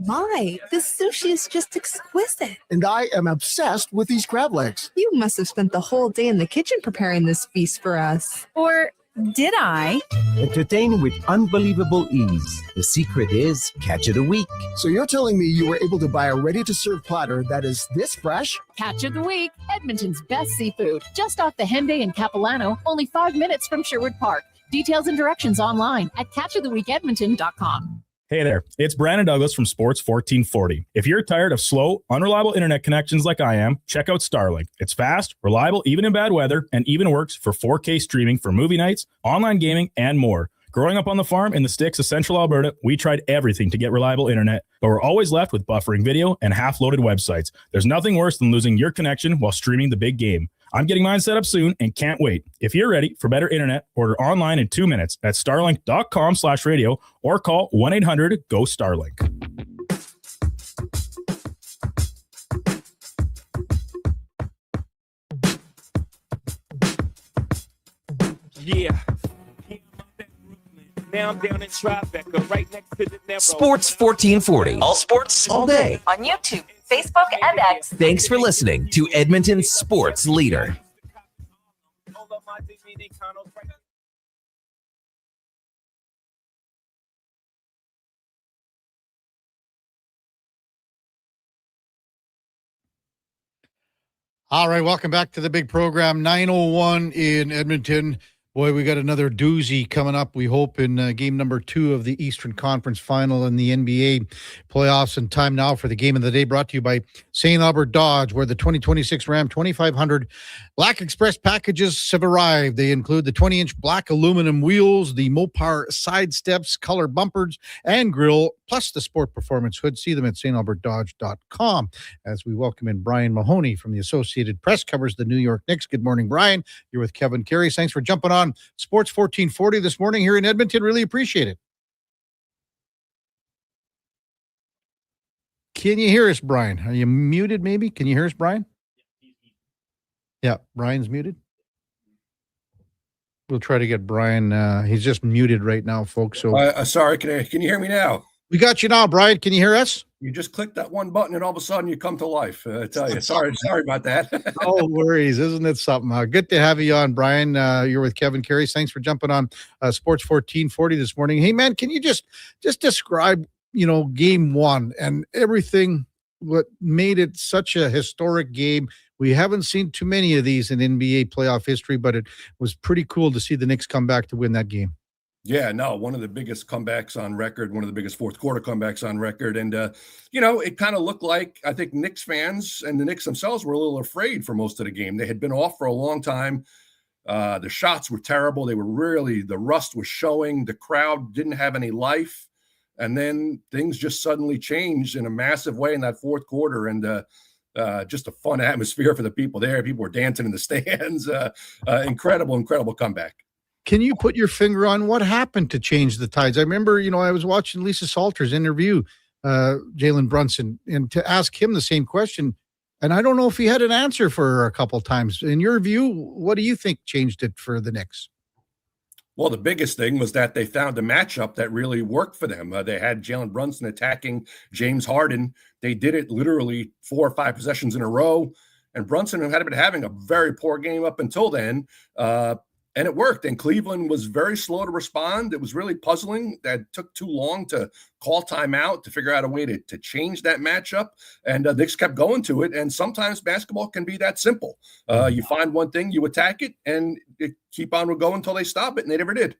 My, this sushi is just exquisite. And I am obsessed with these crab legs. You must have spent the whole day in the kitchen preparing this feast for us. Or did I? Entertain with unbelievable ease. The secret is catch of the week. So you're telling me you were able to buy a ready-to-serve platter that is this fresh? Catch of the week, Edmonton's best seafood. Just off the Henday in Capilano, only 5 minutes from Sherwood Park. Details and directions online at catchoftheweekedmonton.com. Hey there, it's Brandon Douglas from Sports 1440. If you're tired of slow, unreliable internet connections like I am, check out Starlink. It's fast, reliable, even in bad weather, and even works for 4K streaming for movie nights, online gaming, and more. Growing up on the farm in the sticks of central Alberta, we tried everything to get reliable internet, but we're always left with buffering video and half-loaded websites. There's nothing worse than losing your connection while streaming the big game. I'm getting mine set up soon and can't wait. If you're ready for better internet, order online in 2 minutes at starlink.com/radio or call 1-800-GO-STARLINK. Yeah. Now I'm down in Tribeca, right next to the narrow. Sports 1440. All sports, all day. On YouTube, Facebook, and X. Thanks for listening to Edmonton's sports leader. All right, welcome back to the big program. 9:01 in Edmonton. Boy, we got another doozy coming up, we hope, in game number 2 of the Eastern Conference Final in the NBA playoffs. And time now for the game of the day, brought to you by St. Albert Dodge, where the 2026 Ram 2500 Black Express packages have arrived. They include the 20-inch black aluminum wheels, the Mopar side steps, color bumpers, and grille, plus the Sport Performance hood. See them at stalbertdodge.com. As we welcome in Brian Mahoney from the Associated Press, covers the New York Knicks. Good morning, Brian. You're with Kevin Karius. Thanks for jumping on Sports 1440 this morning here in Edmonton. Really appreciate it. Can you hear us, Brian? Are you muted maybe? Can you hear us, Brian? Yeah, Brian's muted. We'll try to get Brian. He's just muted right now, folks. So sorry, can you hear me now? We got you now, Brian. Can you hear us? You just click that one button and all of a sudden you come to life. I tell you, sorry about that. No worries. Isn't it something? Good to have you on, Brian. You're with Kevin Karius. Thanks for jumping on Sports 1440 this morning. Hey, man, can you just describe, game 1 and everything, what made it such a historic game? We haven't seen too many of these in NBA playoff history, but it was pretty cool to see the Knicks come back to win that game. Yeah, no, one of the biggest comebacks on record, one of the biggest fourth quarter comebacks on record. And, it kind of looked like, I think Knicks fans and the Knicks themselves were a little afraid for most of the game. They had been off for a long time. The shots were terrible. The rust was showing. The crowd didn't have any life. And then things just suddenly changed in a massive way in that fourth quarter. And, just a fun atmosphere for the people there. People were dancing in the stands. Incredible comeback. Can you put your finger on what happened to change the tides? I remember, I was watching Lisa Salters interview Jalen Brunson and to ask him the same question. And I don't know if he had an answer for her a couple times. In your view, what do you think changed it for the Knicks? Well, the biggest thing was that they found a matchup that really worked for them. They had Jalen Brunson attacking James Harden. They did it literally 4 or 5 possessions in a row. And Brunson had been having a very poor game up until then. And it worked. And Cleveland was very slow to respond. It was really puzzling. That took too long to call timeout to figure out a way to change that matchup. And the Knicks kept going to it. And sometimes basketball can be that simple. You find one thing, you attack it, and it keep on going until they stop it. And they never did.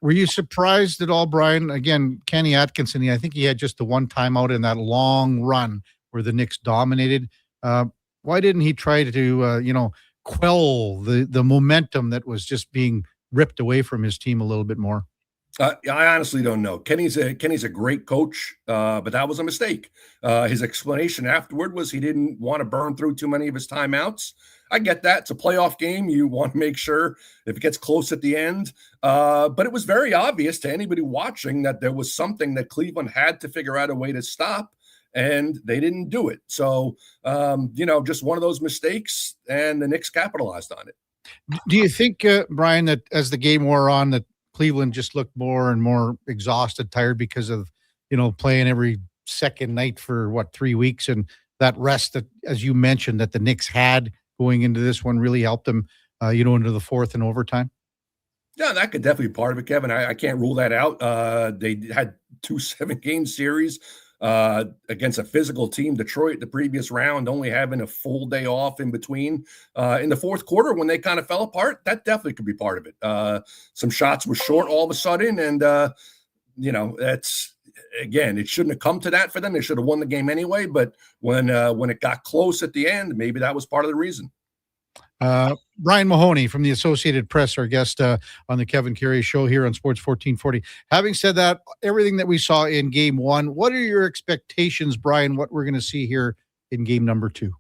Were you surprised at all, Brian? Again, Kenny Atkinson, I think he had just the one timeout in that long run where the Knicks dominated. Why didn't he try to, quell the momentum that was just being ripped away from his team a little bit more? I honestly don't know. Kenny's a great coach, but that was a mistake. His explanation afterward was he didn't want to burn through too many of his timeouts. I get that. It's a playoff game. You want to make sure if it gets close at the end. But it was very obvious to anybody watching that there was something that Cleveland had to figure out a way to stop. And they didn't do it. So, just one of those mistakes, and the Knicks capitalized on it. Do you think, Brian, that as the game wore on, that Cleveland just looked more and more exhausted, tired because of, playing every second night for 3 weeks, and that rest that, as you mentioned, that the Knicks had going into this one really helped them, into the fourth and overtime? Yeah, that could definitely be part of it, Kevin. I can't rule that out. They had 2 7-game series against a physical team, Detroit, the previous round, only having a full day off in between. In the fourth quarter, when they kind of fell apart, that definitely could be part of it. Some shots were short all of a sudden, and, that's, again, it shouldn't have come to that for them. They should have won the game anyway, but when it got close at the end, maybe that was part of the reason. Brian Mahoney from the Associated Press, our guest on the Kevin Karius Show here on Sports 1440. Having said that, everything that we saw in game one, what are your expectations, Brian, what we're going to see here in game number 2?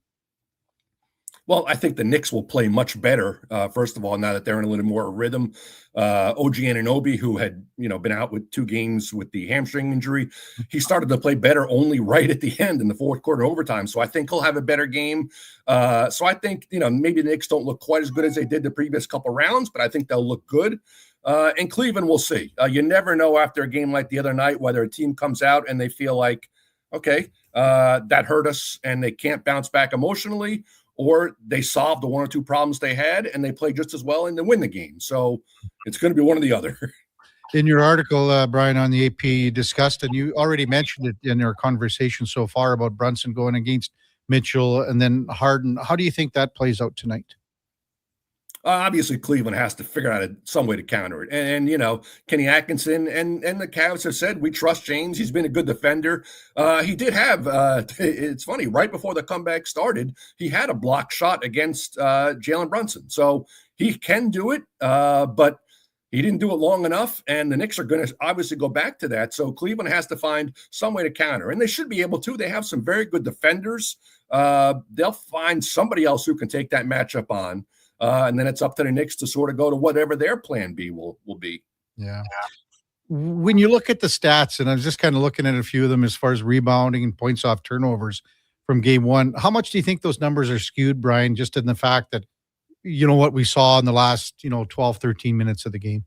Well, I think the Knicks will play much better, first of all, now that they're in a little more rhythm. OG Anunoby, who had been out with 2 games with the hamstring injury, he started to play better only right at the end in the fourth quarter overtime. So I think he'll have a better game. So I think, maybe the Knicks don't look quite as good as they did the previous couple rounds, but I think they'll look good. And Cleveland, we'll see. You never know after a game like the other night whether a team comes out and they feel like, okay, that hurt us and they can't bounce back emotionally, or they solved the 1 or 2 problems they had and they play just as well and they win the game. So it's going to be one or the other. In your article, Brian, on the AP, you discussed, and you already mentioned it in our conversation so far about Brunson going against Mitchell and then Harden. How do you think that plays out tonight? Obviously, Cleveland has to figure out some way to counter it. And Kenny Atkinson and the Cavs have said, we trust James. He's been a good defender. He did have, it's funny, right before the comeback started, he had a block shot against Jalen Brunson. So he can do it, but he didn't do it long enough. And the Knicks are going to obviously go back to that. So Cleveland has to find some way to counter. And they should be able to. They have some very good defenders. They'll find somebody else who can take that matchup on. And then it's up to the Knicks to sort of go to whatever their plan B will be. Yeah. When you look at the stats, and I was just kind of looking at a few of them as far as rebounding and points off turnovers from game one, how much do you think those numbers are skewed, Brian, just in the fact that, what we saw in the last, 12, 13 minutes of the game?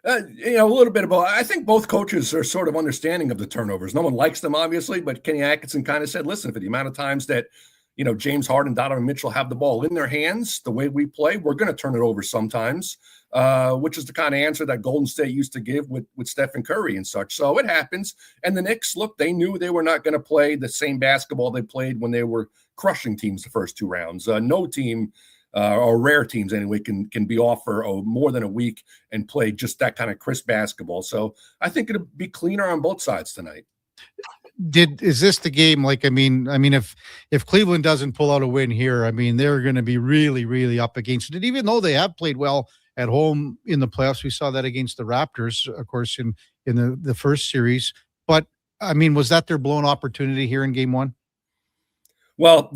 A little bit about, I think both coaches are sort of understanding of the turnovers. No one likes them, obviously, but Kenny Atkinson kind of said, listen, for the amount of times that James Harden, Donovan Mitchell have the ball in their hands, the way we play, we're going to turn it over sometimes, which is the kind of answer that Golden State used to give with Stephen Curry and such. So it happens. And the Knicks, look, they knew they were not going to play the same basketball they played when they were crushing teams the first 2 rounds. No team, or rare teams anyway, can be off for more than a week and play just that kind of crisp basketball. So I think it'll be cleaner on both sides tonight. Is this the game? If Cleveland doesn't pull out a win here, they're going to be really, really up against it. Even though they have played well at home in the playoffs, we saw that against the Raptors, of course, in the first series. But was that their blown opportunity here in game one? Well,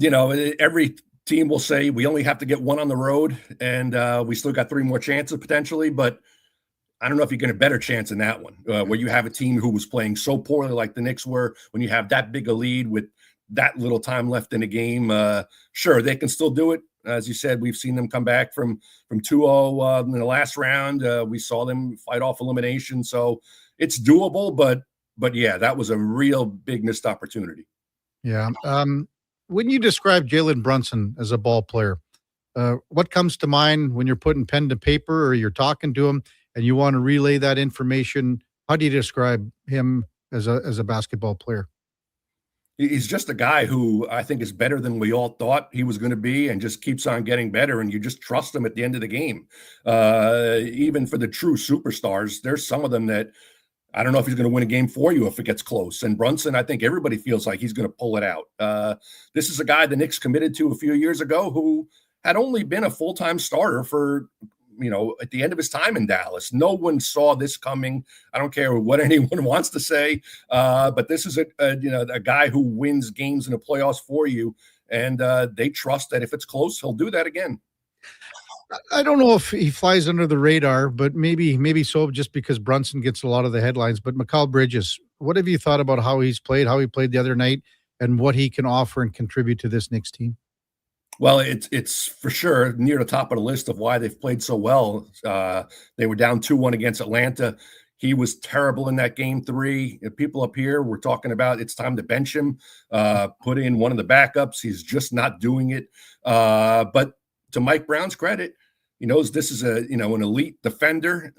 every team will say we only have to get 1 on the road, and we still got 3 more chances potentially, but I don't know if you get a better chance in that one, where you have a team who was playing so poorly like the Knicks were, when you have that big a lead with that little time left in the game. Sure, they can still do it. As you said, we've seen them come back from 2-0 in the last round. We saw them fight off elimination. So it's doable, but yeah, that was a real big missed opportunity. Yeah. When you describe Jalen Brunson as a ball player, what comes to mind when you're putting pen to paper or you're talking to him and you want to relay that information? How do you describe him as a basketball player? He's just a guy who I think is better than we all thought he was going to be, and just keeps on getting better. And you just trust him at the end of the game. Even for the true superstars, there's some of them that I don't know if he's going to win a game for you if it gets close. And Brunson, I think everybody feels like he's going to pull it out. This is a guy the Knicks committed to a few years ago who had only been a full-time starter for, at the end of his time in Dallas. No one saw this coming. I don't care what anyone wants to say, but this is a guy who wins games in the playoffs for you, and they trust that if it's close, he'll do that again. I don't know if he flies under the radar, but maybe so, just because Brunson gets a lot of the headlines. But Mikal Bridges, what have you thought about how he played the other night, and what he can offer and contribute to this Knicks team? Well, it's for sure near the top of the list of why they've played so well. They were down 2-1 against Atlanta. He was terrible in that game 3. People up here were talking about it's time to bench him, put in one of the backups. He's just not doing it. But to Mike Brown's credit, he knows this is an elite defender.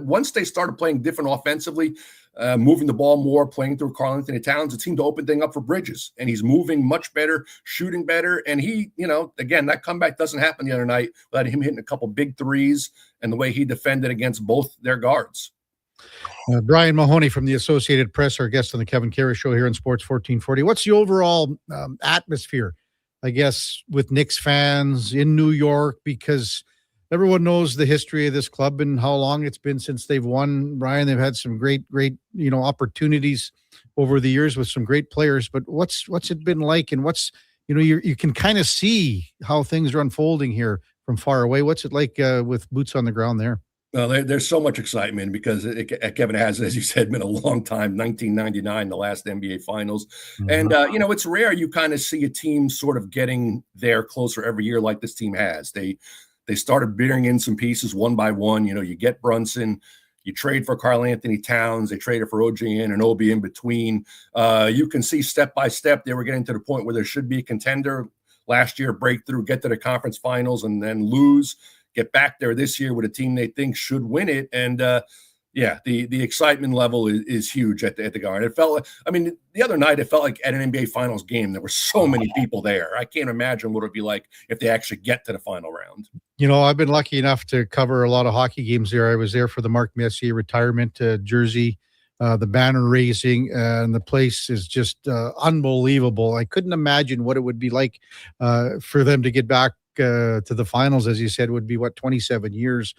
Once they started playing different offensively, moving the ball more, playing through Karl-Anthony Towns, it seemed to open thing up for Bridges. And he's moving much better, shooting better. And he, again, that comeback doesn't happen the other night without him hitting a couple big threes and the way he defended against both their guards. Brian Mahoney from the Associated Press, our guest on the Kevin Karius Show here in Sports 1440. What's the overall atmosphere, I guess, with Knicks fans in New York? Because everyone knows the history of this club and how long it's been since they've won. Brian, they've had some great, opportunities over the years with some great players. But what's it been like? And what's, you can kind of see how things are unfolding here from far away. What's it like with boots on the ground there? Well, there's so much excitement because Kevin has, as you said, been a long time, 1999, the last NBA Finals. Mm-hmm. And, it's rare you kind of see a team sort of getting there closer every year like this team has. They started bidding in some pieces one by one. You get Brunson, you trade for Karl-Anthony Towns, they traded for OGN and Obi in between. You can see step by step they were getting to the point where there should be a contender. Last year, breakthrough, get to the conference finals and then lose, get back there this year with a team they think should win it. And the excitement level is huge at the Garden. It felt the other night, it felt like at an NBA Finals game, there were so many people there. I can't imagine what it would be like if they actually get to the final round. I've been lucky enough to cover a lot of hockey games there. I was there for the Mark Messier retirement jersey, the banner raising, and the place is just unbelievable. I couldn't imagine what it would be like for them to get back to the finals, as you said, would be 27 years.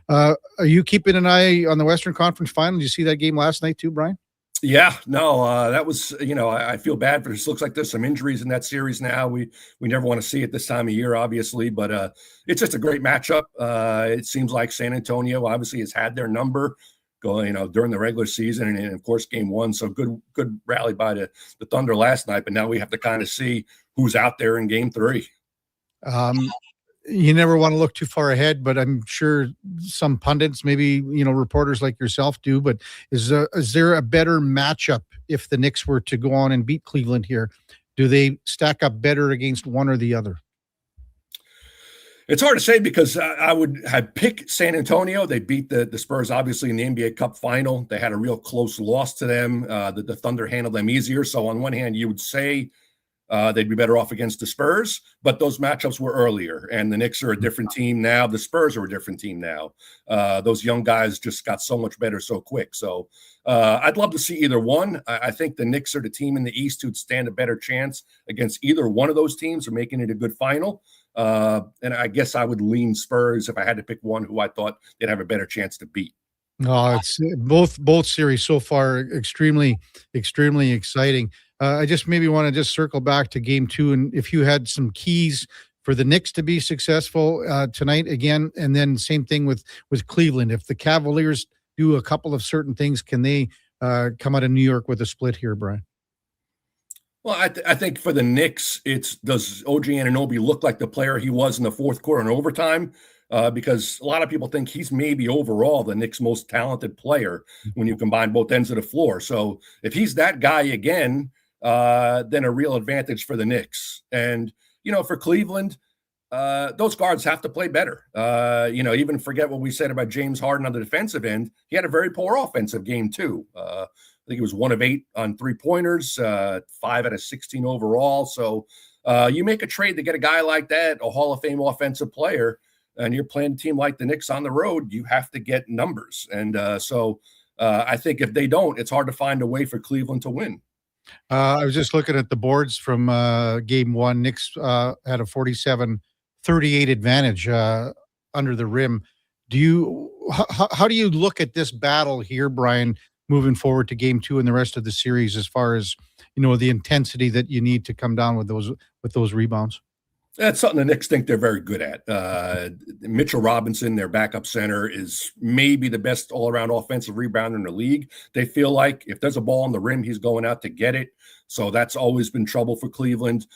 Are you keeping an eye on the Western Conference Final? Did you see that game last night too, Brian? Yeah, no, that was, I feel bad for this. Looks like there's some injuries in that series now. We never want to see it this time of year, obviously, but it's just a great matchup. It seems like San Antonio obviously has had their number going, during the regular season and of course game 1. So good rally by the Thunder last night, but now we have to kind of see who's out there in game 3. You never want to look too far ahead, but I'm sure some pundits, maybe, reporters like yourself do, but is there a better matchup if the Knicks were to go on and beat Cleveland here? Do they stack up better against one or the other? It's hard to say because I would have picked San Antonio. They beat the Spurs, obviously, in the NBA Cup final. They had a real close loss to them. The Thunder handled them easier. So on one hand, you would say they'd be better off against the Spurs, but those matchups were earlier, and the Knicks are a different team now. The Spurs are a different team now. Those young guys just got so much better so quick. So I'd love to see either one. I think the Knicks are the team in the East who'd stand a better chance against either one of those teams or making it a good final. And I guess I would lean Spurs if I had to pick one who I thought they'd have a better chance to beat. No, it's both series so far extremely exciting. I just maybe want to just circle back to game 2, and if you had some keys for the Knicks to be successful tonight again, and then same thing with Cleveland. If the Cavaliers do a couple of certain things, can they come out of New York with a split here, Brian? Well, I think for the Knicks, does OG Anunoby look like the player he was in the fourth quarter and overtime? Because a lot of people think he's maybe overall the Knicks' most talented player when you combine both ends of the floor. So if he's that guy again, then a real advantage for the Knicks. And, for Cleveland, those guards have to play better. Even forget what we said about James Harden on the defensive end. He had a very poor offensive game too. I think he was 1 of 8 on 3-pointers, 5 out of 16 overall. So you make a trade to get a guy like that, a Hall of Fame offensive player, and you're playing a team like the Knicks on the road, you have to get numbers. And so I think if they don't, it's hard to find a way for Cleveland to win. I was just looking at the boards from game 1. Knicks had a 47-38 advantage under the rim. How do you look at this battle here, Brian, moving forward to game 2 and the rest of the series, as far as the intensity that you need to come down with those rebounds? That's something the Knicks think they're very good at. Mitchell Robinson, their backup center, is maybe the best all-around offensive rebounder in the league. They feel like if there's a ball on the rim, he's going out to get it. So that's always been trouble for Cleveland.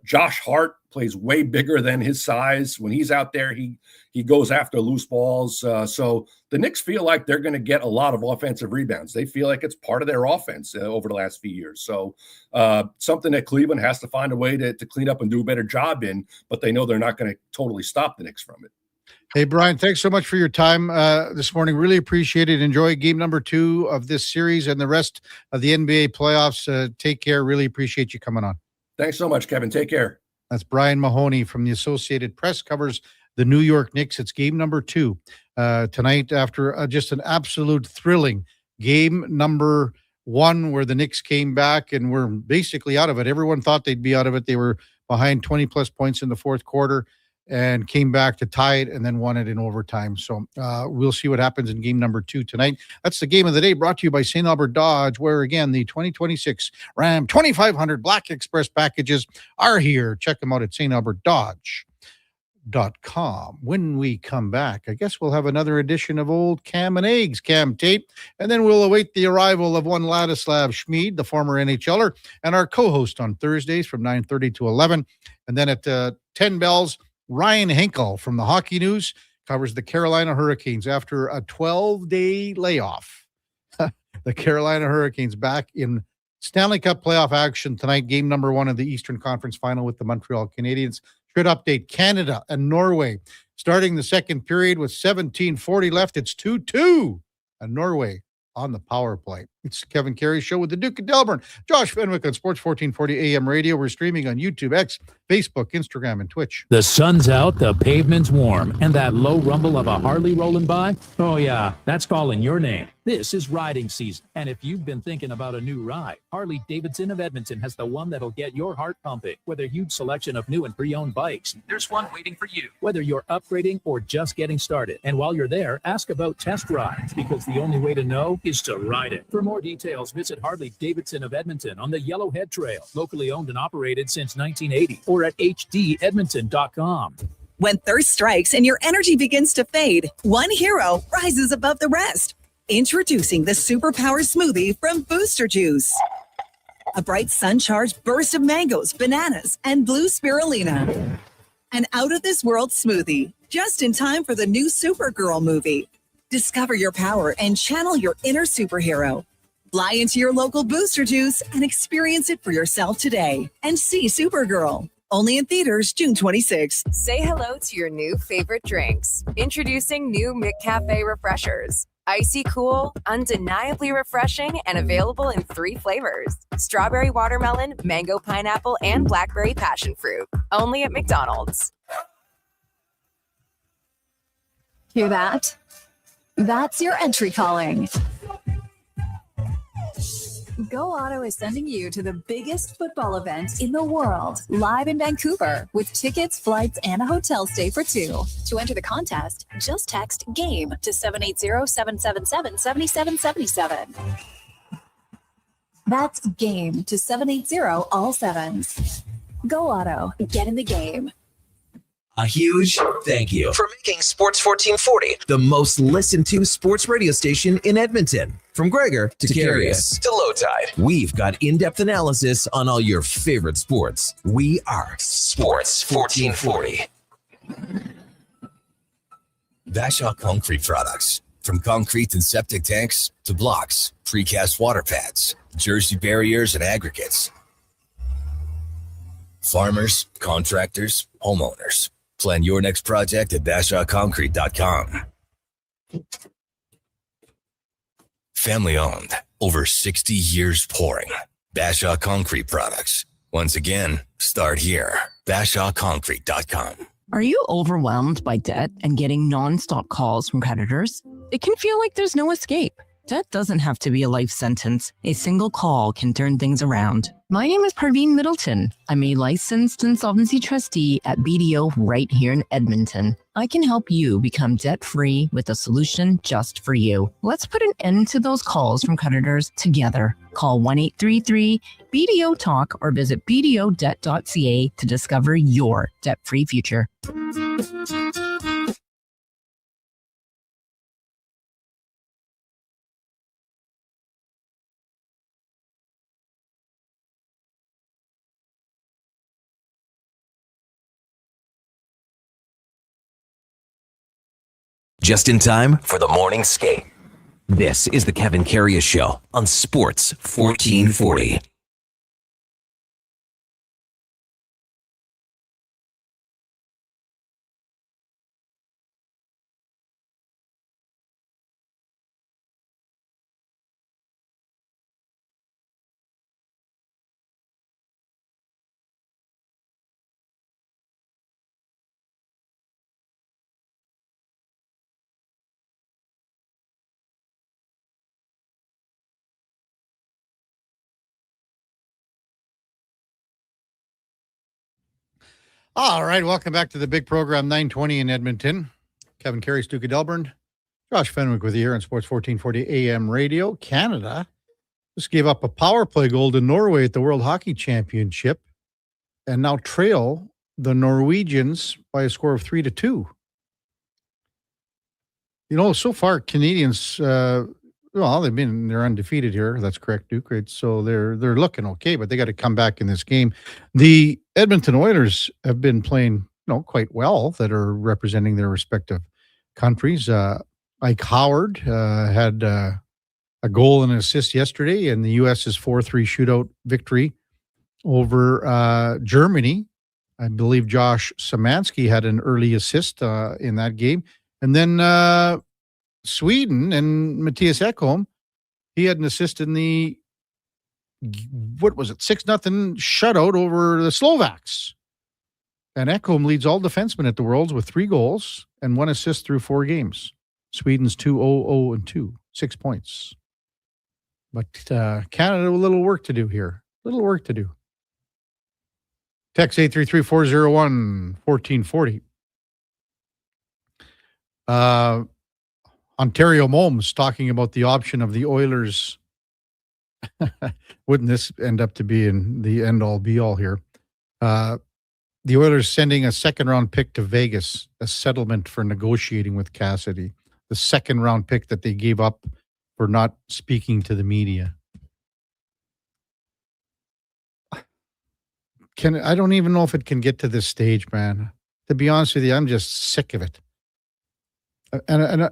Josh Hart plays way bigger than his size. When he's out there, he goes after loose balls. So the Knicks feel like they're going to get a lot of offensive rebounds. They feel like it's part of their offense over the last few years. So something that Cleveland has to find a way to clean up and do a better job in, but they know they're not going to totally stop the Knicks from it. Hey, Brian, thanks so much for your time this morning. Really appreciate it. Enjoy game number 2 of this series and the rest of the NBA playoffs. Take care. Really appreciate you coming on. Thanks so much, Kevin. Take care. That's Brian Mahoney from the Associated Press, covers the New York Knicks. It's game number 2 tonight after just an absolute thrilling game number 1 where the Knicks came back and were basically out of it. Everyone thought they'd be out of it. They were behind 20-plus points in the fourth quarter and came back to tie it and then won it in overtime. So we'll see what happens in game number 2 tonight. That's the game of the day, brought to you by St. Albert Dodge, where, again, the 2026 Ram 2500 Black Express packages are here. Check them out at stalbertdodge.com. When we come back, I guess we'll have another edition of Old Cam and Eggs, Cam Tate, and then we'll await the arrival of one Ladislav Schmid, the former NHLer, and our co-host on Thursdays from 9:30 to 11. And then at 10 bells, Ryan Henkel from the Hockey News covers the Carolina Hurricanes after a 12-day layoff. The Carolina Hurricanes back in Stanley Cup playoff action tonight, game number 1 of the Eastern Conference Final with the Montreal Canadiens. Should update Canada and Norway starting the second period with 17:40 left. It's 2-2 and Norway on the power play. It's Kevin Karius Show with the Duke of Delburne. Josh Fenwick on Sports 1440 AM radio. We're streaming on YouTube, X, Facebook, Instagram, and Twitch. The sun's out, the pavement's warm, and that low rumble of a Harley rolling by? Oh yeah, that's calling your name. This is riding season, and if you've been thinking about a new ride, Harley-Davidson of Edmonton has the one that'll get your heart pumping. With a huge selection of new and pre-owned bikes, there's one waiting for you. Whether you're upgrading or just getting started. And while you're there, ask about test rides, because the only way to know is to ride it. For more details, visit Harley-Davidson of Edmonton on the Yellowhead Trail, locally owned and operated since 1980, or at hdedmonton.com. When thirst strikes and your energy begins to fade, one hero rises above the rest. Introducing the Superpower Smoothie from Booster Juice. A bright sun-charged burst of mangoes, bananas, and blue spirulina. An out-of-this-world smoothie, just in time for the new Supergirl movie. Discover your power and channel your inner superhero. Fly into your local Booster Juice and experience it for yourself today. And see Supergirl. Only in theaters June 26th. Say hello to your new favorite drinks. Introducing new McCafe Refreshers. Icy cool, undeniably refreshing, and available in 3 flavors. Strawberry watermelon, mango pineapple, and blackberry passion fruit. Only at McDonald's. Hear that? That's your entry calling. Go Auto is sending you to the biggest football event in the world, live in Vancouver, with tickets, flights, and a hotel stay for 2. To enter the contest, just text GAME to 780-777-7777. That's GAME to 780 all sevens. Go Auto, get in the game. A huge thank you for making Sports 1440 the most listened to sports radio station in Edmonton. From Gregor to Karius to Low Tide, we've got in-depth analysis on all your favorite sports. We are Sports 1440. Bashaw Concrete Products. From concrete and septic tanks to blocks, precast water pads, Jersey barriers, and aggregates. Farmers, contractors, homeowners. Plan your next project at BashawConcrete.com. Family owned, over 60 years pouring. Bashaw Concrete Products. Once again, start here. BashawConcrete.com. Are you overwhelmed by debt and getting nonstop calls from creditors? It can feel like there's no escape. Debt doesn't have to be a life sentence. A single call can turn things around. My name is Parveen Middleton. I'm a licensed insolvency trustee at BDO right here in Edmonton. I can help you become debt-free with a solution just for you. Let's put an end to those calls from creditors together. Call 1-833-BDO-TALK or visit bdodebt.ca to discover your debt-free future. just in time for the morning skate. This is the Kevin Karius Show on Sports 1440. All right, welcome back to the big program, 920 in Edmonton. Kevin Karius, Duke of Delburne. Josh Fenwick with you here on Sports 1440 AM radio. Canada just gave up a power play goal to Norway at the World Hockey Championship and now trail the Norwegians by a score of 3-2. You know, so far, Canadians, they're undefeated here. That's correct, Duke. Right? So they're looking okay, but they got to come back in this game. The Edmonton Oilers have been playing, quite well, that are representing their respective countries. Ike Howard had a goal and an assist yesterday in the U.S.'s 4-3 shootout victory over Germany. I believe Josh Szymanski had an early assist in that game. And then Sweden and Matthias Ekholm, he had an assist in the, 6-0 shutout over the Slovaks. And Ekholm leads all defensemen at the Worlds with 3 goals and 1 assist through 4 games. Sweden's 2-0-0-2, 6 points. But Canada, a little work to do here. Text 833-401-1440. Ontario Momes talking about the option of the Oilers. Wouldn't this end up to be in the end-all, be-all here? The Oilers sending a second-round pick to Vegas, a settlement for negotiating with Cassidy. The second-round pick that they gave up for not speaking to the media. I don't even know if it can get to this stage, man. To be honest with you, I'm just sick of it. And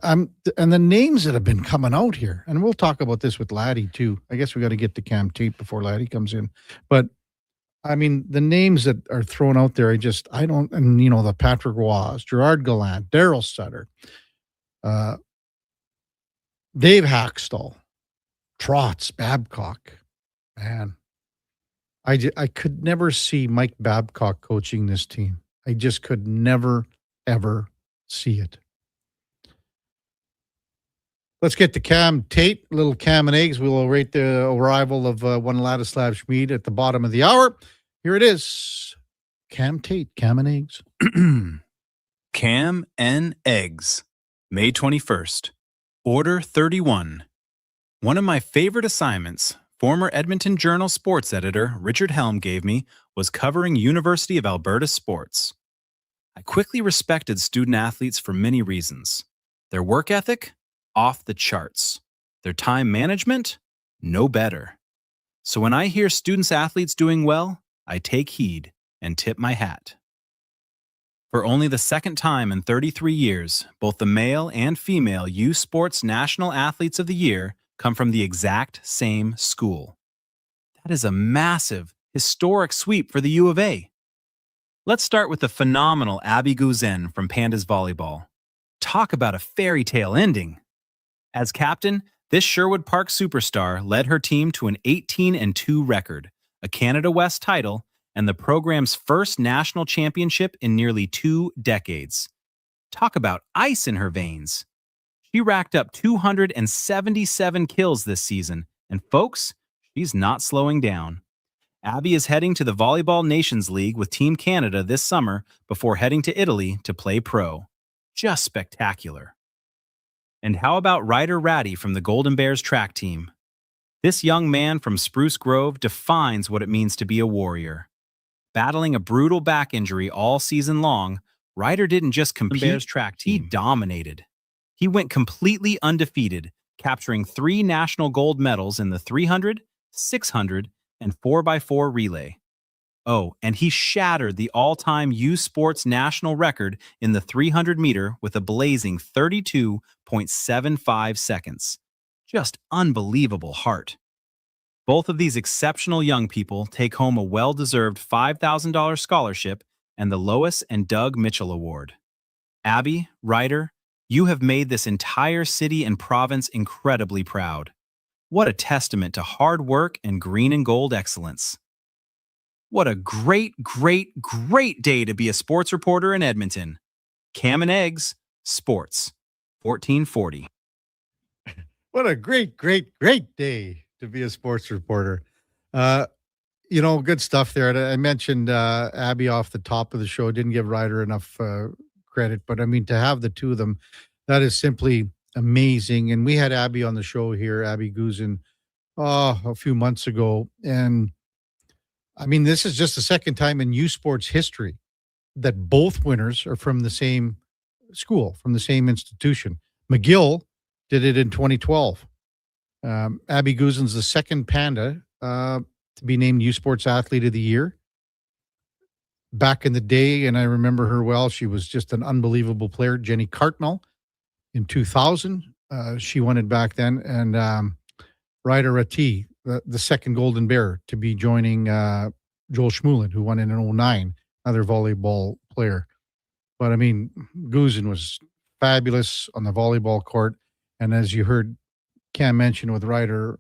the names that have been coming out here, and we'll talk about this with Laddie too. I guess we got to get to Cam Tate before Laddie comes in. But I mean, the names that are thrown out there, the Patrick Roy, Gerard Gallant, Daryl Sutter, Dave Hackstall, Trotz, Babcock, man. I could never see Mike Babcock coaching this team. I just could never, ever see it. Let's get to Cam Tate, little Cam and Eggs. We'll rate the arrival of one Ladislav Schmid at the bottom of the hour. Here it is. Cam Tate, Cam and Eggs. Cam and Eggs, May 21st. Order 31. One of my favorite assignments, former Edmonton Journal sports editor Richard Helm gave me, was covering University of Alberta sports. I quickly respected student athletes for many reasons. Their work ethic, off the charts. Their time management, no better. So when I hear students athletes doing well, I take heed and tip my hat. For only the second time in 33 years, both the male and female U Sports National Athletes of the Year come from the exact same school. That is a massive, historic sweep for the U of A. Let's start with the phenomenal Abby Guzin from Pandas Volleyball. Talk about a fairy tale ending. As captain, this Sherwood Park superstar led her team to an 18-2 record, a Canada West title, and the program's first national championship in nearly 2 decades. Talk about ice in her veins. She racked up 277 kills this season, and folks, she's not slowing down. Abby is heading to the Volleyball Nations League with Team Canada this summer before heading to Italy to play pro. Just spectacular. And how about Ryder Ratty from the Golden Bears track team? This young man from Spruce Grove defines what it means to be a warrior. Battling a brutal back injury all season long, Ryder didn't just compete, Bears track team. He dominated. He went completely undefeated, capturing 3 national gold medals in the 300, 600, and 4x4 relay. Oh, and he shattered the all-time U Sports national record in the 300-meter with a blazing 32.75 seconds. Just unbelievable heart. Both of these exceptional young people take home a well-deserved $5,000 scholarship and the Lois and Doug Mitchell Award. Abby, Ryder, you have made this entire city and province incredibly proud. What a testament to hard work and green and gold excellence. What a great, great, great day to be a sports reporter in Edmonton. Cam and Eggs, Sports, 1440. What a great, great, great day to be a sports reporter. Good stuff there. I mentioned Abby off the top of the show. Didn't give Ryder enough credit, but I mean, to have the two of them, that is simply amazing. And we had Abby on the show here, Abby Guzin, a few months ago. And I mean, this is just the second time in U Sports history that both winners are from the same school, from the same institution. McGill did it in 2012. Abby Guzin's the second Panda to be named U Sports Athlete of the Year. Back in the day, and I remember her well, she was just an unbelievable player. Jenny Cartmel in 2000, she won it back then. And Ryder Ratti, the second Golden Bear to be joining Joel Schmulin, who won in 2009, another volleyball player. But I mean, Guzin was fabulous on the volleyball court. And as you heard Cam mention with Ryder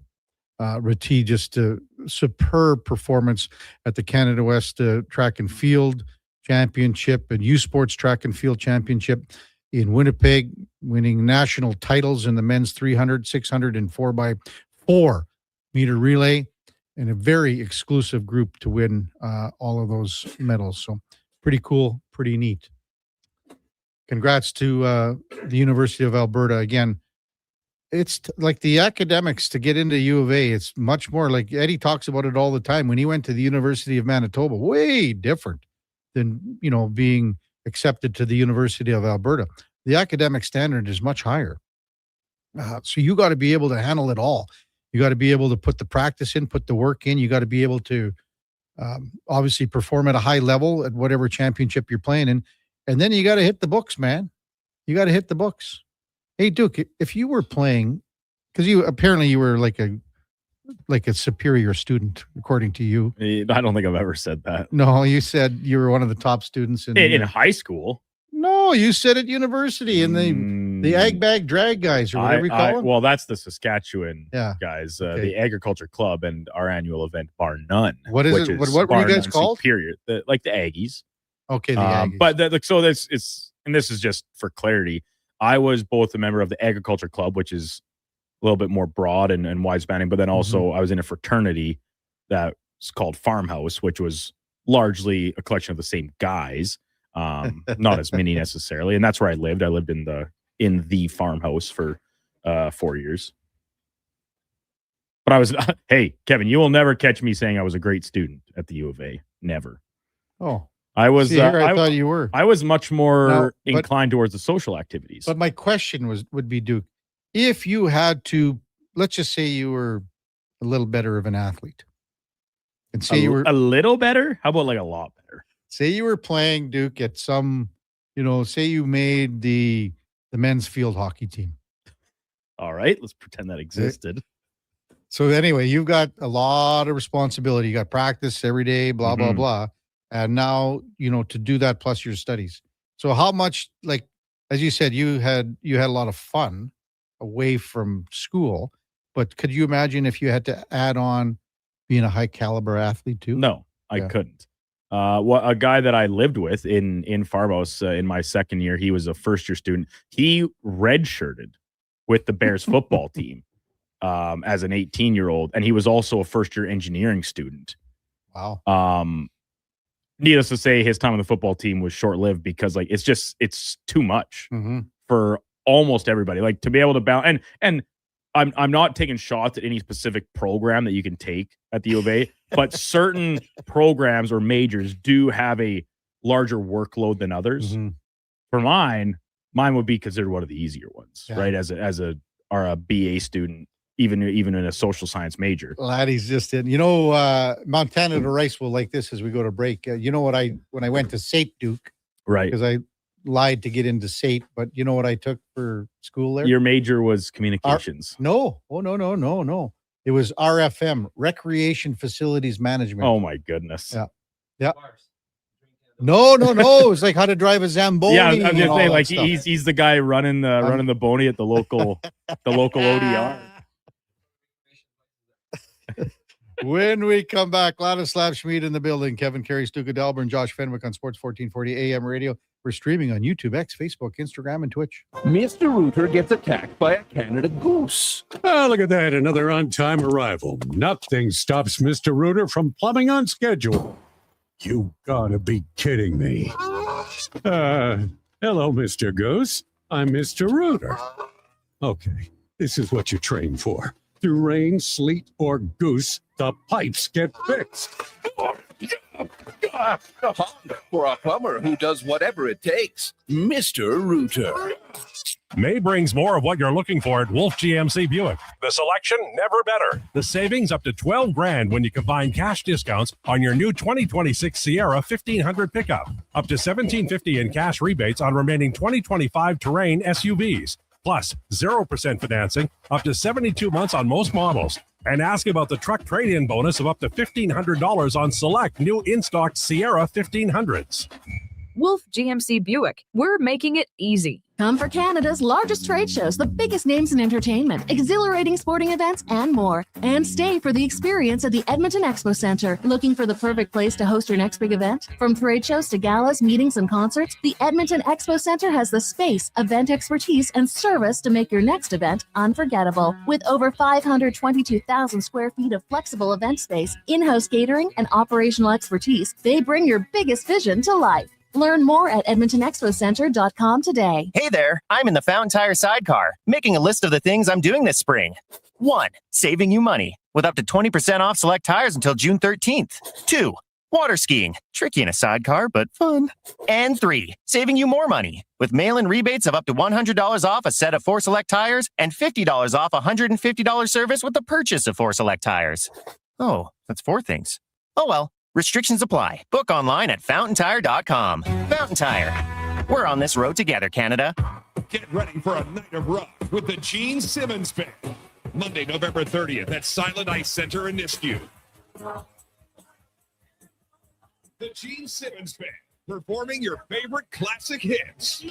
Ratti, just a superb performance at the Canada West Track and Field Championship and U Sports Track and Field Championship in Winnipeg, winning national titles in the men's 300, 600, and 4x4 meter relay, and a very exclusive group to win all of those medals. So pretty cool, pretty neat. Congrats to the University of Alberta. Again, it's like the academics to get into U of A. It's much more like Eddie talks about it all the time. When he went to the University of Manitoba, way different than, being accepted to the University of Alberta. The academic standard is much higher. So you got to be able to handle it all. You got to be able to put the practice in, put the work in. You got to be able to obviously perform at a high level at whatever championship you're playing in. And then you got to hit the books, man. You got to hit the books. Hey, Duke, if you were playing, because you were like a superior student, according to you. I don't think I've ever said that. No, you said you were one of the top students in high school. No, you said at university in the ag bag drag guys or whatever you call them. Well, that's the Saskatchewan guys, the Agriculture Club, and our annual event, Bar None. What is it? What were you guys called? Superior, like the Aggies. Okay, the Aggies. But and this is just for clarity. I was both a member of the Agriculture Club, which is a little bit more broad and wide spanning, but then also I was in a fraternity that's called Farmhouse, which was largely a collection of the same guys. Not as many necessarily, and that's where I lived. I lived in the farmhouse for 4 years. But I was hey, Kevin, you will never catch me saying I was a great student at the U of A. Never. Oh, I was. See, I thought you were. I was much more inclined towards the social activities. But my question would be, Duke, if you had to, let's just say you were a little better of an athlete, and say you were a little better. How about like a lot better? Say you were playing, Duke, at some, say you made the men's field hockey team. All right, let's pretend that existed. So anyway, you've got a lot of responsibility. You got practice every day, blah, blah, blah. And now, to do that plus your studies. So how much, like, as you said, you had a lot of fun away from school, but could you imagine if you had to add on being a high caliber athlete too? No, I couldn't. A guy that I lived with in Farmhouse in my second year, he was a first year student. He redshirted with the Bears football team as an 18-year-old, and he was also a first year engineering student. Wow. Needless to say, his time on the football team was short lived because it's too much for almost everybody. Like to be able to balance and I'm not taking shots at any specific program that you can take at the U of A, but certain programs or majors do have a larger workload than others. For mine would be considered one of the easier ones, right? As a BA student, even in a social science major. Laddie's just in. Montana to Rice will like this as we go to break. When I went to SAIT Duke, right? Because I lied to get into SAIT, but you know what I took for school there? Your major was communications. No. It was RFM, Recreation Facilities Management. Oh my goodness. Yeah. No. It was like how to drive a Zamboni. Yeah, I'm just saying, like he's the guy running the Boney at the local ODR. When we come back, Ladislav Schmid in the building, Kevin Karius, Duke of Delburne, Josh Fenwick on Sports 1440 AM radio. We're streaming on YouTube, X, Facebook, Instagram, and Twitch. Mr. Rooter gets attacked by a Canada goose. Oh, look at that. Another on-time arrival. Nothing stops Mr. Rooter from plumbing on schedule. You gotta be kidding me. Hello, Mr. Goose. I'm Mr. Rooter. Okay, this is what you train for. Through rain, sleet, or goose, the pipes get fixed. For a plumber who does whatever it takes, Mr. Rooter. May brings more of what you're looking for at Wolf GMC Buick. The selection, never better. The savings up to $12,000 when you combine cash discounts on your new 2026 Sierra 1500 pickup. Up to $1,750 in cash rebates on remaining 2025 Terrain SUVs. Plus 0% financing up to 72 months on most models. And ask about the truck trade-in bonus of up to $1,500 on select new in-stock Sierra 1500s. Wolf GMC Buick. We're making it easy. Come for Canada's largest trade shows, the biggest names in entertainment, exhilarating sporting events, and more. And stay for the experience at the Edmonton Expo Centre. Looking for the perfect place to host your next big event? From trade shows to galas, meetings, and concerts, the Edmonton Expo Centre has the space, event expertise, and service to make your next event unforgettable. With over 522,000 square feet of flexible event space, in-house catering, and operational expertise, they bring your biggest vision to life. Learn more at EdmontonExpoCenter.com today. Hey there, I'm in the Fountain Tire sidecar, making a list of the things I'm doing this spring. 1. Saving you money, with up to 20% off select tires until June 13th. 2. Water skiing, tricky in a sidecar, but fun. And 3. Saving you more money, with mail-in rebates of up to $100 off a set of 4 select tires and $50 off a $150 service with the purchase of 4 select tires. Oh, that's 4 things. Oh well. Restrictions apply. Book online at fountaintire.com. Fountain Tire. We're on this road together, Canada. Get ready for a night of rock with the Gene Simmons Band. Monday, November 30th at Silent Ice Center in Nisku. The Gene Simmons Band, performing your favorite classic hits.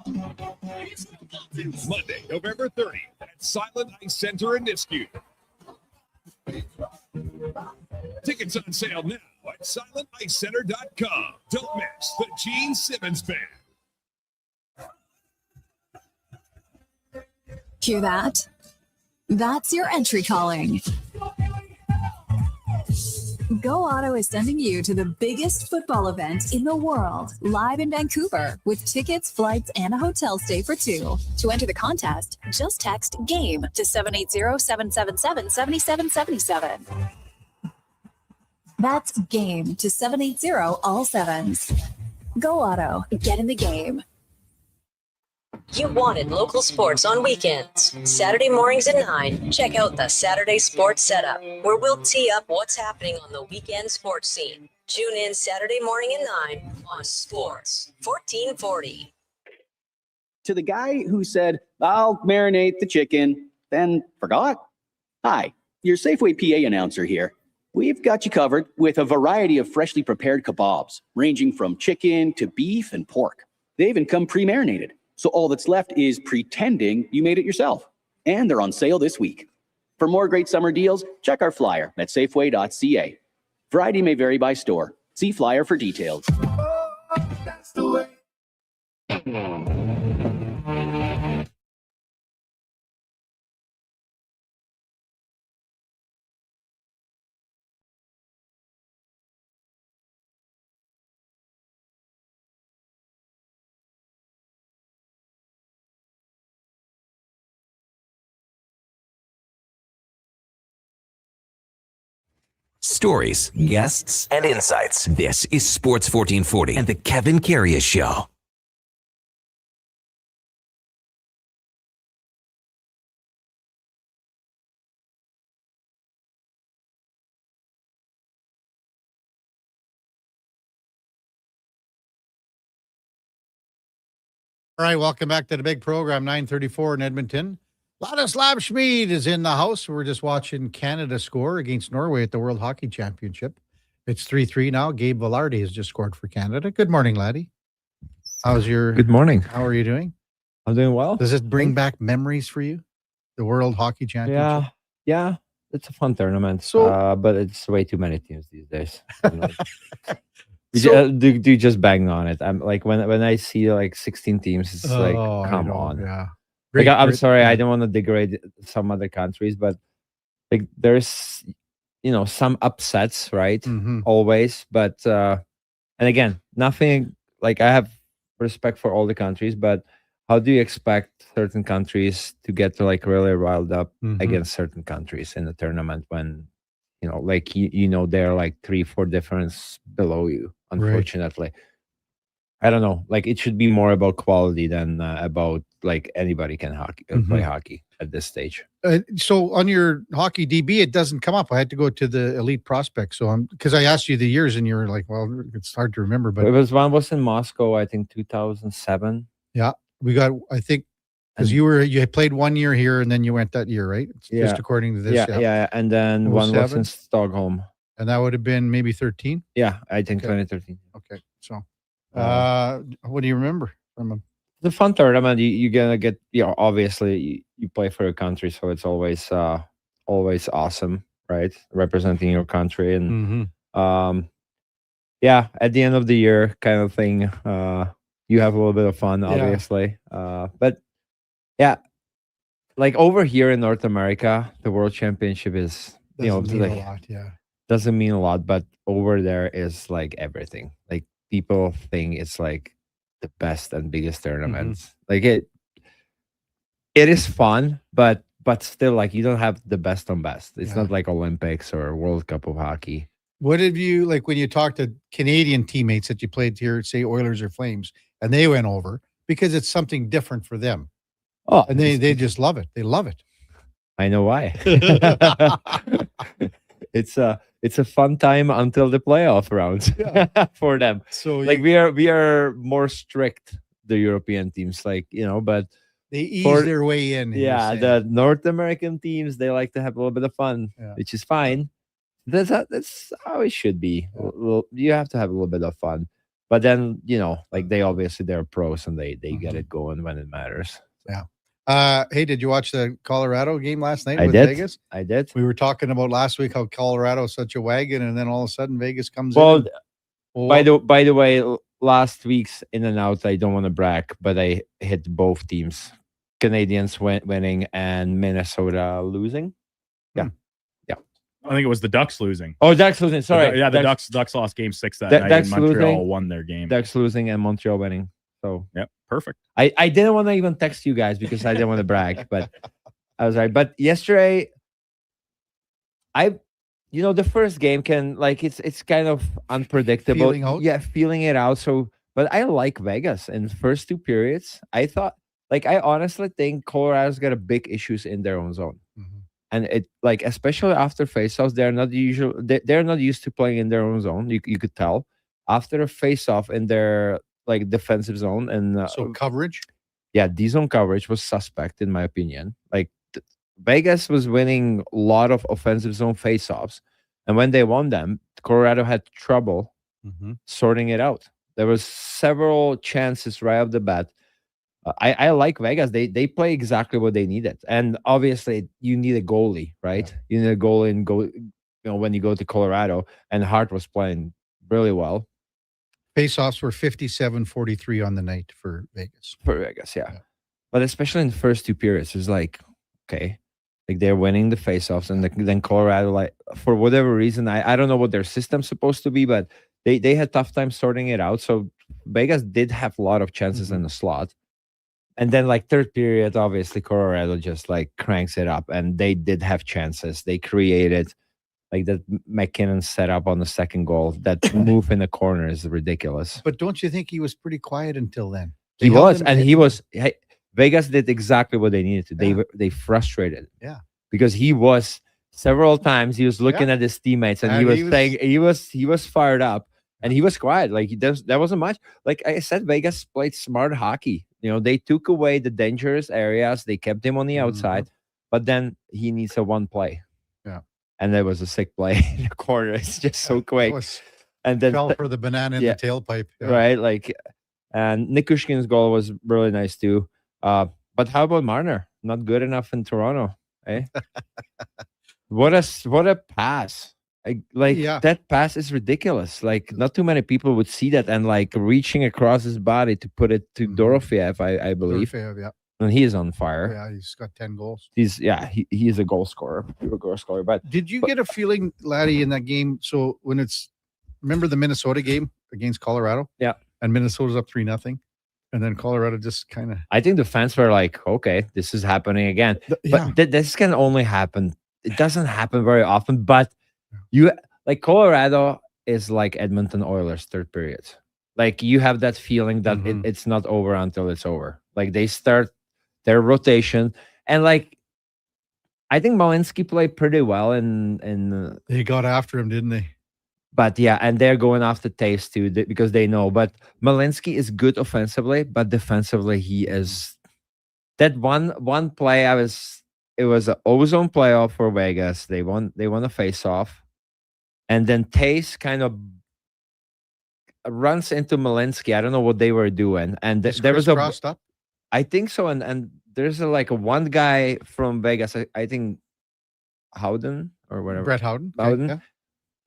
Monday, November 30th at Silent Ice Center in Nisku. Tickets on sale now at silenticecenter.com. Don't miss the Gene Simmons Band. Hear that? That's your entry calling. Go Auto is sending you to the biggest football event in the world, live in Vancouver, with tickets, flights, and a hotel stay for 2. To enter the contest, just text GAME to 780-777-7777. That's GAME to 780 all 7s. Go Auto, get in the game. You wanted local sports on weekends. Saturday mornings at 9, check out the Saturday Sports Setup, where we'll tee up what's happening on the weekend sports scene. Tune in Saturday morning at 9 on Sports 1440. To the guy who said, I'll marinate the chicken, then forgot. Hi, your Safeway PA announcer here. We've got you covered with a variety of freshly prepared kebabs, ranging from chicken to beef and pork. They even come pre-marinated. So all that's left is pretending you made it yourself. And they're on sale this week. For more great summer deals, check our flyer at safeway.ca. Variety may vary by store. See flyer for details. That's the way. Stories, guests, and insights. This is Sports 1440 and the Kevin Karius Show. All right, welcome back to the big program, 9:34 in Edmonton. Ladislav Schmid is in the house. We're just watching Canada score against Norway at the World Hockey Championship. It's 3-3 now. Gabe Velarde has just scored for Canada. Good morning, laddie. Good morning. How are you doing? I'm doing well. Does it bring back memories for you? The World Hockey Championship? Yeah. It's a fun tournament. So- but it's way too many teams these days. Do just bang on it. I'm like when I see like 16 teams, it's like Oh, I come know, on. yeah. Like I'm Great- sorry, yeah. I don't want to degrade some other countries, but like there's some upsets, right? Mhm. Always, but and again, nothing like I have respect for all the countries, but how do you expect certain countries to get to like really riled up Mhm. against certain countries in the tournament when like they're like 3-4 difference below you, unfortunately. I don't know. Like it should be more about quality than about like anybody can play hockey at this stage. So on your hockey DB, it doesn't come up. I had to go to the elite prospect. So because I asked you the years and you were like, well, it's hard to remember. But One was in Moscow, I think 2007. yeah, we got, I think, because you had played 1 year here and then you went that year, right? Yeah. Just according to this. Yeah. And then one was 07? in Stockholm. And that would have been maybe 13. Yeah, I think Okay. 2013. Okay. So what do you remember from him? The fun tournament, you're gonna get, obviously you play for your country, so it's always awesome, right? Representing your country and at the end of the year kind of thing, you have a little bit of fun, obviously. But yeah, like over here in North America, the World Championship is Doesn't mean like, a lot, yeah. doesn't mean a lot, but over there is like everything. Like people think it's like the best and biggest tournaments. Like it is fun, but still like you don't have the best on best. It's not like Olympics or World Cup of hockey. What have you, like when you talk to Canadian teammates that you played here, say Oilers or Flames, and they went over because it's something different for them. Oh, and they just love it. They love it. I know why. It's a fun time until the playoff rounds for them. So like we are more strict, the European teams, like but they ease their way in. Yeah, the North American teams, they like to have a little bit of fun, which is fine. That's how it should be. Well, you have to have a little bit of fun, but then like they're pros and they get it going when it matters. Yeah. Hey, did you watch the Colorado game last night I with did. Vegas? I did. We were talking about last week how Colorado is such a wagon, and then all of a sudden Vegas comes Well, in. by the way, last week's in and out, I don't want to brag, but I hit both teams. Canadians winning and Minnesota losing. Yeah. I think it was the Ducks losing. Oh, Ducks losing. Sorry. The Ducks lost game 6 that night. Ducks And Montreal losing, won their game. Ducks losing and Montreal winning. So perfect. I didn't want to even text you guys because I didn't want to brag, but I was right. But yesterday, the first game can like it's kind of unpredictable. Feeling out? Yeah, feeling it out. So, but I like Vegas in the first 2 periods. I honestly think Colorado's got a big issues in their own zone. And it like especially after faceoffs, they're not used to playing in their own zone. You could tell after a faceoff in their like defensive zone and So coverage. Yeah, D zone coverage was suspect in my opinion. Like Vegas was winning a lot of offensive zone faceoffs, and when they won them, Colorado had trouble sorting it out. There was several chances right off the bat. I like Vegas. They play exactly what they needed, and obviously you need a goalie, right? Yeah. You need a goalie when you go to Colorado, and Hart was playing really well. Faceoffs were 57-43 on the night for Vegas. For Vegas, yeah. But especially in the first 2 periods, it's like okay, like they're winning the faceoffs, and then Colorado, like for whatever reason, I don't know what their system's supposed to be, but they had tough time sorting it out. So Vegas did have a lot of chances in the slot. And then like 3rd period, obviously Colorado just like cranks it up, and they did have chances. They created like that McKinnon setup on the second goal. That move in the corner is ridiculous. But don't you think he was pretty quiet until then? He was. Vegas did exactly what they needed to. Yeah. They frustrated him. Yeah. Because he was several times he was looking at his teammates and he was saying he was fired up. And he was quiet. Like there wasn't much. Like I said, Vegas played smart hockey. They took away the dangerous areas. They kept him on the outside, but then he needs a one play. Yeah. And there was a sick play in the corner. It's just so quick. And then fell for the banana in the tailpipe. Yeah. Right. Like, and Nikushkin's goal was really nice too. But how about Marner? Not good enough in Toronto, eh? What a pass. That pass is ridiculous. Like, not too many people would see that and like reaching across his body to put it to Dorofeyev, I believe. Dorofeyev, yeah. And he is on fire. Yeah, he's got 10 goals. He is a goal scorer, pure goal scorer. But did you get a feeling, Laddie, in that game? So remember the Minnesota game against Colorado? Yeah. And Minnesota's up 3-0. And then Colorado just kind of. I think the fans were like, okay, this is happening again. But this can only happen. It doesn't happen very often. But Colorado is like Edmonton Oilers third period. Like, you have that feeling that it's not over until it's over. Like, they start their rotation. And like, I think Malinsky played pretty well in they got after him, didn't they? But yeah, and they're going after Taves too because they know. But Malinsky is good offensively, but defensively he is. That one play it was an ozone playoff for Vegas. They won a face-off, and then Taves kind of runs into Malinsky. I don't know what they were doing, and there was crossed up. I think so, and there's a one guy from Vegas. I think Howden or whatever. Brett Howden. Howden. Yeah.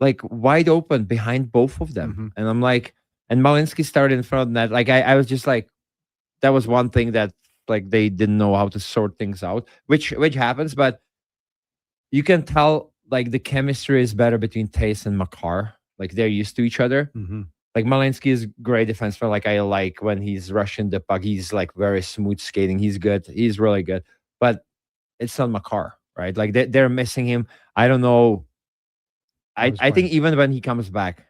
Like, wide open behind both of them. And I'm like, and Malinsky started in front of that. Like, I was just like, that was one thing that like they didn't know how to sort things out, which happens, but you can tell like the chemistry is better between Taves and Makar. Like, they're used to each other. Like, Malinsky is great defenseman. Like, I like when he's rushing the puck, he's like very smooth skating. He's good. He's really good. But it's not Makar, right? Like, they're missing him. I don't know. I think even when he comes back,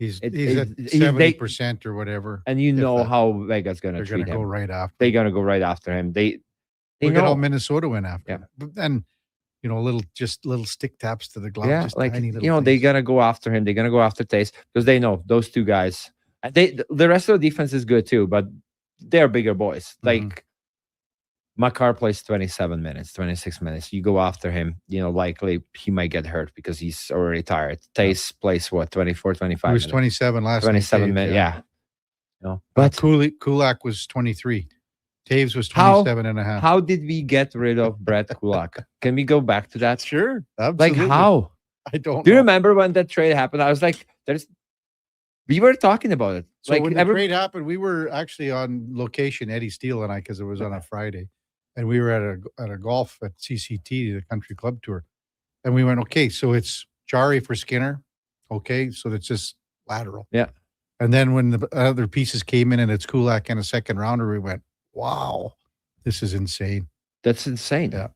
he's at 70% or whatever. And you know how Vegas gonna treat him. They're gonna go right after. They're gonna go right after him. They Look know at how Minnesota went after him. Yeah. But then, little stick taps to the glove. Yeah, just like, tiny little they're gonna go after him. They're gonna go after Taves because they know those two guys. And the rest of the defense is good too, but they're bigger boys. Like, Makar plays 27 minutes, 26 minutes. You go after him, likely he might get hurt because he's already tired. Taves plays what, 24, 25 He was minutes? 27 last 27 night, minutes, yeah. But Kulak was 23. Taves was 27 and a half. How did we get rid of Brett Kulak? Can we go back to that? Sure. Absolutely. Like, how? I don't Do you know. remember when that trade happened? I was like, we were talking about it. So when the trade happened, we were actually on location, Eddie Steele and I, because it was on a Friday. And we were at a golf at CCT, the country club tour. And we went, okay, so it's Jari for Skinner. Okay, so it's just lateral. Yeah. And then when the other pieces came in and it's Kulak and a second rounder, we went, wow, this is insane. That's insane. Yeah.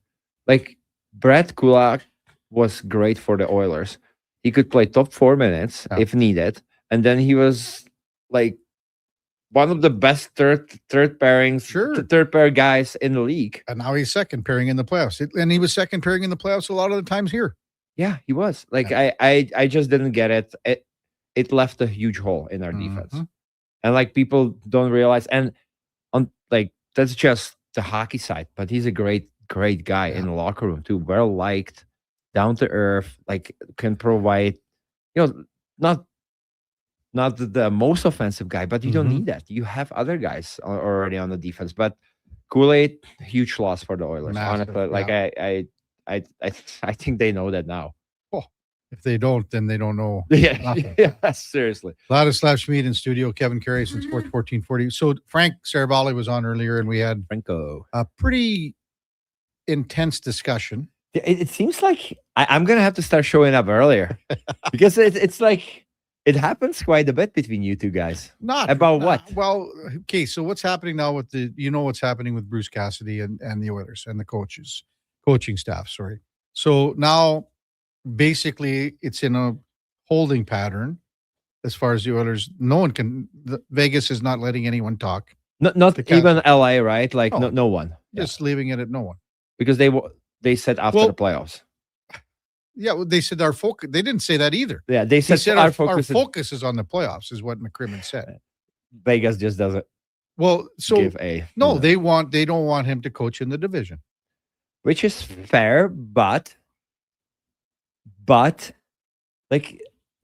Like, Brett Kulak was great for the Oilers. He could play top 4 minutes if needed. And then he was like one of the best third pairings, third pair guys in the league. And now he's second pairing in the playoffs. And he was second pairing in the playoffs a lot of the times here. Yeah, he was. Like, I just didn't get it. It left a huge hole in our defense. And like, people don't realize, and that's just the hockey side, but he's a great guy in the locker room too. Well liked, down to earth, like, can provide, not the most offensive guy, but you don't need that. You have other guys already on the defense. But Kool-Aid, huge loss for the Oilers. Massive, Honestly, like, I think they know that now. Oh, if they don't, then they don't know. Yeah, seriously. Ladislav Schmid in studio, Kevin Karius in Sports 1440. So Frank Saravalli was on earlier, and we had a pretty intense discussion. It seems like I'm gonna have to start showing up earlier because it's like, it happens quite a bit between you two guys. What? Well, okay. So what's happening now with what's happening with Bruce Cassidy and the Oilers and the coaching staff. Sorry. So now, basically, it's in a holding pattern as far as the Oilers. Vegas is not letting anyone talk. Not even LA, right? Like, no one. Just leaving it at no one. Because they said after the playoffs. Yeah, well, they said our focus. They didn't say that either. Yeah, they said our focus is on the playoffs, is what McCrimmon said. Vegas just doesn't. Well, so give a no, they don't want him to coach in the division, which is fair, but like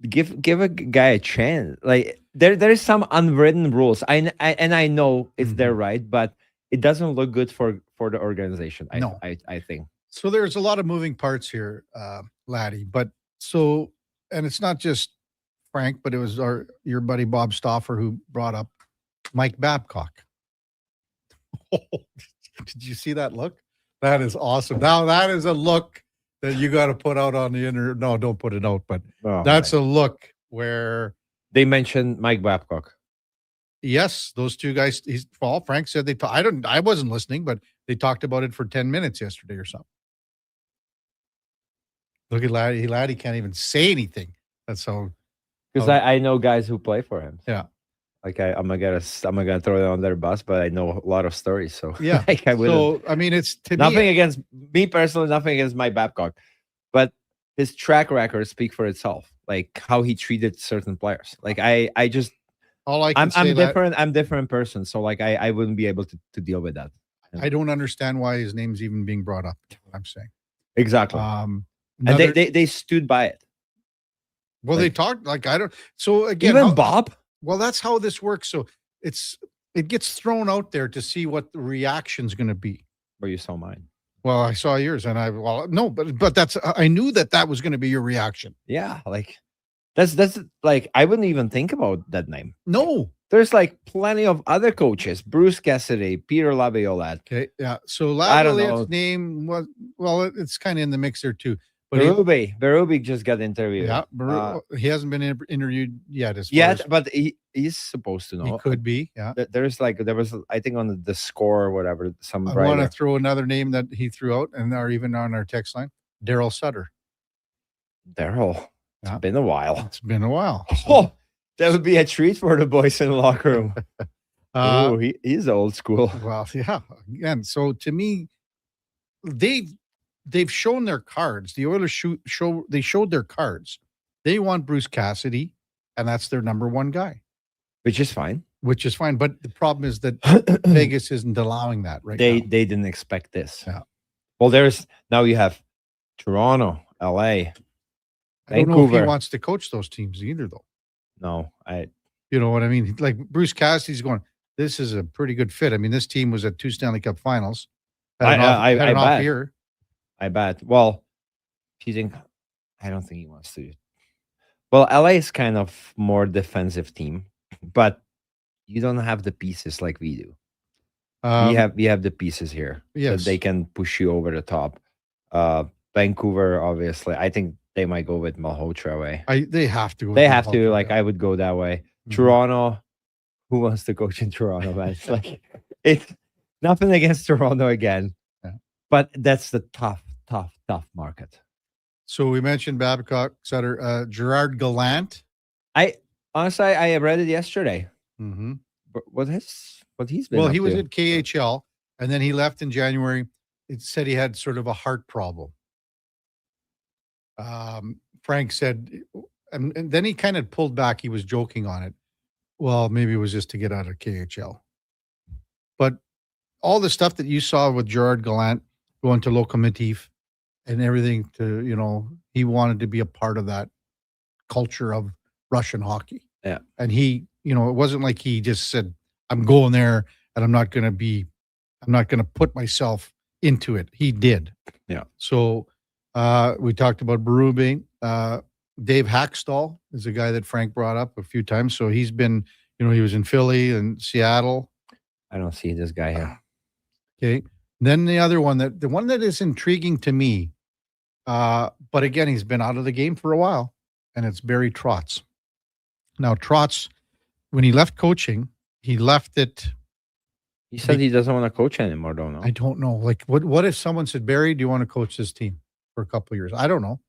give a guy a chance. Like there is some unwritten rules. I know if they're right, but it doesn't look good for the organization. I think. So there's a lot of moving parts here, Laddie. But so, and it's not just Frank, but it was your buddy Bob Stauffer who brought up Mike Babcock. Did you see that look? That is awesome. Now that is a look that you got to put out on the internet. No, don't put it out. But that's a look where they mentioned Mike Babcock. Yes, those two guys. Frank said they. I wasn't listening, but they talked about it for 10 minutes yesterday or something. Look at Laddie. Laddie can't even say anything. That's so. Because I know guys who play for him. Yeah. Like I'm gonna throw it on their bus, but I know a lot of stories. So yeah, like I wouldn't. So I mean, it's nothing against me personally, nothing against Mike Babcock, but his track record speak for itself. Like how he treated certain players. Like I just. I'm different. I'm different person. So like I wouldn't be able to deal with that. I don't understand why his name's even being brought up. I'm saying exactly. And they stood by it. Well, they talked like I don't. So again, even Bob. Well, that's how this works. So it gets thrown out there to see what the reaction's going to be. Well, you saw mine. Well, I saw yours, and but that's I knew that was going to be your reaction. Yeah, like that's like I wouldn't even think about that name. No, there's like plenty of other coaches: Bruce Cassidy, Peter Laviolette. Okay, yeah. So Laviolette's name was it's kind of in the mix there too. But Berube just got interviewed. Yeah, he hasn't been interviewed yet. But he's supposed to know. He could be. Yeah. There was I think on the score or whatever. I want to throw another name that he threw out, and are even on our text line. Daryl Sutter. Daryl. It's been a while. It's been a while. Oh, that would be a treat for the boys in the locker room. He's old school. Well, yeah. Again, so to me, they've shown their cards. The Oilers showed their cards. They want Bruce Cassidy, and that's their number one guy. Which is fine. But the problem is that Vegas isn't allowing that right now. They didn't expect this. Yeah. Well, now you have Toronto, LA, I don't know if he wants to coach those teams either, though. No, you know what I mean? Like Bruce Cassidy's going, this is a pretty good fit. I mean, this team was at 2 Stanley Cup finals. I bet. Well, I don't think he wants to. Well, LA is kind of more defensive team, but you don't have the pieces like we do. We have the pieces here that they can push you over the top. Vancouver, obviously, I think they might go with Malhotra away. They have to. They have to. Like I would go that way. Mm-hmm. Toronto, who wants to coach in Toronto? Man? It's like it's nothing against Toronto again, but that's the tough market. So we mentioned Babcock, Sutter, Gerard Gallant. I read it yesterday. Mm-hmm. What he's been? Well, he was at KHL, and then he left in January. It said he had sort of a heart problem. Frank said, and then he kind of pulled back. He was joking on it. Well, maybe it was just to get out of KHL. But all the stuff that you saw with Gerard Gallant going to Lokomotiv and everything he wanted to be a part of that culture of Russian hockey. Yeah. And he, it wasn't like he just said, I'm going there and I'm not going to put myself into it. He did. Yeah. So we talked about Berube. Dave Hackstall is a guy that Frank brought up a few times. So he's been, he was in Philly and Seattle. I don't see this guy here. Okay. Then the other one the one that is intriguing to me, but again, he's been out of the game for a while, and it's Barry Trotz. Now, Trotz, when he left coaching, he left it. He said he doesn't want to coach anymore, don't know. I don't know. Like, what if someone said, Barry, do you want to coach this team for a couple of years? I don't know.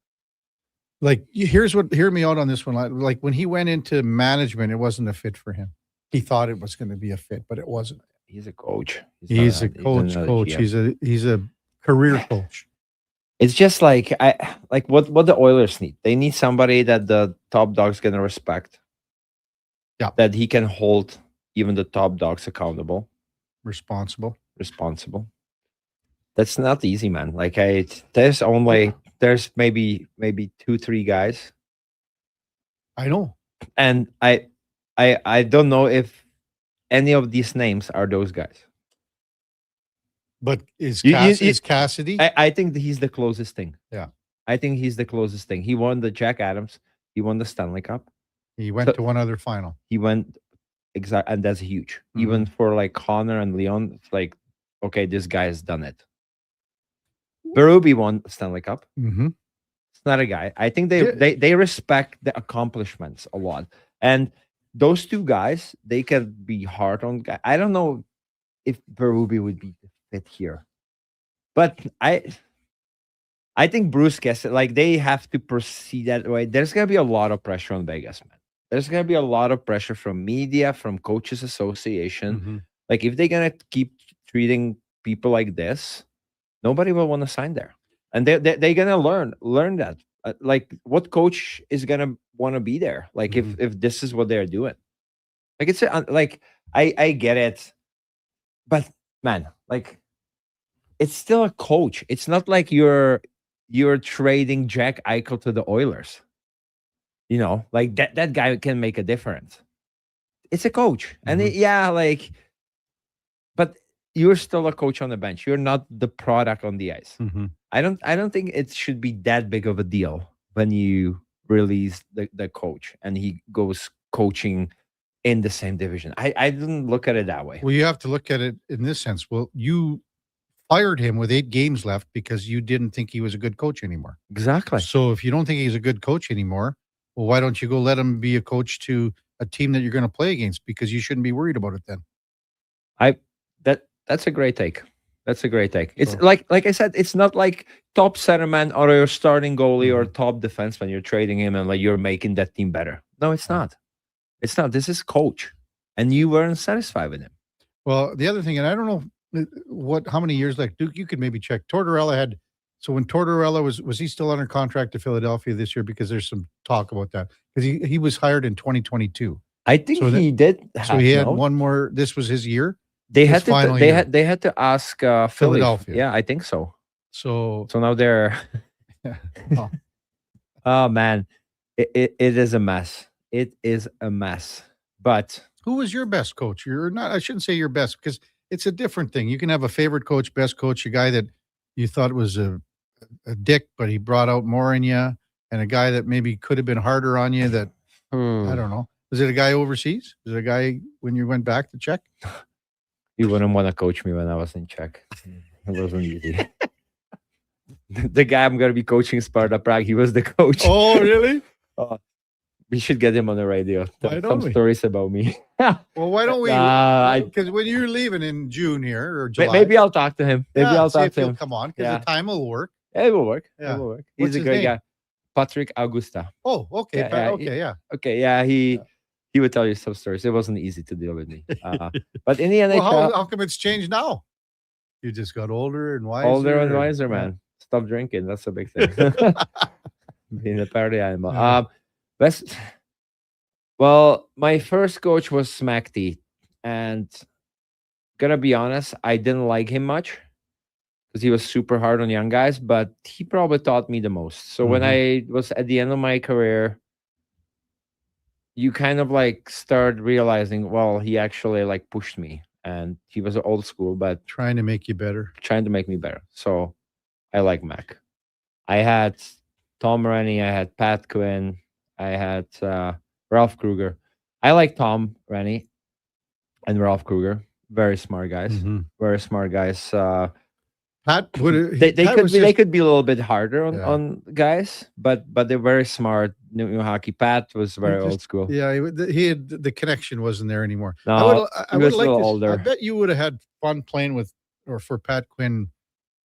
Like, hear me out on this one. Like, when he went into management, it wasn't a fit for him. He thought it was going to be a fit, but it wasn't. He's a coach. He's a coach. He's a career coach. It's just like what the Oilers need. They need somebody that the top dog's gonna respect. Yeah. That he can hold even the top dogs accountable. Responsible. That's not easy, man. Like there's maybe 2-3 guys. I know. And I don't know if any of these names are those guys. But is is Cassidy? I think that he's the closest thing. Yeah. I think he's the closest thing. He won the Jack Adams. He won the Stanley Cup. He went to one other final. He went and that's huge. Mhm. Even for like Connor and Leon, it's like, okay, this guy has done it. Berube won the Stanley Cup. Mm-hmm. It's not a guy. I think they respect the accomplishments a lot. And those two guys, they can be hard on guys. I don't know if Berube would be the fit here. But I think Bruce gets it. Like they have to proceed that way. There's gonna be a lot of pressure on Vegas, man. There's gonna be a lot of pressure from media, from coaches association. Mm-hmm. Like if they're gonna keep treating people like this, nobody will want to sign there, and they're gonna learn that. Like what coach is gonna want to be there? Like if this is what they're doing, like it's like I get it, but man, like it's still a coach. It's not like you're trading Jack Eichel to the Oilers. You know, like that guy can make a difference. It's a coach, and but you're still a coach on the bench. You're not the product on the ice. Mm-hmm. I don't think it should be that big of a deal when you release the coach and he goes coaching in the same division. I didn't look at it that way. Well, you have to look at it in this sense. Well, you fired him with 8 games left because you didn't think he was a good coach anymore. Exactly. So if you don't think he's a good coach anymore, well, why don't you go let him be a coach to a team that you're going to play against? Because you shouldn't be worried about it then. That's a great take. That's a great take. It's like I said, it's not like top centerman or your starting goalie or top defenseman. You're trading him and like you're making that team better. No, it's not. It's not. This is coach, and you weren't satisfied with him. Well, the other thing, and I don't know how many years like Duke. You could maybe check. Tortorella had. So when Tortorella was he still under contract to Philadelphia this year? Because there's some talk about that because he was hired in 2022. I think he did. So he had one more. This was his year. They had to ask Philadelphia. Yeah, I think so. So now they're. Oh man, it is a mess. It is a mess. But who was your best coach? You're not. I shouldn't say your best because it's a different thing. You can have a favorite coach, best coach, a guy that you thought was a dick, but he brought out more in you, and a guy that maybe could have been harder on you. That I don't know. Was it a guy overseas? Was it a guy when you went back to Czech? You wouldn't want to coach me when I was in Czech. It wasn't easy. The guy I'm going to be coaching Sparta Prague, he was the coach. Oh, really? We should get him on the radio. Some stories about me. Well, why don't we? Because when you're leaving in June here or July, maybe I'll talk to him. Maybe I'll talk to him. Come on, because the time will work. Yeah, it will work. Yeah. It will work. What's He's a his great name? guy. Patrick Augusta. Oh, okay. Okay, yeah. He would tell you some stories. It wasn't easy to deal with me. But in the NHL, well, how come it's changed now? You just got older and wiser. Older and wiser, man. Stop drinking. That's a big thing. Being a party animal. Well, my first coach was Smack T, and gonna be honest, I didn't like him much because he was super hard on young guys. But he probably taught me the most. So when I was at the end of my career, you kind of like start realizing, well, he actually like pushed me, and he was old school, but trying to make you better. Trying to make me better. So I like Mac. I had Tom Rennie, I had Pat Quinn, I had Ralph Kruger. I like Tom Rennie and Ralph Kruger. Very smart guys. Very smart guys. Pat, they could be a little bit harder on guys, but they're very smart. New hockey. Pat was very old school. Yeah, he had the connection wasn't there anymore. No, I would like older. I bet you would have had fun playing with or for Pat Quinn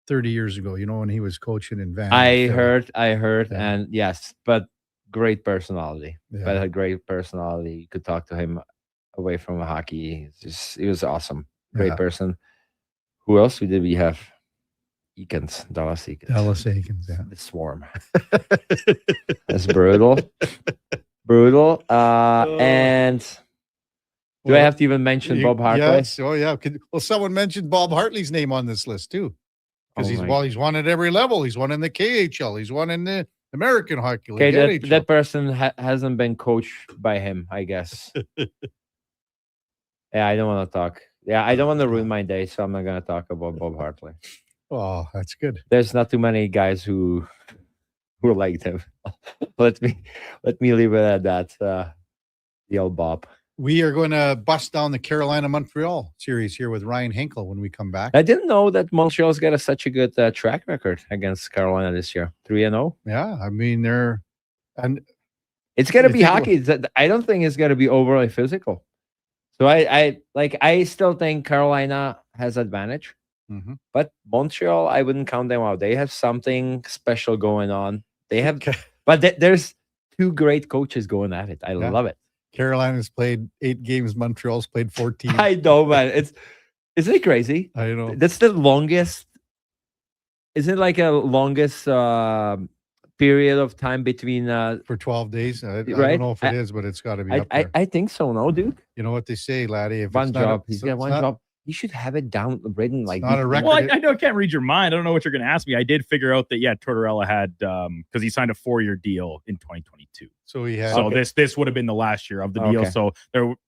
30 years ago. You know when he was coaching in Van. I heard, and yes, but great personality. Yeah. But a great personality. You could talk to him away from hockey. He was awesome. Great person. Who else did we have? Dallas Eakins. Dallas Eakins, yeah. The Swarm. That's brutal. Brutal. And do I have to even mention Bob Hartley? Yes. Oh, yeah. Well, someone mentioned Bob Hartley's name on this list, too. Because he's won at every level. He's won in the KHL. He's won in the American Hockey League. Okay, that person hasn't been coached by him, I guess. Yeah, I don't want to talk. Yeah, I don't want to ruin my day, so I'm not going to talk about Bob Hartley. Oh, that's good. There's not too many guys who liked him. let me leave it at that. The old Bob. We are going to bust down the Carolina-Montreal series here with Ryan Henkel when we come back. I didn't know that Montreal's got such a good track record against Carolina this year. 3-0. Yeah, I mean, it's going to be hockey. I don't think it's going to be overly physical. So I still think Carolina has advantage. Mm-hmm. But Montreal, I wouldn't count them out. They have something special going on. They have, but there's two great coaches going at it. I love it. Carolina's played 8 games. Montreal's played 14. I know, man. Isn't it crazy? I know. That's the longest. Isn't it like a longest period of time between for 12 days? I right? don't know if it is, but it's got to be up there. I think so. No, Duke. You know what they say, laddie? If one it's job. He's got one job. You should have it down written like not a record. Well, I know I can't read your mind. I don't know what you're going to ask me. I did figure out that Tortorella had because he signed a 4-year deal in 2022. So he had. So this would have been the last year of the deal. So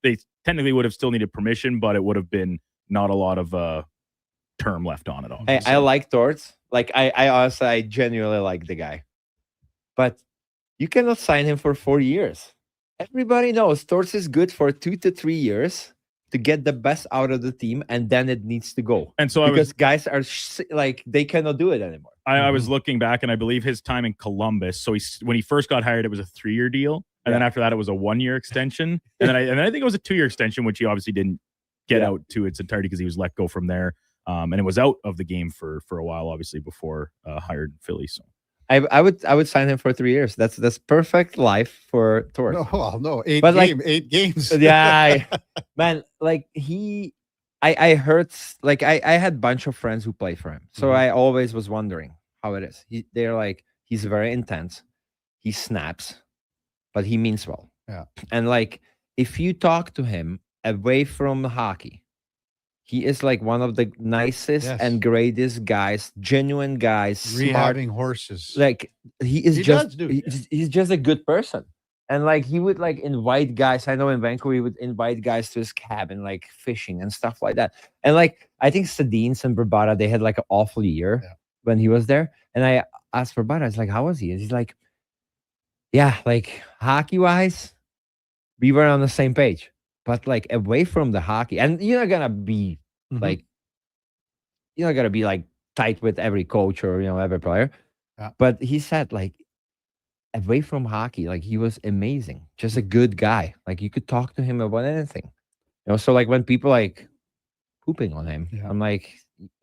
they technically would have still needed permission, but it would have been not a lot of term left on it. I like Torts. Like I honestly, I genuinely like the guy, but you cannot sign him for 4 years. Everybody knows Torts is good for 2 to 3 years to get the best out of the team, and then it needs to go. And so because guys are they cannot do it anymore. I was looking back, and I believe his time in Columbus. So when he first got hired, it was a 3-year deal, and then after that, it was a 1-year extension, and then I think it was a 2-year extension, which he obviously didn't get out to its entirety because he was let go from there, and it was out of the game for a while, obviously before hired Philly. So. I would sign him for 3 years. That's perfect life for Torts. No, well, no, 8 games. Yeah, man. Like I heard like I had a bunch of friends who played for him, so I always was wondering how it is. They're like he's very intense, he snaps, but he means well. Yeah, and like if you talk to him away from hockey, he is like one of the nicest and greatest guys, genuine guys, rehabbing horses. Like he's just a good person. And like he would like invite guys. I know in Vancouver he would invite guys to his cabin, like fishing and stuff like that. And like I think Sedins and Bravada, they had like an awful year when he was there. And I asked Bravada, I was like, how was he? And he's like, yeah, like hockey wise, we were on the same page. But like away from the hockey, and you're not gonna be like tight with every coach or every player. Yeah. But he said like away from hockey, like he was amazing, just a good guy. Like you could talk to him about anything. So like when people like pooping on him, I'm like,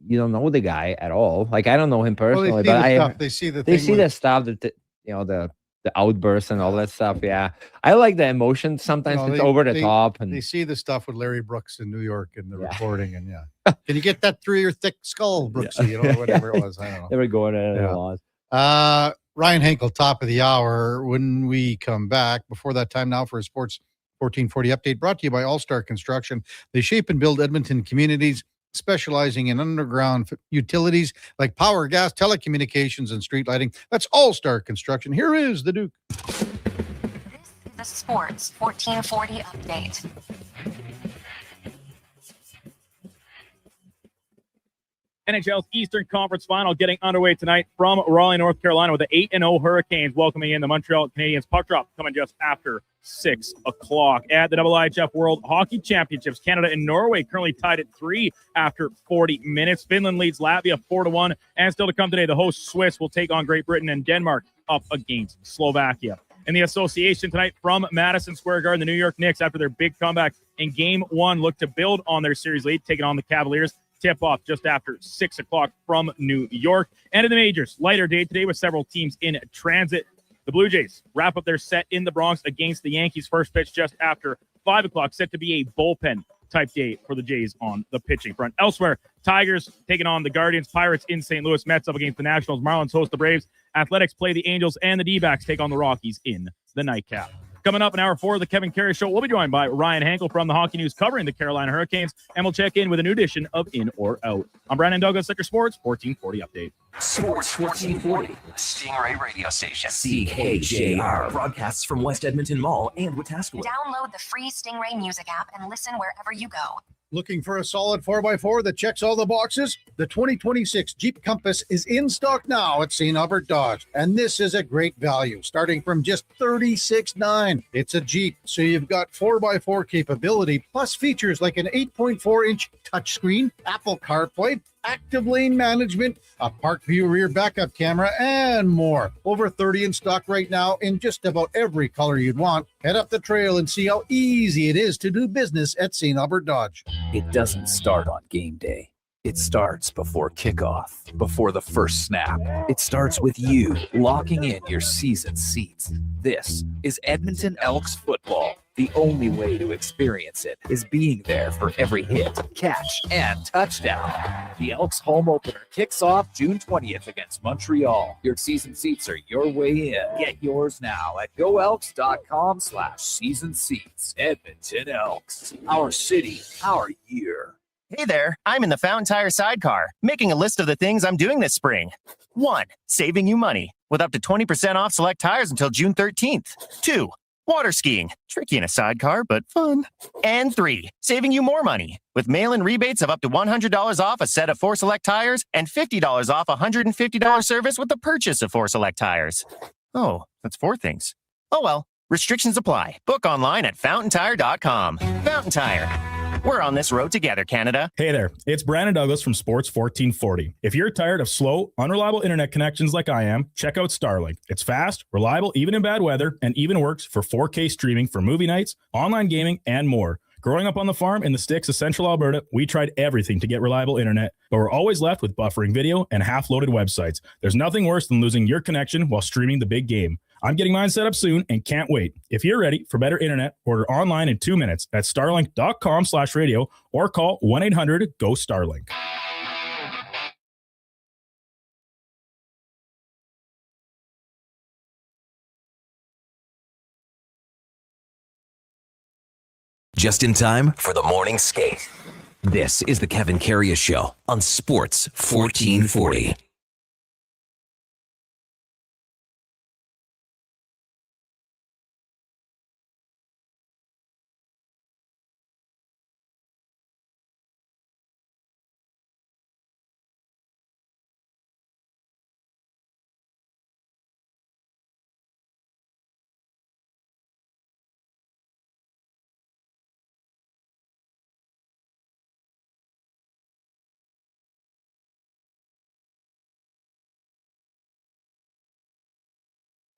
you don't know the guy at all. Like I don't know him personally, but they see the stuff that the outbursts and all that stuff. Yeah. I like the emotion. Sometimes it's over the top. And they see the stuff with Larry Brooks in New York and the recording. And can you get that through your thick skull, Brooksy? Whatever it was. I don't know. They were going at a lot. Ryan Henkel, top of the hour. When we come back, before that time now for a Sports 1440 update brought to you by All-Star Construction. They shape and build Edmonton communities, specializing in underground utilities like power, gas, telecommunications, and street lighting. That's All-Star Construction. Here is the Duke. This is the Sports 1440 update. NHL's Eastern Conference Final getting underway tonight from Raleigh, North Carolina, with the 8-0 Hurricanes welcoming in the Montreal Canadiens. Puck drop coming just after 6 o'clock. At the IIHF World Hockey Championships, Canada and Norway currently tied at 3 after 40 minutes. Finland leads Latvia 4-1. And still to come today, the host Swiss will take on Great Britain, and Denmark up against Slovakia. In the association tonight from Madison Square Garden, the New York Knicks, after their big comeback in Game 1, look to build on their series lead, taking on the Cavaliers. Tip-off just after 6 o'clock from New York. And in the majors, lighter day today with several teams in transit. The Blue Jays wrap up their set in the Bronx against the Yankees. First pitch just after 5 o'clock, set to be a bullpen-type day for the Jays on the pitching front. Elsewhere, Tigers taking on the Guardians. Pirates in St. Louis. Mets up against the Nationals. Marlins host the Braves. Athletics play the Angels, and the D-backs take on the Rockies in the nightcap. Coming up in hour 4 of the Kevin Karius Show, we'll be joined by Ryan Hankel from the Hockey News covering the Carolina Hurricanes, and we'll check in with a new edition of In or Out. I'm Brandon Douglas at your Sports 1440 update. Sports 1440, Stingray Radio Station. CKJR broadcasts from West Edmonton Mall and Wetaskiwin. Download the free Stingray music app and listen wherever you go. Looking for a solid 4x4 that checks all the boxes? The 2026 Jeep Compass is in stock now at St. Albert Dodge, and this is a great value, starting from just $36,900. It's a Jeep, so you've got 4x4 capability, plus features like an 8.4-inch touchscreen, Apple CarPlay, active lane management, a park view rear backup camera, and more. Over 30 in stock right now in just about every color you'd want. Head up the trail and see how easy it is to do business at St. Albert Dodge. It doesn't start on game day. It starts before kickoff, before the first snap. It starts with you locking in your season seats. This is Edmonton Elks football. The only way to experience it is being there for every hit, catch, and touchdown. The Elks home opener kicks off June 20th against Montreal. Your season seats are your way in. Get yours now at goelks.com/season seats. Edmonton Elks. Our city, our year. Hey there, I'm in the Fountain Tire sidecar, making a list of the things I'm doing this spring. 1. Saving you money, with up to 20% off select tires until June 13th. 2. Water skiing, tricky in a sidecar, but fun. And 3. Saving you more money, with mail-in rebates of up to $100 off a set of 4 select tires and $50 off a $150 service with the purchase of 4 select tires. Oh, that's 4 things. Oh well, restrictions apply. Book online at fountaintire.com. Fountain Tire. We're on this road together, Canada. Hey there, it's Brandon Douglas from Sports 1440. If you're tired of slow, unreliable internet connections like I am, check out Starlink. It's fast, reliable, even in bad weather, and even works for 4K streaming for movie nights, online gaming, and more. Growing up on the farm in the sticks of central Alberta, we tried everything to get reliable internet, but we're always left with buffering video and half-loaded websites. There's nothing worse than losing your connection while streaming the big game. I'm getting mine set up soon and can't wait. If you're ready for better internet, order online in 2 minutes at starlink.com/radio or call 1-800-GO-STARLINK. Just in time for the morning skate. This is the Kevin Karius Show on Sports 1440.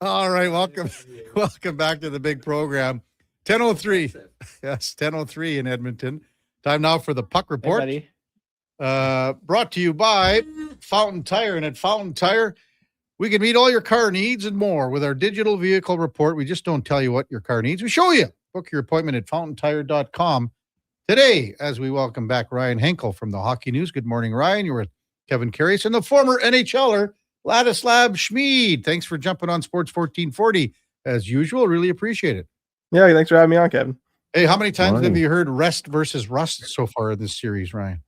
All right, welcome back to the big program. 10:03. Yes, 10:03 in Edmonton. Time now for the Puck Report. Hey, brought to you by Fountain Tire. And at Fountain Tire, we can meet all your car needs and more with our digital vehicle report. We just don't tell you what your car needs. We show you. Book your appointment at fountaintire.com today as we welcome back Ryan Henkel from the Hockey News. Good morning, Ryan. You're with Kevin Karius and the former NHLer, Ladislav Schmid. Thanks for jumping on Sports 1440 as usual. Really appreciate it. Yeah, thanks for having me on, Kevin. Hey, how many times have you heard rest versus rust so far in this series, Ryan?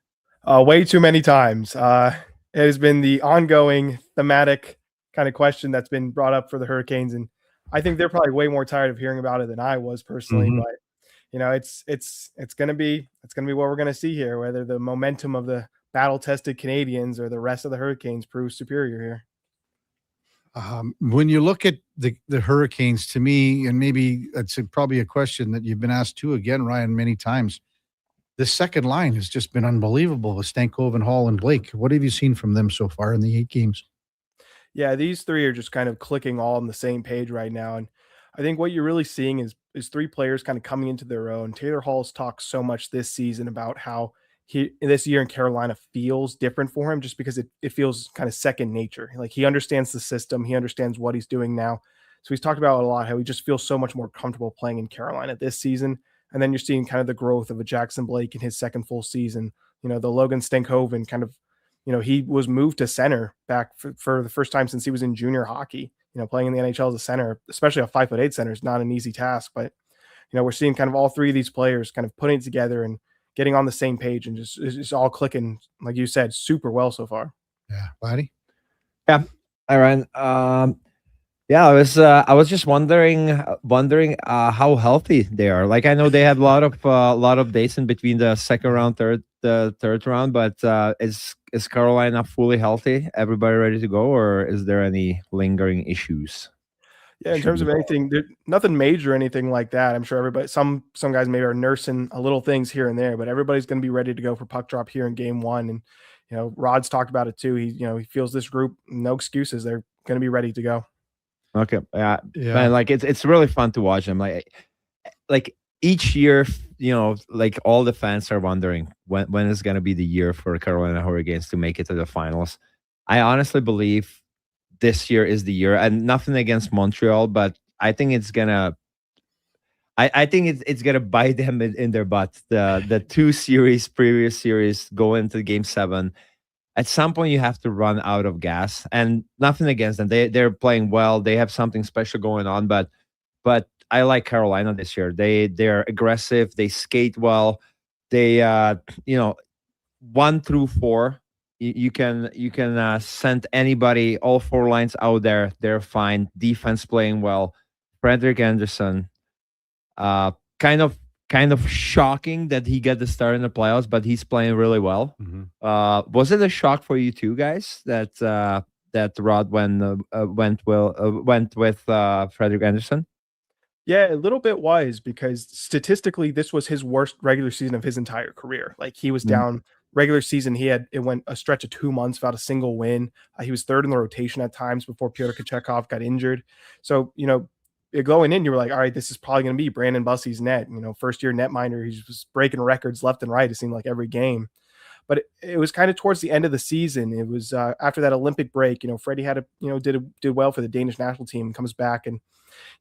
Way too many times. It has been the ongoing thematic kind of question that's been brought up for the Hurricanes, and I think they're probably way more tired of hearing about it than I was personally. Mhm. But you know, it's gonna be what we're gonna see here, whether the momentum of the battle-tested Canadians or the rest of the Hurricanes proves superior here. When you look at the Hurricanes, to me, and maybe it's probably a question that you've been asked too again, Ryan, many times. The second line has just been unbelievable with Stankoven, Hall, and Blake. What have you seen from them so far in the 8 games? Yeah, these three are just kind of clicking all on the same page right now. And I think what you're really seeing is 3 players kind of coming into their own. Taylor Hall's talked so much this season about how this year in Carolina feels different for him just because it feels kind of second nature. Like he understands the system. He understands what he's doing now. So he's talked about it a lot, how he just feels so much more comfortable playing in Carolina this season. And then you're seeing kind of the growth of a Jackson Blake in his second full season. the Logan Stankoven kind of, he was moved to center back for the first time since he was in junior hockey. Playing in the NHL as a center, especially a 5'8" center, is not an easy task. But we're seeing kind of all three of these players kind of putting it together and getting on the same page, and just all clicking, like you said, super well so far. Yeah, Laddie. Yeah, hi Ryan. Yeah, I was just wondering how healthy they are. Like, I know they had a lot of days in between the second round, third round, but is Carolina fully healthy? Everybody ready to go, or is there any lingering issues? Yeah, in terms of anything, nothing major or anything like that. I'm sure everybody, some guys maybe are nursing a little things here and there, but everybody's going to be ready to go for puck drop here in game one. And Rod's talked about it too. He feels this group, no excuses. They're going to be ready to go. Okay, yeah, Yeah. man, like it's really fun to watch them. Like each year, like all the fans are wondering when is going to be the year for Carolina Hurricanes to make it to the finals. I honestly believe this year is the year, and nothing against Montreal, but I think it's gonna. I think it's gonna bite them in their butt. The previous series go into game 7. At some point you have to run out of gas, and nothing against them. They're playing well. They have something special going on, but I like Carolina this year. They're aggressive. They skate well. They 1 through 4. You can send anybody, all 4 lines out there. They're fine. Defense playing well. Frederick Anderson, kind of shocking that he got the start in the playoffs, but he's playing really well. Was it a shock for you too, guys, that Rod went with Frederick Anderson? Yeah, a little bit was, because statistically, this was his worst regular season of his entire career. Like, he was down regular season. It went a stretch of 2 months without a single win. He was third in the rotation at times before Pyotr Kochetkov got injured. So, going in, you were like, all right, this is probably going to be Brandon Bussey's net. First year netminder. He was breaking records left and right. It seemed like every game. But it was kind of towards the end of the season. It was after that Olympic break. Freddie had did well for the Danish national team. Comes back, and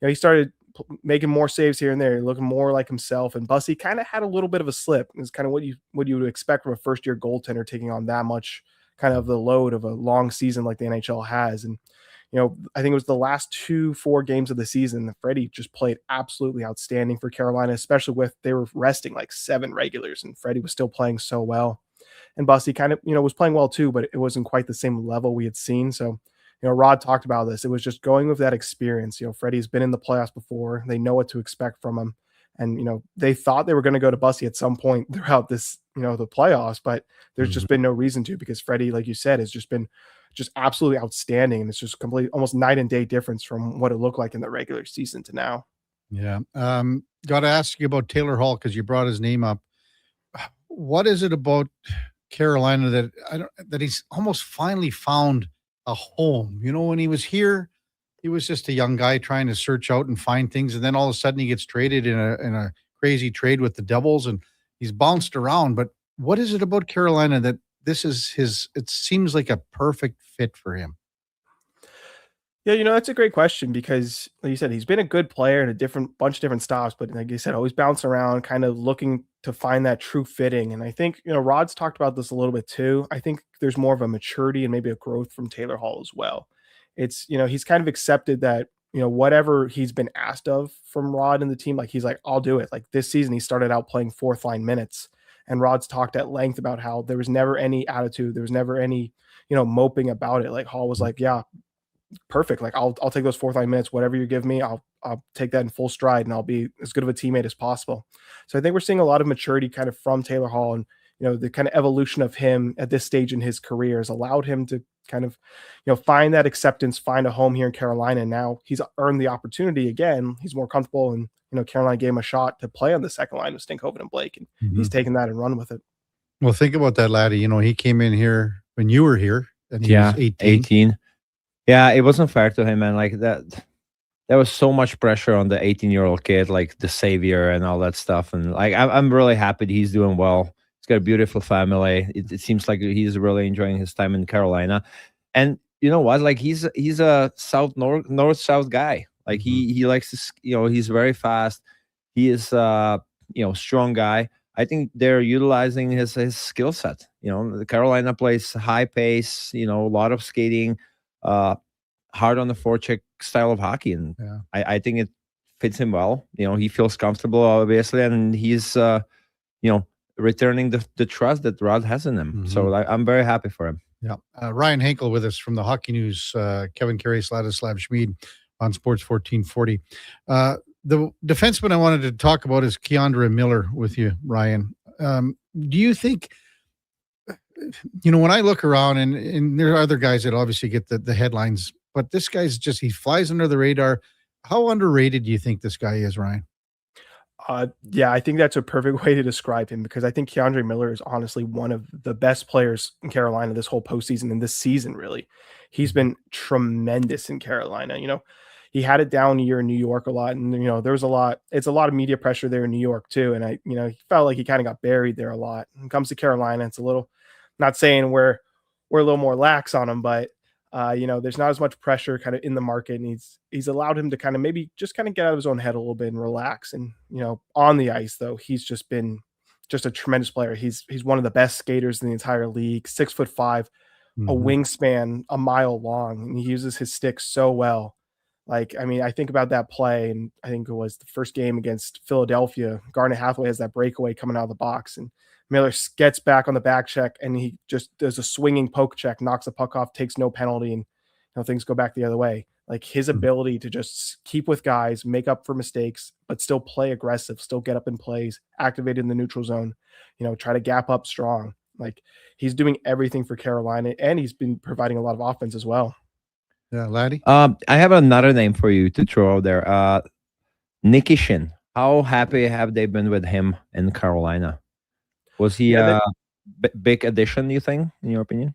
he started making more saves here and there, looking more like himself. And Bussey kind of had a little bit of a slip. It's kind of what you would expect from a first year goaltender, taking on that much kind of the load of a long season like the NHL has. And I think it was the last 2-4 games of the season that Freddie just played absolutely outstanding for Carolina, especially with they were resting like 7 regulars, and Freddie was still playing so well. And Bussey kind of was playing well too, but it wasn't quite the same level we had seen. So Rod talked about this. It was just going with that experience. Freddie's been in the playoffs before. They know what to expect from him. And, they thought they were going to go to Bussey at some point throughout this, the playoffs, but there's just been no reason to, because Freddie, like you said, has just been just absolutely outstanding. And it's just complete, almost night and day difference from what it looked like in the regular season to now. Yeah. Got to ask you about Taylor Hall, because you brought his name up. What is it about Carolina that he's almost finally found a home? When he was here, he was just a young guy trying to search out and find things, and then all of a sudden he gets traded in a crazy trade with the Devils, and he's bounced around. But what is it about Carolina that this is it seems like a perfect fit for him? Yeah, that's a great question, because like you said, he's been a good player in a bunch of different stops, but like you said, always bouncing around, kind of looking to find that true fitting. And I think, Rod's talked about this a little bit too. I think there's more of a maturity and maybe a growth from Taylor Hall as well. It's, he's kind of accepted that, whatever he's been asked of from Rod and the team, like he's like, I'll do it. Like this season, he started out playing 4th line minutes, and Rod's talked at length about how there was never any attitude. There was never any, moping about it. Like Hall was like, yeah, perfect. Like I'll take those 4th line minutes, whatever you give me, I'll take that in full stride, and I'll be as good of a teammate as possible. So I think we're seeing a lot of maturity kind of from Taylor Hall, and the kind of evolution of him at this stage in his career has allowed him to kind of find that acceptance, find a home here in Carolina. And now he's earned the opportunity again. He's more comfortable, and Carolina gave him a shot to play on the second line with Stankoven and Blake, and he's taken that and run with it. Well, think about that, laddie. He came in here when you were here, and he was 18. Yeah, it wasn't fair to him, man. Like that, there was so much pressure on the 18-year-old kid, like the savior and all that stuff. And like, I'm really happy he's doing well. He's got a beautiful family. It seems like he's really enjoying his time in Carolina. And you know what? Like he's a north-south guy. Like he likes to, he's very fast. He is strong guy. I think they're utilizing his skill set. The Carolina plays high pace, a lot of skating, hard on the forecheck style of hockey, and Yeah. I think it fits him well. He feels comfortable, obviously, and he's returning the trust that Rod has in him. So I'm very happy for him. Yeah. Ryan Henkel with us from the Hockey News, Kevin Karius, Ladislav Schmid on Sports 1440. The defenseman I wanted to talk about is Keandre Miller with you, Ryan. Do you think, when I look around and there are other guys that obviously get the headlines, but this guy's he flies under the radar. How underrated do you think this guy is, Ryan? Yeah, I think that's a perfect way to describe him, because I think Keandre Miller is honestly one of the best players in Carolina this whole postseason and this season, really. He's been tremendous in Carolina. He had it down year in New York a lot, and it's a lot of media pressure there in New York too. And he felt like he kind of got buried there a lot. When it comes to Carolina, it's a little, not saying we're a little more lax on him, but there's not as much pressure kind of in the market, and he's allowed him to kind of maybe just kind of get out of his own head a little bit and relax. And on the ice though, he's just been a tremendous player. He's one of the best skaters in the entire league. 6'5", a wingspan a mile long, and he uses his stick so well. I think about that play, and I think it was the first game against Philadelphia. Garnet Hathaway has that breakaway coming out of the box, and Miller gets back on the back check, and he just does a swinging poke check, knocks the puck off, takes no penalty, and things go back the other way. His ability to just keep with guys, make up for mistakes, but still play aggressive, still get up in plays, activate in the neutral zone, try to gap up strong. He's doing everything for Carolina, and he's been providing a lot of offense as well. Yeah, Laddie? I have another name for you to throw out there. Nikishin. How happy have they been with him in Carolina? Was he a big addition, you think, in your opinion?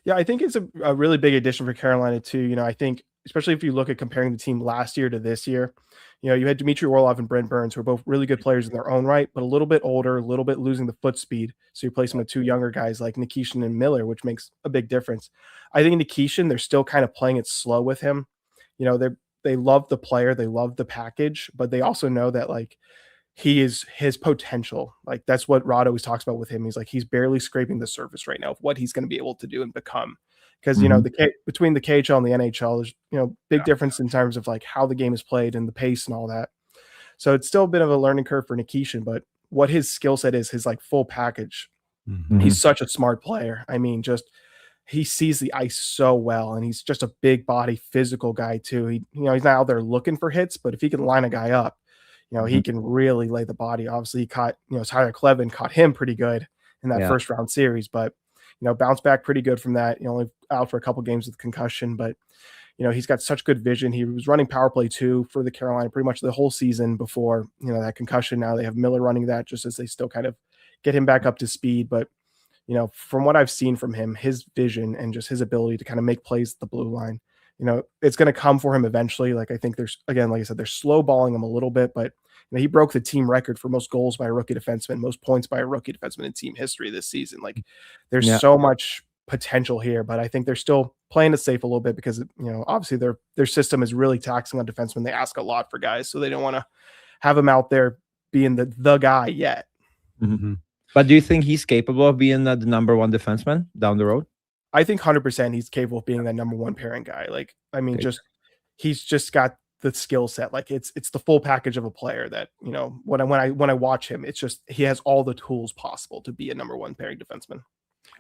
Yeah, I think it's a really big addition for Carolina too. I think, especially if you look at comparing the team last year to this year, you had Dmitry Orlov and Brent Burns, who are both really good players in their own right, but a little bit older, a little bit losing the foot speed. So you place them with two younger guys like Nikishin and Miller, which makes a big difference. I think Nikishin, they're still kind of playing it slow with him. They love the player, they love the package, but they also know that he is his potential. That's what Rod always talks about with him. He's barely scraping the surface right now of what he's going to be able to do and become. Because between the KHL and the NHL, there's big difference in terms of how the game is played and the pace and all that. So it's still a bit of a learning curve for Nikishin, but what his skill set is, his full package. He's such a smart player. He sees the ice so well, and he's just a big body, physical guy too. He's not out there looking for hits, but if he can line a guy up, he can really lay the body. Obviously, he caught, Tyler Clevin caught him pretty good in that first round series, but bounced back pretty good from that. Only out for a couple games with concussion, but he's got such good vision. He was running power play too for the Carolina pretty much the whole season before that concussion. Now they have Miller running that just as they still kind of get him back up to speed. But from what I've seen from him, his vision and just his ability to kind of make plays at the blue line, it's going to come for him eventually. I think there's, again, like I said, they're slow balling him a little bit, but he broke the team record for most goals by a rookie defenseman, most points by a rookie defenseman in team history this season. There's so much potential here, but I think they're still playing it safe a little bit because, obviously their system is really taxing on defensemen. They ask a lot for guys, so they don't want to have him out there being the guy yet. Mm-hmm. But do you think he's capable of being the number one defenseman down the road? I think 100% he's capable of being that number one pairing guy. He's just got the skill set. It's the full package of a player that, when I watch him, it's just, he has all the tools possible to be a number one pairing defenseman.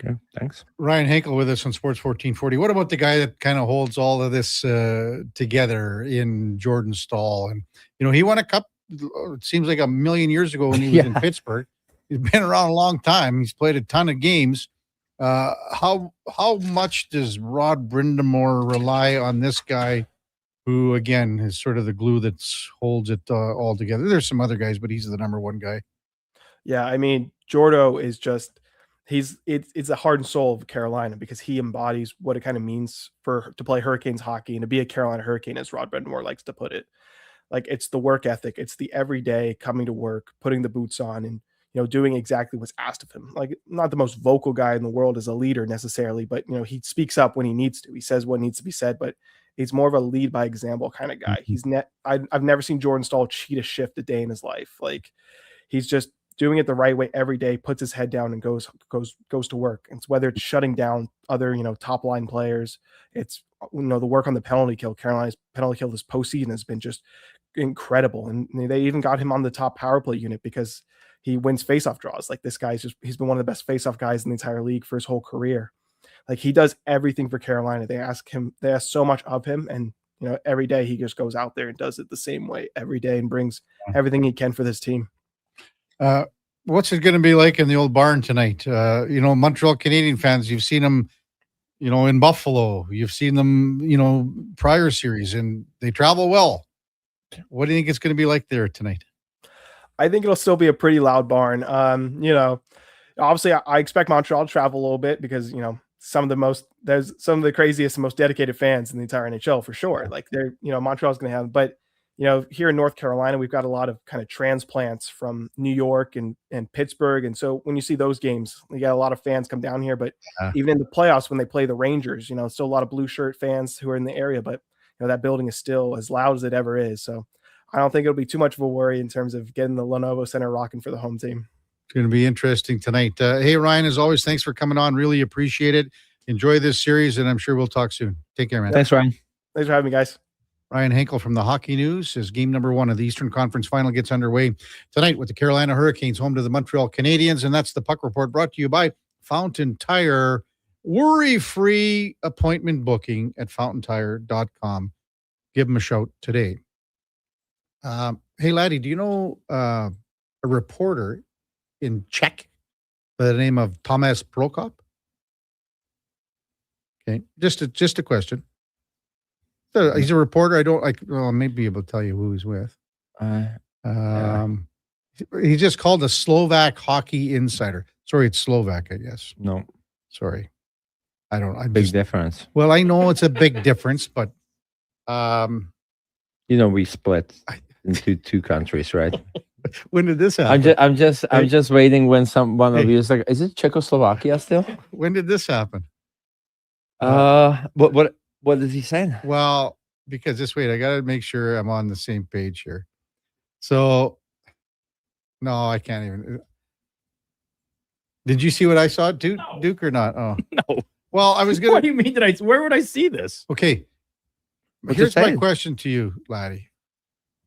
Okay, thanks. Ryan Henkel with us on Sports 1440. What about the guy that kind of holds all of this together in Jordan Staal? And, he won a cup, it seems like a million years ago when he was in Pittsburgh. He's been around a long time. He's played a ton of games. How much does Rod Brindamore rely on this guy who, again, is sort of the glue that holds it all together? There's some other guys, but he's the number one guy. Yeah, Jordo is just, it's the heart and soul of Carolina because he embodies what it kind of means to play Hurricanes hockey and to be a Carolina Hurricane, as Rod Brindamore likes to put it. It's the work ethic. It's the everyday coming to work, putting the boots on, and doing exactly what's asked of him. Not the most vocal guy in the world as a leader necessarily, but he speaks up when he needs to. He says what needs to be said, but he's more of a lead by example kind of guy. I've never seen Jordan Staal cheat a shift a day in his life. He's just doing it the right way every day, puts his head down and goes to work. It's whether it's shutting down other, top line players. It's, the work on the penalty kill. Carolina's penalty kill this postseason has been just incredible. And they even got him on the top power play unit because he wins faceoff draws. Like, this guy's he's been one of the best faceoff guys in the entire league for his whole career. Like, he does everything for Carolina. They ask so much of him, and every day he just goes out there and does it the same way every day and brings everything he can for this team. What's it going to be like in the old barn tonight? Montreal Canadian fans, you've seen them, in Buffalo. You've seen them, prior series, and they travel well. What do you think it's going to be like there tonight? I think it'll still be a pretty loud barn. Obviously I expect Montreal to travel a little bit because, there's some of the craziest and most dedicated fans in the entire NHL for sure. Like, Montreal's going to have, but here in North Carolina, we've got a lot of kind of transplants from New York and Pittsburgh. And so when you see those games, you got a lot of fans come down here, but even in the playoffs, when they play the Rangers, still a lot of blue shirt fans who are in the area, but that building is still as loud as it ever is. So I don't think it'll be too much of a worry in terms of getting the Lenovo Center rocking for the home team. It's going to be interesting tonight. Hey, Ryan, as always, thanks for coming on. Really appreciate it. Enjoy this series, and I'm sure we'll talk soon. Take care, man. Thanks, Ryan. Thanks for having me, guys. Ryan Henkel from the Hockey News as game number 1 of the Eastern Conference Final gets underway tonight with the Carolina Hurricanes home to the Montreal Canadiens, and that's the Puck Report brought to you by Fountain Tire. Worry-free appointment booking at fountaintire.com. Give them a shout today. Hey, Laddie, do you know a reporter in Czech by the name of Tomáš Prokop? Okay, just a question. He's a reporter. I may be able to tell you who he's with. He's just called a Slovak hockey insider. Sorry, it's Slovak, I guess. No. Sorry. Big difference. Well, I know it's a big difference, but we split into 2 countries, right? When did this happen? I'm just waiting when one of you is like, is it Czechoslovakia still? When did this happen? What is he saying? Well, because I got to make sure I'm on the same page here. So, no, I can't even. Did you see what I saw, Duke, no. Duke or not? Oh, no. Well, I was going to. What do you mean? Where would I see this? Okay. Here's my question to you, Laddie.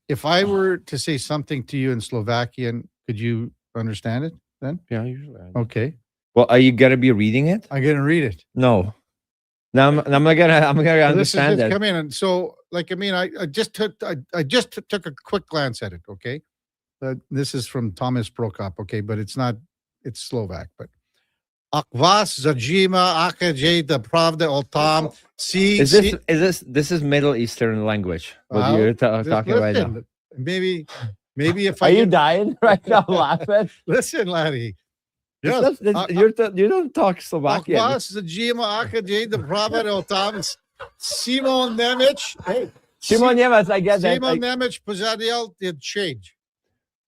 If I were to say something to you in Slovakian, could you understand it then? Yeah, usually. Okay. Well, are you gonna be reading it? I'm gonna read it. No. Now I'm gonna understand that. Come in, and so I just took a quick glance at it. Okay, this is from Tomáš Prokop. Okay, but it's Slovak. But Akvas Zajima Akaj the Pravda o Tom. This is Middle Eastern language? What you're talking right now? Maybe if are you dying right now laughing? Listen, Laddie. Yes, you don't talk Slovakian. Akvas Zajima Akaj the Pravda o Tom. Simon Nemec. Hey, Simon Nemec. I get that. Simon Nemec Pozadiel did change.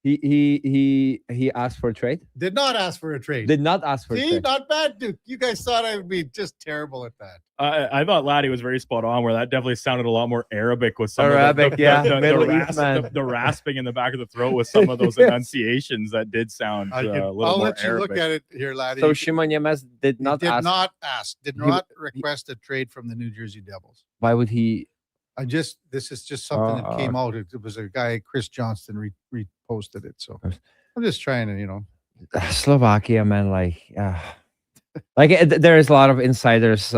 He asked for a trade? Did not ask for a trade. Did not ask for a trade. Not bad, Duke. You guys thought I would be just terrible at that. I thought Laddie was very spot on, where that definitely sounded a lot more Arabic with some Arabic, of the rasping in the back of the throat with some of those enunciations that did sound a little more I'll let you Arabic. look at it here, Laddie. So Simon Nemec did not request a trade from the New Jersey Devils. Why would he? This is just something that came out. It was a guy, Chris Johnston, reposted it. So I'm just trying to, Slovakia, man, there is a lot of insiders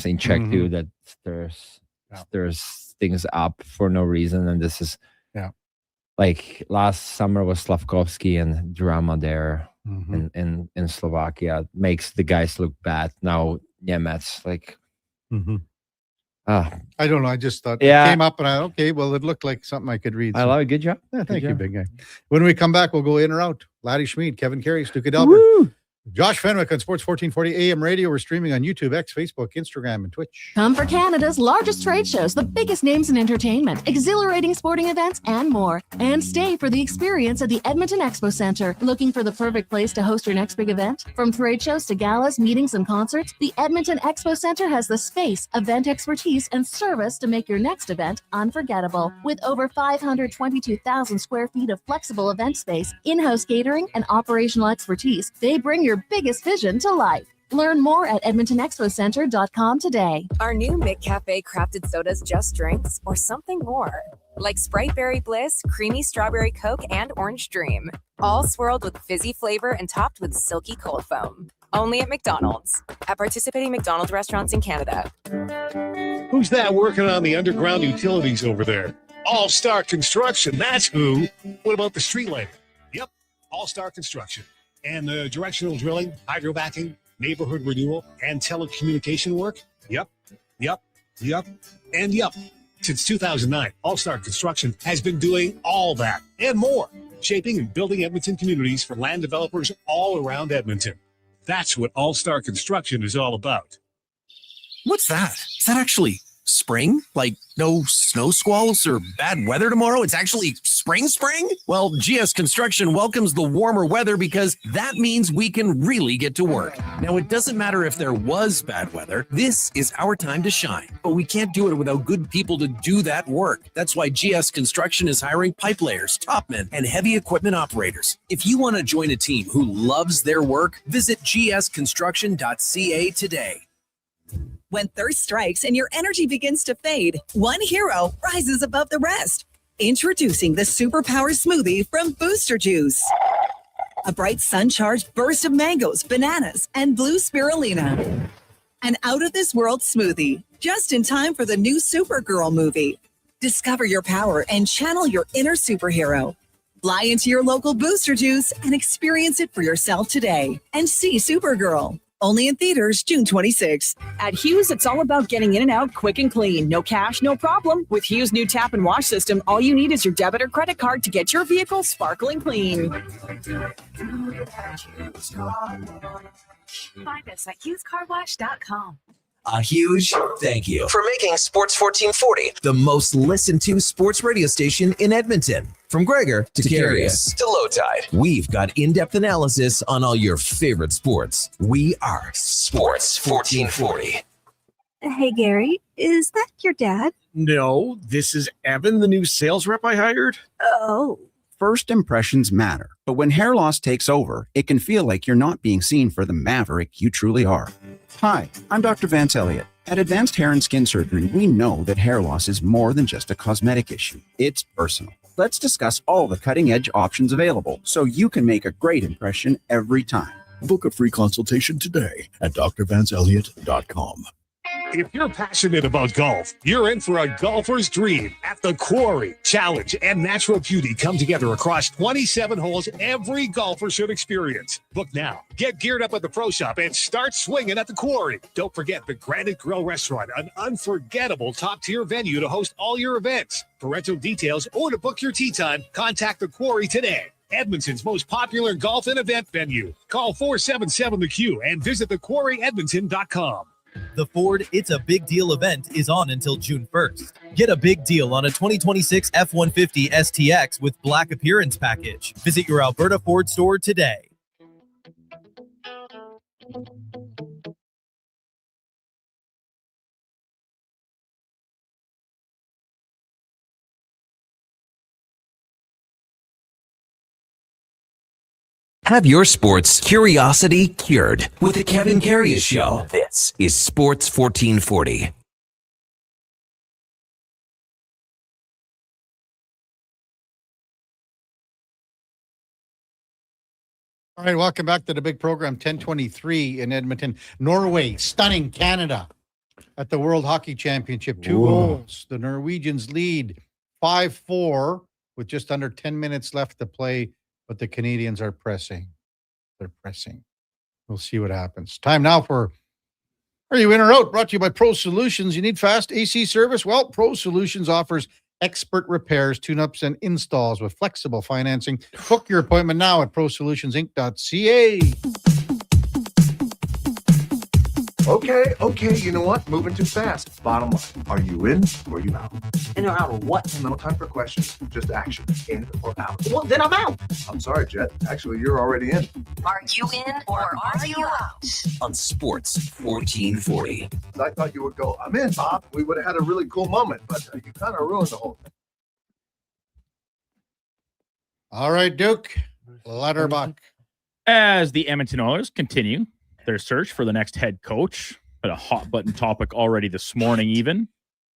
in Czech too, that there's things up for no reason, and this is like last summer was Slavkovsky and drama there in Slovakia makes the guys look bad. Now Nemec I don't know. I just thought it came up and it looked like something I could read. I love it. Good job. Yeah, thank you, big guy. When we come back, we'll go in or out. Laddie Schmid, Kevin Karius, Duke of Delburne. Josh Fenwick on Sports 1440 AM radio. We're streaming on YouTube, X, Facebook, Instagram, and Twitch. Come for Canada's largest trade shows, the biggest names in entertainment, exhilarating sporting events, and more. And stay for the experience at the Edmonton Expo Centre. Looking for the perfect place to host your next big event? From trade shows to galas, meetings, and concerts, the Edmonton Expo Centre has the space, event expertise, and service to make your next event unforgettable. With over 522,000 square feet of flexible event space, in-house catering, and operational expertise, they bring your biggest vision to life. Learn more at edmontonexpocentre.com today. Are new McCafe crafted sodas just drinks or something more? Like Sprite Berry Bliss, Creamy Strawberry Coke, and Orange Dream. All swirled with fizzy flavor and topped with silky cold foam. Only at McDonald's. At participating McDonald's restaurants in Canada. Who's that working on the underground utilities over there? All-Star Construction, that's who. What about the street lighting? Yep, All-Star Construction. And the directional drilling, hydrovacking, neighborhood renewal, and telecommunication work? Yep. Since 2009, All-Star Construction has been doing all that and more, shaping and building Edmonton communities for land developers all around Edmonton. That's what All-Star Construction is all about. What's that? Is that actually spring? Like no snow squalls or bad weather tomorrow? It's actually spring? Well, GS Construction welcomes the warmer weather because that means we can really get to work. Now, it doesn't matter if there was bad weather. This is our time to shine. But we can't do it without good people to do that work. That's why GS Construction is hiring pipe layers, topmen, and heavy equipment operators. If you want to join a team who loves their work, visit gsconstruction.ca today. When thirst strikes and your energy begins to fade, one hero rises above the rest. Introducing the Superpower Smoothie from Booster Juice. A bright sun-charged burst of mangoes, bananas, and blue spirulina. An out-of-this-world smoothie, just in time for the new Supergirl movie. Discover your power and channel your inner superhero. Fly into your local Booster Juice and experience it for yourself today. And see Supergirl. Only in theaters June 26th. At Hughes, it's all about getting in and out quick and clean. No cash, no problem. With Hughes' new tap and wash system, all you need is your debit or credit card to get your vehicle sparkling clean. Find us at hughescarwash.com. A huge thank you for making Sports 1440 the most listened to sports radio station in Edmonton. From Gregor to Karius to Low Tide, we've got in-depth analysis on all your favorite sports. We are Sports 1440. Hey, Gary, is that your dad? No, this is Evan, the new sales rep I hired. Oh. First impressions matter, but when hair loss takes over, it can feel like you're not being seen for the maverick you truly are. Hi, I'm Dr. Vance Elliott. At Advanced Hair and Skin Surgery, we know that hair loss is more than just a cosmetic issue. It's personal. Let's discuss all the cutting-edge options available so you can make a great impression every time. Book a free consultation today at drvanceelliott.com. If you're passionate about golf, you're in for a golfer's dream at the Quarry. Challenge and natural beauty come together across 27 holes every golfer should experience. Book now. Get geared up at the Pro Shop and start swinging at the Quarry. Don't forget the Granite Grill Restaurant, an unforgettable top-tier venue to host all your events. For rental details or to book your tee time, contact the Quarry today. Edmonton's most popular golf and event venue. Call 477-THE-Q and visit thequarryedmonton.com. The Ford It's a Big Deal event is on until June 1st. Get a big deal on a 2026 F-150 STX with Black Appearance Package. Visit your Alberta Ford store today. Have your sports curiosity cured with the Kevin Karius Show. This is Sports 1440. All right, welcome back to the big program, 1023 in Edmonton. Norway, stunning Canada at the World Hockey Championship. 2 goals. The Norwegians lead 5-4 with just under 10 minutes left to play, but the Canadians are pressing. They're pressing. We'll see what happens. Time now for Are You In or Out? Brought to you by Pro Solutions. You need fast AC service? Well, Pro Solutions offers expert repairs, tune-ups, and installs with flexible financing. Book your appointment now at prosolutionsinc.ca. Okay, you know what? Moving too fast. Bottom line, are you in or are you out? In or out of what? No time for questions, just action. In or out? Well, then I'm out. I'm sorry, Jet. Actually, you're already in. Are you in or are you out? On Sports 1440. I thought you would go, I'm in, Bob. We would have had a really cool moment, but you kind of ruined the whole thing. All right, Duke. Letterbuck. As the Edmonton Oilers continue their search for the next head coach, but a hot button topic already this morning, even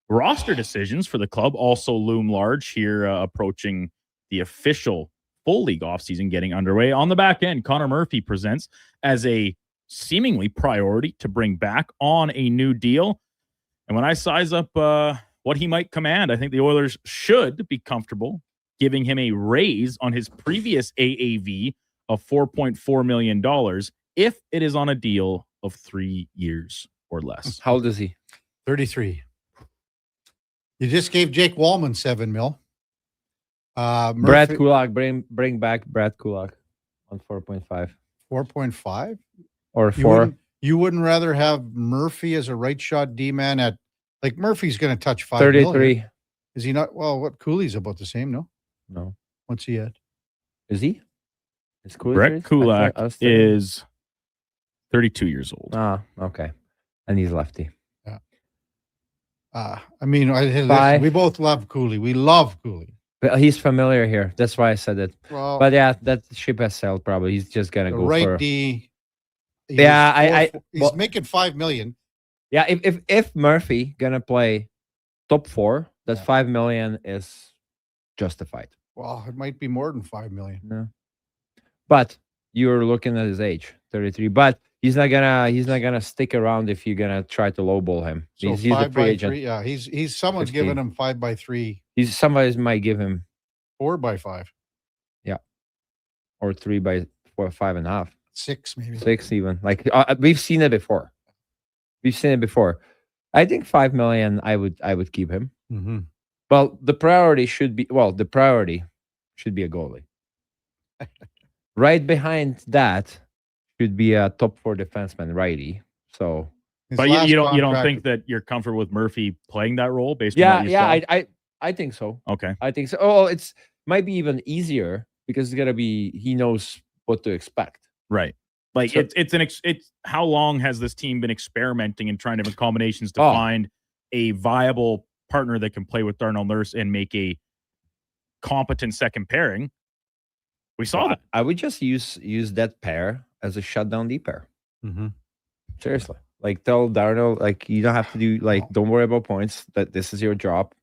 roster decisions for the club also loom large here, approaching the official full league offseason getting underway. On the back end, Connor Murphy presents as a seemingly priority to bring back on a new deal. And when I size up what he might command, I think the Oilers should be comfortable giving him a raise on his previous AAV of $4.4 million if it is on a deal of 3 years or less. How old is he? 33. You just gave Jake Wallman $7 million. Brad Kulak, bring back Brad Kulak on 4.5. 4.5? Or 4. You wouldn't rather have Murphy as a right shot D-man at, like, Murphy's going to touch 5 33. million. Is he not? Well, what Cooley's about the same, no? No. What's he at? Is he? Is Cooley? Brett Kulak is 32 years old. Ah, okay. And he's lefty. Yeah. I mean, we both love Cooley. We love Cooley. But he's familiar here. That's why I said it. Well, but yeah, that ship has sailed probably. He's just going to go right for... D. He's making $5 million. Yeah, if Murphy going to play top 4, that $5 million is justified. Well, it might be more than $5 million. No. But you're looking at his age, 33. But he's not gonna stick around if you're gonna try to lowball him. So he's a free agent. 3, yeah, he's someone's 15. giving him 5x3. Somebody might give him 4x5. Yeah, or 3 by 4, 5.5, 6 maybe, 6 even. Like we've seen it before. I think $5 million. I would keep him. Mm-hmm. Well, the priority should be a goalie. Right behind that should be a top 4 defenseman, righty. So, but you don't think that you're comfortable with Murphy playing that role based on what you saw? I think so. Okay, I think so. Oh, it's might be even easier because he knows what to expect. Right. Like So- it's how long has this team been experimenting and trying different combinations to find a viable partner that can play with Darnell Nurse and make a competent second pairing? We saw that. I would just use that pair as a shutdown D pair. Mm-hmm. Seriously. Like tell Darnell, like you don't have to do don't worry about points. That this is your job.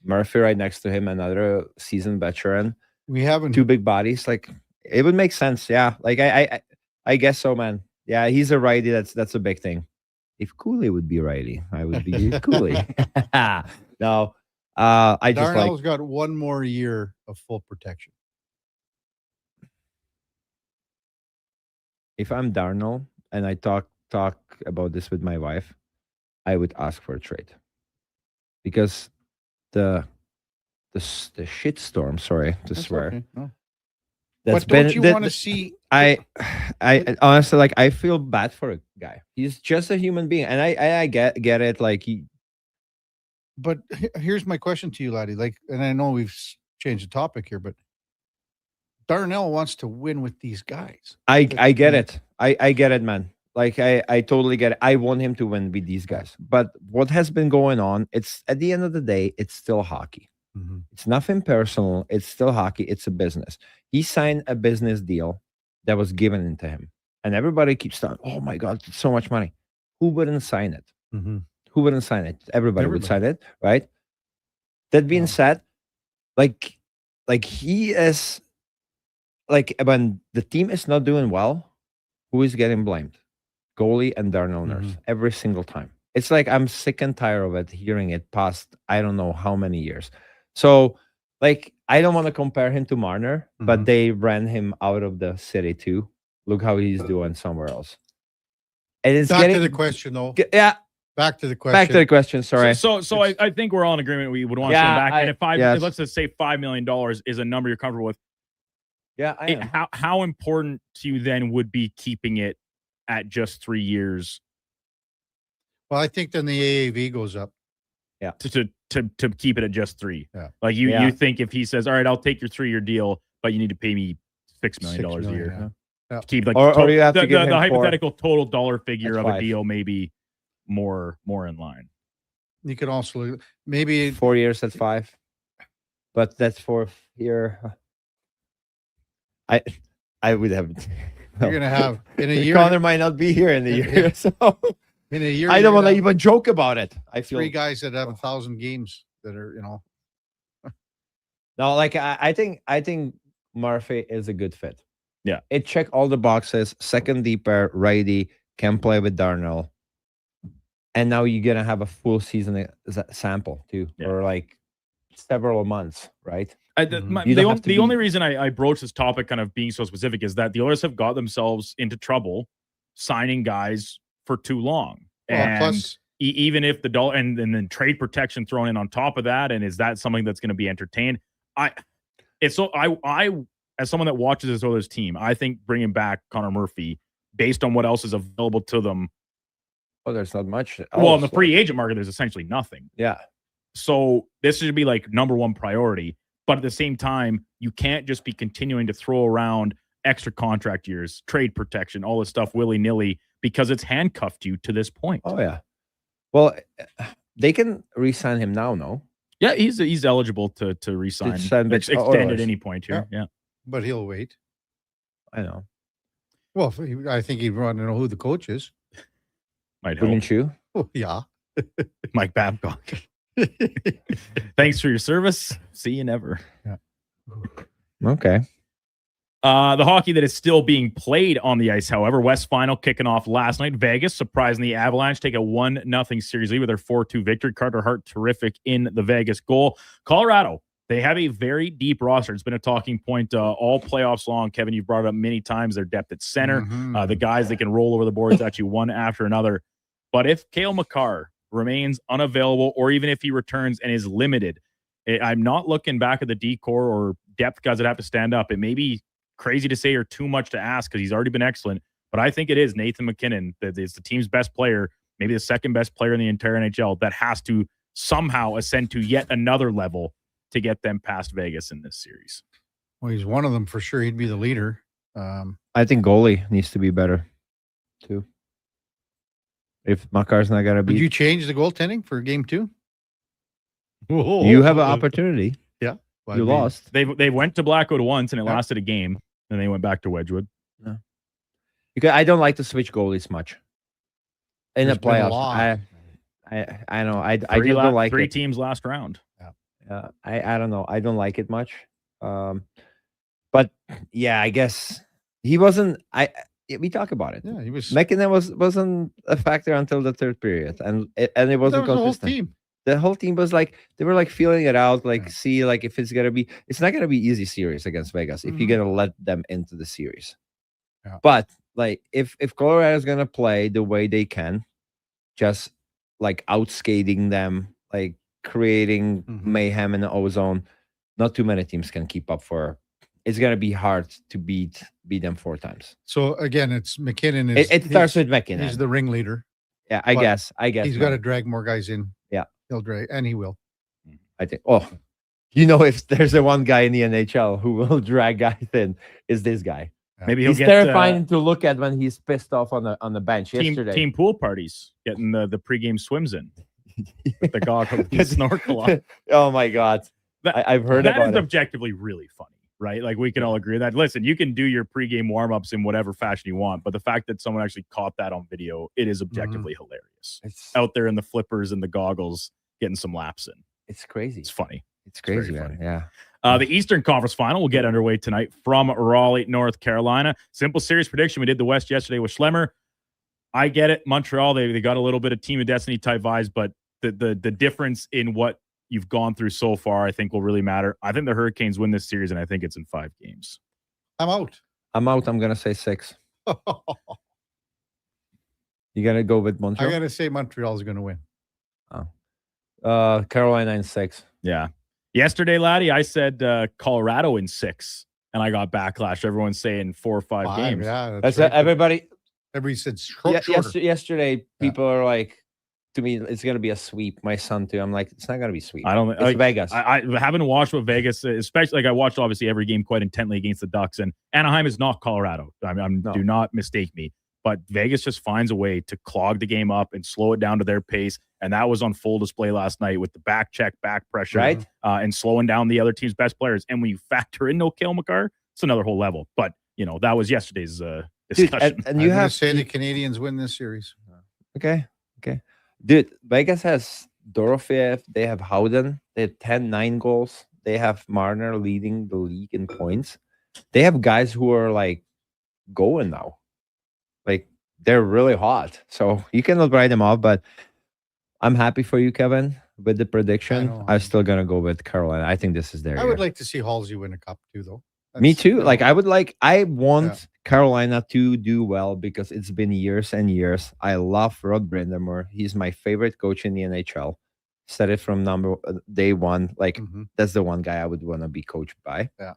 Murphy right next to him, another seasoned veteran. We haven't 2 big bodies. Like it would make sense. Yeah. Like I guess so, man. Yeah, he's a righty. That's a big thing. If Cooley would be righty, I would be Cooley. No. I just Darnell's got 1 more year of full protection. If I'm Darnell and I talk about this with my wife, I would ask for a trade because the shitstorm. Sorry to swear. Okay. No. That's But don't you want to see? I honestly I feel bad for a guy. He's just a human being, and I get it. Like But here's my question to you, laddie. Like, and I know we've changed the topic here, but Darnell wants to win with these guys. I get it. I get it, man. Like I totally get it. I want him to win with these guys. But what has been going on, it's at the end of the day, it's still hockey. Mm-hmm. It's nothing personal. It's still hockey. It's a business. He signed a business deal that was given into him. And everybody keeps saying, oh my God, it's so much money. Who wouldn't sign it? Mm-hmm. Who wouldn't sign it? Everybody would sign it, right? That being said, like he is like when the team is not doing well, who is getting blamed? Goalie and Darnell Nurse every single time. It's like I'm sick and tired of it, hearing it past I don't know how many years. So like I don't want to compare him to Marner, but they ran him out of the city too. Look how he's doing somewhere else. And it's Back to the question though. Yeah. Back to the question. Back to the question. Sorry. So I think we're all in agreement. We would want to send back. And if let's just say $5 million is a number you're comfortable with. Yeah. I am. How important to you then would be keeping it at just 3 years Well, I think then the AAV goes up. Yeah. To keep it at just 3. Yeah. Like you think if he says, all right, I'll take your 3-year deal, but you need to pay me $6 million a year. Yeah. Yeah. Keep like Or you have to give him the 4. hypothetical total dollar figure That's of 5. a deal, maybe more in line. You could also maybe 4 years at 5, but that's 4 year. I would have. you're gonna have in a year. Connor might not be here in a year, so in a year I you're don't want to gonna have even joke about it. I feel 3 guys that have 1,000 games that are no, like I think Murphy is a good fit. Yeah, it checked all the boxes. Second deep pair, righty, can play with Darnell, and now you're gonna have a full season sample too, or like several months, right? The only reason I broach this topic kind of being so specific is that the Oilers have got themselves into trouble signing guys for too long. And plus, even if the dollar and then trade protection thrown in on top of that, and is that something that's going to be entertained? I as someone that watches this Oilers team, I think bringing back Connor Murphy based on what else is available to them. Oh, there's not much. Well, in the free agent market, there's essentially nothing. Yeah. So this should be like number one priority. But at the same time, you can't just be continuing to throw around extra contract years, trade protection, all this stuff willy-nilly because it's handcuffed you to this point. Oh, yeah. Well, they can re-sign him now, no? Yeah, he's eligible to re-sign. Extend at any point here. Yeah. But he'll wait. I know. Well, I think he'd want to know who the coach is. Might help. Wouldn't you? Oh, yeah. Mike Babcock. Thanks for your service. See you never. Yeah. Okay. The hockey that is still being played on the ice, however, West Final kicking off last night. Vegas surprising the Avalanche, take a 1-0 series lead with their 4-2 victory. Carter Hart terrific in the Vegas goal. Colorado, they have a very deep roster. It's been a talking point all playoffs long. Kevin, you've brought it up many times. Their depth at center, the guys that can roll over the boards at you one after another. But if Cale Makar remains unavailable, or even if he returns and is limited, I'm not looking back at the D-core or depth guys that have to stand up. It may be crazy to say or too much to ask because he's already been excellent, but I think it is Nathan McKinnon that is the team's best player, maybe the second best player in the entire NHL, that has to somehow ascend to yet another level to get them past Vegas in this series. Well, he's one of them for sure. He'd be the leader. I think goalie needs to be better too. If Makar's not gonna be, would you change the goaltending for game 2? You have an opportunity. Yeah, you lost. They went to Blackout once and it lasted a game, and they went back to Wedgwood. No. Because I don't like to switch goalies much in the playoffs. I know. I just don't like 3 it. teams last round. I don't know. I don't like it much. But yeah, I guess he wasn't. We talk about it. Yeah, he was. McKinnon wasn't a factor until the third period, and it wasn't consistent. The whole team. The whole team was like they were like feeling it out, like see like if it's not gonna be easy series against Vegas if you're gonna let them into the series. Yeah. But like if Colorado is gonna play the way they can, just like outskating them, like creating mayhem in the ozone, not too many teams can keep up for. It's gonna be hard to beat them 4 times. So again, it's McKinnon. It starts with McKinnon. He's the ringleader. Yeah, I guess he's got to drag more guys in. Yeah, he'll drag, and he will. I think. Oh, if there's a one guy in the NHL who will drag guys in, is this guy. Maybe he's terrifying to look at when he's pissed off on the bench yesterday. Team pool parties, getting the pregame swims in with the goggles and snorkel on. Oh my God, I've heard about that. That is it. objectively really funny. Right? Like we can all agree that. Listen, you can do your pregame warm-ups in whatever fashion you want, but the fact that someone actually caught that on video, it is objectively hilarious. It's out there in the flippers and the goggles getting some laps in. It's crazy. It's funny. It's crazy, man. Yeah. The Eastern Conference Final will get underway tonight from Raleigh, North Carolina. Simple series prediction. We did the West yesterday with Schlemmer. I get it. Montreal, they got a little bit of Team of Destiny type vibes, but the difference in what you've gone through so far, I think will really matter. I think the Hurricanes win this series, and I think it's in 5 games. I'm out. I'm going to say 6. You going to go with Montreal? I got to say Montreal's going to win. Oh. Carolina in 6. Yeah. Yesterday, laddie, I said Colorado in 6, and I got backlash. Everyone's saying 4 or 5 games. Yeah, that's right. Everybody said yesterday, people are like, to me, it's gonna be a sweep. My son too. I'm like, it's not gonna be sweep. I don't. It's Vegas. I haven't watched what Vegas, especially like I watched obviously every game quite intently against the Ducks, and Anaheim is not Colorado. Do not mistake me. But Vegas just finds a way to clog the game up and slow it down to their pace, and that was on full display last night with the back check, back pressure, right, and slowing down the other team's best players. And when you factor in no Cale Makar, it's another whole level. But that was yesterday's discussion. And you have to say the Canadians win this series. Okay. Dude, Vegas has Dorofeev. They have Howden. They have 10-9 goals. They have Marner leading the league in points. They have guys who are like going now. Like they're really hot. So you cannot write them off, but I'm happy for you, Kevin, with the prediction. I'm still going to go with Carolina. I think this is their year. would like to see Halsey win a cup too, though. Me too. Like I want Carolina to do well because it's been years and years. I love Rod Brind'Amour. He's my favorite coach in the NHL. Said it from day one. Like that's the one guy I would want to be coached by. Yeah.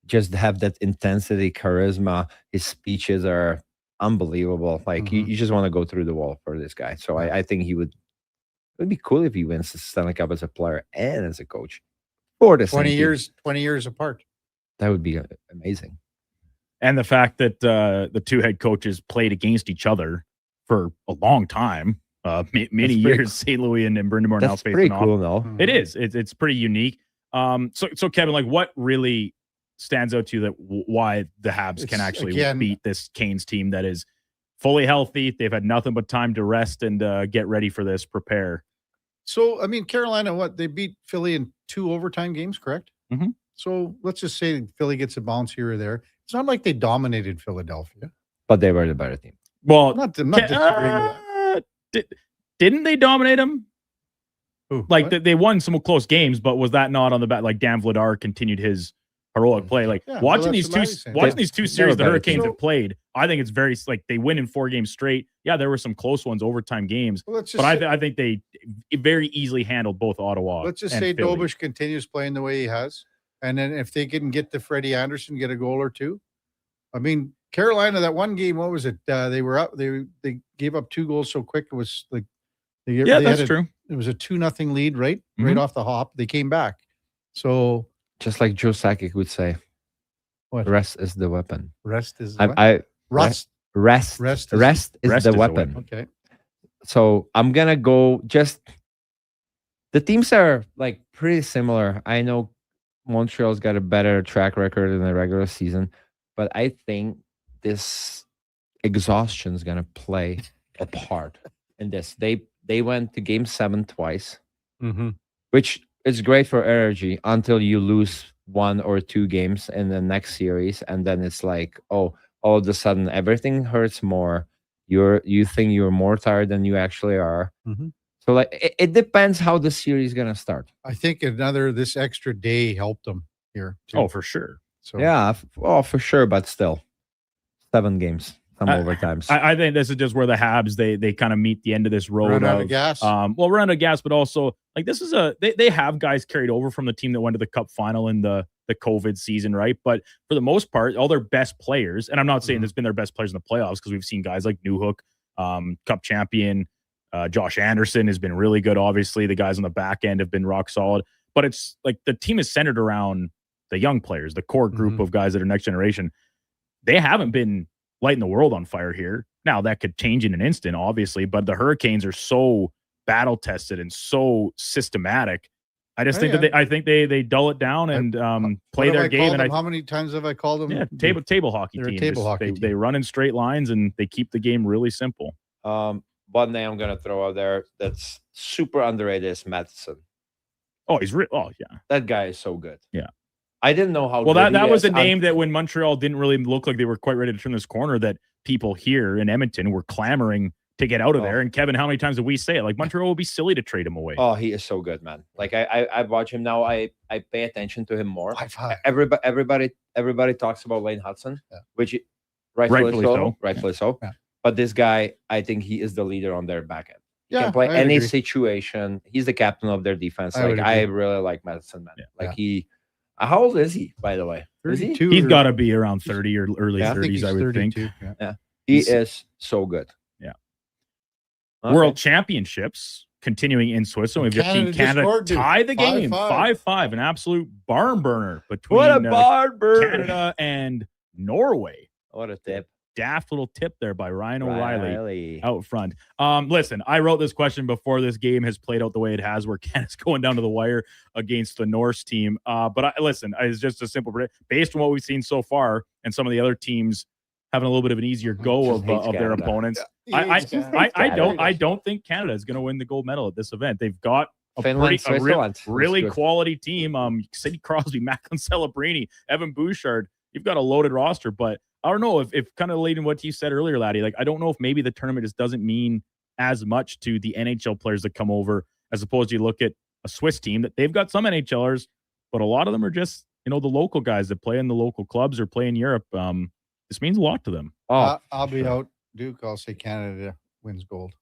Just have that intensity, charisma. His speeches are unbelievable. Like you just want to go through the wall for this guy. So I think it would be cool if he wins the Stanley Cup as a player and as a coach. For the 20 years apart. That would be amazing. And the fact that the two head coaches played against each other for a long time, many years, St. Louis and Brind'Amour now facing pretty off. cool, though. It is. It's pretty unique. So Kevin, like, what really stands out to you that why the Habs can actually beat this Canes team that is fully healthy? They've had nothing but time to rest and get ready for this, prepare. So, I mean, Carolina, they beat Philly in 2 overtime games, correct? Mm-hmm. So let's just say Philly gets a bounce here or there. It's not like they dominated Philadelphia. But they were the better team. Well, I'm not disagreeing with that. Didn't they dominate them? Who, like they won some close games, but was that not on the back? Like Dan Vladar continued his heroic play. Like watching these two series the Hurricanes have played, I think it's very like they win in 4 games straight. Yeah, there were some close ones, overtime games, but I think they very easily handled both Ottawa. Let's just say Philly. Dobish continues playing the way he has. And then if they can get to Freddie Anderson, get a goal or two. I mean, Carolina, that one game, what was it? They were up. They gave up 2 goals so quick. It was like, that's true. It was a 2-0 lead, right? Right off the hop. They came back. So just like Joe Sakic would say, what? Rest is the weapon. Rest is Rest is the weapon. Okay. So I'm gonna go. Just the teams are like pretty similar. I know Montreal's got a better track record in the regular season, but I think this exhaustion is gonna play a part in this. They went to Game 7 twice, which is great for energy until you lose 1 or 2 games in the next series, and then it's like, all of a sudden everything hurts more. You think you're more tired than you actually are. So like it depends how the series is gonna start. I think this extra day helped them here too. Oh, for sure. So yeah, for sure, but still 7 games. Some overtimes. I think this is just where the Habs they kind of meet the end of this road. Run out of gas. Run out of gas, but also like this is they have guys carried over from the team that went to the Cup final in the COVID season, right? But for the most part, all their best players, and I'm not saying it's been their best players in the playoffs because we've seen guys like Newhook, Cup champion, Josh Anderson has been really good. Obviously, the guys on the back end have been rock solid. But it's like the team is centered around the young players, the core group of guys that are next generation. They haven't been lighting the world on fire here. Now that could change in an instant, obviously, but the Hurricanes are so battle tested and so systematic. I just think that I think they dull it down and play their game. And how many times have I called them? Yeah, table hockey team. They run in straight lines and they keep the game really simple. One name I'm gonna throw out there that's super underrated is Matheson. Oh, he's oh yeah, that guy is so good. Yeah. I didn't know how. Well, that was a name that when Montreal didn't really look like they were quite ready to turn this corner, that people here in Edmonton were clamoring to get out of there. And Kevin, how many times did we say it? Like Montreal will be silly to trade him away. Oh, he is so good, man. Like I watch him now. I pay attention to him more. Everybody talks about Lane Hudson, which rightfully so. Yeah. But this guy, I think he is the leader on their back end. He can play any situation. He's the captain of their defense. I really like Matheson, man. Yeah. How old is he, by the way? Is he? He's got to be around 30 or early 30s, I would think. Yeah. He is so good. Yeah. Okay. World Championships continuing in Switzerland. We've got Canada Team just Canada scored, dude. tie the game 5-5. 5-5, an absolute barn burner between What a barn burner. Canada and Norway. What a tip. Daft little tip there by Ryan O'Reilly Riley. out front. Listen, I wrote this question before this game has played out the way it has, where Canada's going down to the wire against the Norse team. But it's just a simple based on what we've seen so far, and some of the other teams having a little bit of an easier go of their Canada. opponents. Yeah. I don't think Canada is going to win the gold medal at this event. They've got Finland, Switzerland. really quality team. Sidney Crosby, Macklin Celebrini, Evan Bouchard. You've got a loaded roster, but I don't know if kind of leading what you said earlier, Laddie, like I don't know if maybe the tournament just doesn't mean as much to the NHL players that come over, as opposed to you look at a Swiss team that they've got some NHLers, but a lot of them are just, the local guys that play in the local clubs or play in Europe. This means a lot to them. I'll be out, Duke. I'll say Canada wins gold.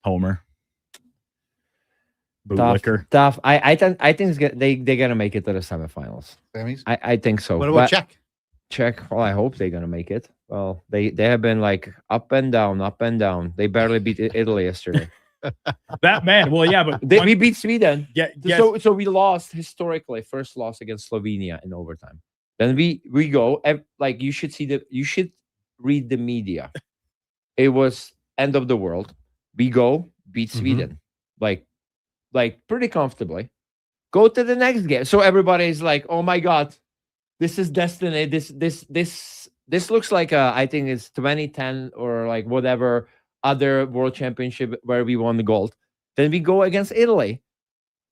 Homer. Bootlicker. Tough. I think they're gonna make it to the semifinals. Semis? I think so. What about Czech? Czech. Well, I hope they're gonna make it. Well, they have been like up and down. They barely beat Italy yesterday. That man. Well, yeah, but we beat Sweden. Yeah. So we lost historically. First loss against Slovenia in overtime. Then we go like you should read the media. It was end of the world. We go beat Sweden. Like pretty comfortably. Go to the next game. So everybody's like, "Oh my God, this is destiny. This looks like I think it's 2010 or like whatever other world championship where we won the gold." Then we go against Italy.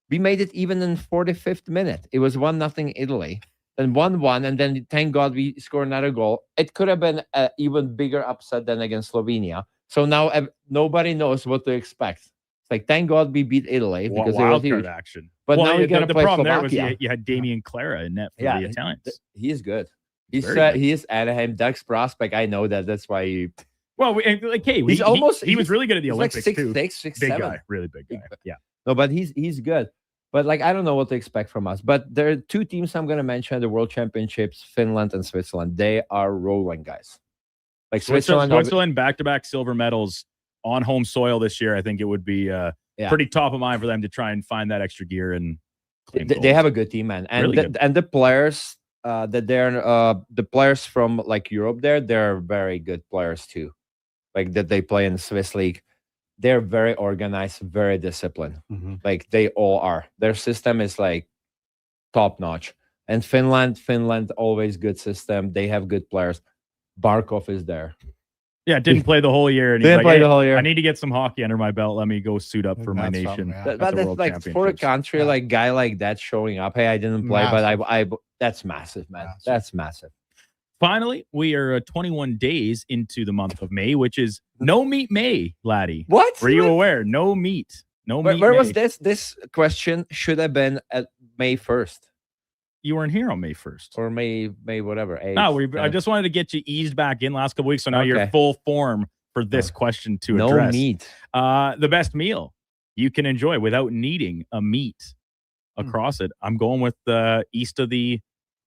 We made it even in 45th minute. It was 1-0 Italy. Then 1-1, and then thank God we scored another goal. It could have been an even bigger upset than against Slovenia. So now nobody knows what to expect. It's like, thank God we beat Italy because it was huge. Action. But now we got to play problem Slovakia. there was you had Damian Clara in net for the Italians. He is good. He is Anaheim Ducks prospect. I know that. That's why you. Well, he was really good at the Olympics like too. 6'6", big 6'7". guy, really big guy. Yeah. No, but he's good. But like I don't know what to expect from us. But there are two teams I'm going to mention at the World Championships: Finland and Switzerland. They are rolling guys. Like Switzerland back-to-back silver medals on home soil this year. I think it would be pretty top of mind for them to try and find that extra gear and. They have a good team, man, and the players that they're the players from like Europe. They're very good players too, like that they play in the Swiss league. They're very organized, very disciplined. Like they all are. Their system is like top notch. And Finland always good system. They have good players. Barkov is there. Yeah, didn't play the whole year. And didn't play the whole year. I need to get some hockey under my belt. Let me go suit up for my nation. But that's like for a country, like guy like that showing up. Hey, I didn't play, but I that's massive, man. That's massive. Finally, we are 21 days into the month of May, which is No Meat May, Laddie. What? Were you aware? No meat. No meat. Where was this? This question should have been at May 1st. You weren't here on May 1st. Or May whatever. 8th, no, I just wanted to get you eased back in last couple weeks, so now you're full form for this question to address. No meat. The best meal you can enjoy without needing a meat across it. I'm going with the east of the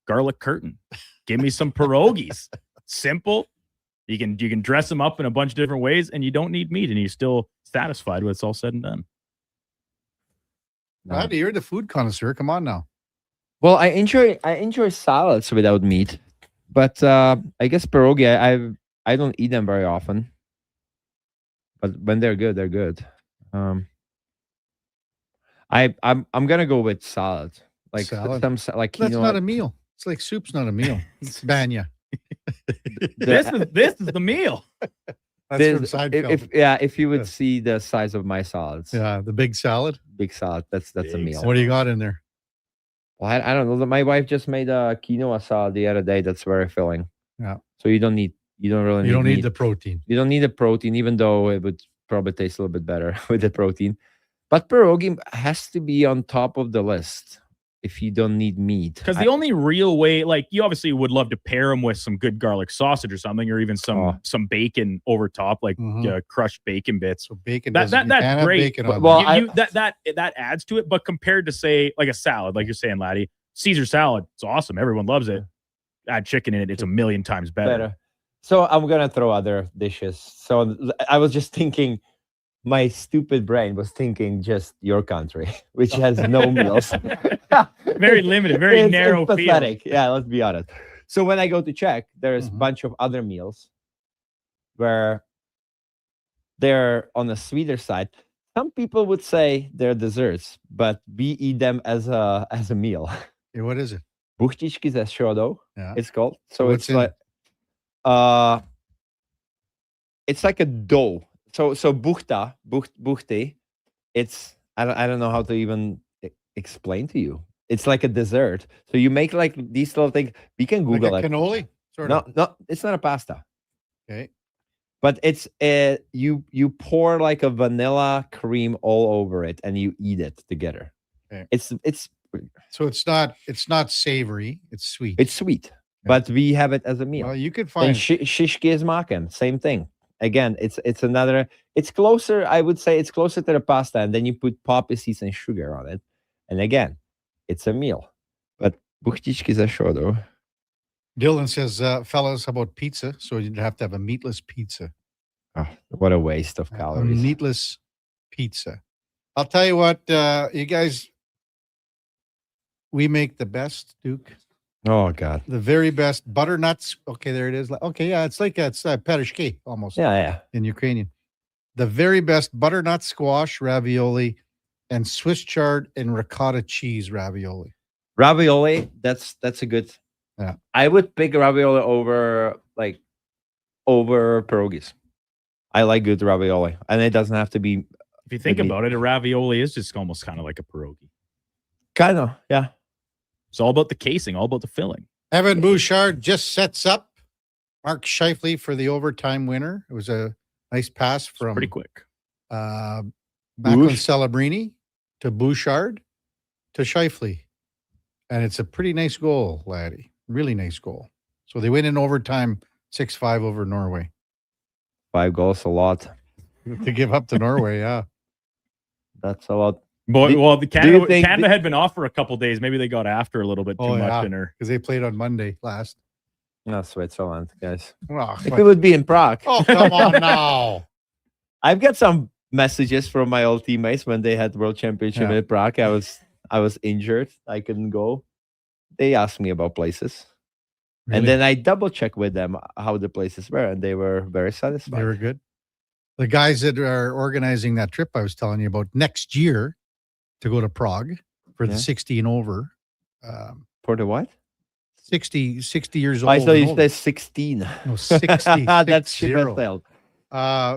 garlic curtain. Give me some pierogies. Simple. You can dress them up in a bunch of different ways, and you don't need meat, and you're still satisfied when it's all said and done. Laddie, you're the food connoisseur. Come on now. Well, I enjoy salads without meat, but I guess pierogi I don't eat them very often. But when they're good, they're good. I'm gonna go with salad. Like salad? Like that's not a meal. It's like soup's not a meal. It's banya. This is the meal. That's from Seinfeld. If you would see the size of my salads. Yeah, the big salad. Big salad. That's a meal. What do you got in there? Well, I don't know. My wife just made a quinoa salad the other day. That's very filling. Yeah. So you don't need the protein. You don't need the protein, even though it would probably taste a little bit better with the protein. But pierogi has to be on top of the list if you don't need meat. Because the only real way, like you obviously would love to pair them with some good garlic sausage or something, or even some bacon over top, like crushed bacon bits. So bacon that's great. That adds to it. But compared to say like a salad, like you're saying, Laddie, Caesar salad, it's awesome. Everyone loves it. Add chicken in it, it's a million times better. So I'm gonna throw other dishes. So I was just thinking, my stupid brain was thinking just your country, which has no meals. Very limited, very narrow it's field. pathetic. Yeah, let's be honest. So when I go to Czech, there's a bunch of other meals where they're on the sweeter side. Some people would say they're desserts, but we eat them as a meal. Hey, what is it? Buchtičky ze šrodou, Yeah. it's called. So What's it's in like it's like a dough. So buchty, it's I don't know how to even explain to you. It's like a dessert. So you make like these little things. We can Google like a it. cannoli? Sort No, of. no, it's not a pasta. Okay. But it's you pour like a vanilla cream all over it and you eat it together. Okay. It's So it's not savory. It's sweet. It's sweet, but we have it as a meal. Well, you could And find shishki is maken, same thing. Again, it's another. It's closer. I would say it's closer to the pasta, and then you put poppy seeds and sugar on it, and again, it's a meal. But buchtičky ze šrodou. Dylan says, fellas, how about pizza? So you'd have to have a meatless pizza. Oh, what a waste of A calories. meatless pizza. I'll tell you what, you guys, we make the best, Duke. Oh God. The very best butternuts. Okay, there it is. Okay, yeah, it's like it's perishki almost. Yeah. In Ukrainian. The very best butternut squash ravioli and Swiss chard and ricotta cheese ravioli. Ravioli. That's a good. Yeah. I would pick ravioli over pierogies. I like good ravioli, and it doesn't have to be. If you think about it, a ravioli is just almost kind of like a pierogi. Kind of, yeah. It's all about the casing, all about the filling. Evan Bouchard just sets up Mark Scheifele for the overtime winner. It was a nice pass from Pretty quick. back on Celebrini to Bouchard to Scheifele. And it's a pretty nice goal, laddie. Really nice goal. So they win in overtime 6-5 over Norway. 5 goals, a lot. To give up to Norway, yeah. That's a lot. But, well, Canada think had been off for a couple days. Maybe they got after a little bit too much in her. Because they played on Monday last. No, Switzerland, guys. Well, if it would be in Prague. Oh, come on now. I've got some messages from my old teammates when they had World Championship in Prague. I was injured. I couldn't go. They asked me about places. Really? And then I double checked with them how the places were, and they were very satisfied. They were good. The guys that are organizing that trip I was telling you about next year to go to Prague for the 60 and over. For the what? 60 years old. I thought and you older. said 16. No, 60. That's 60. failed.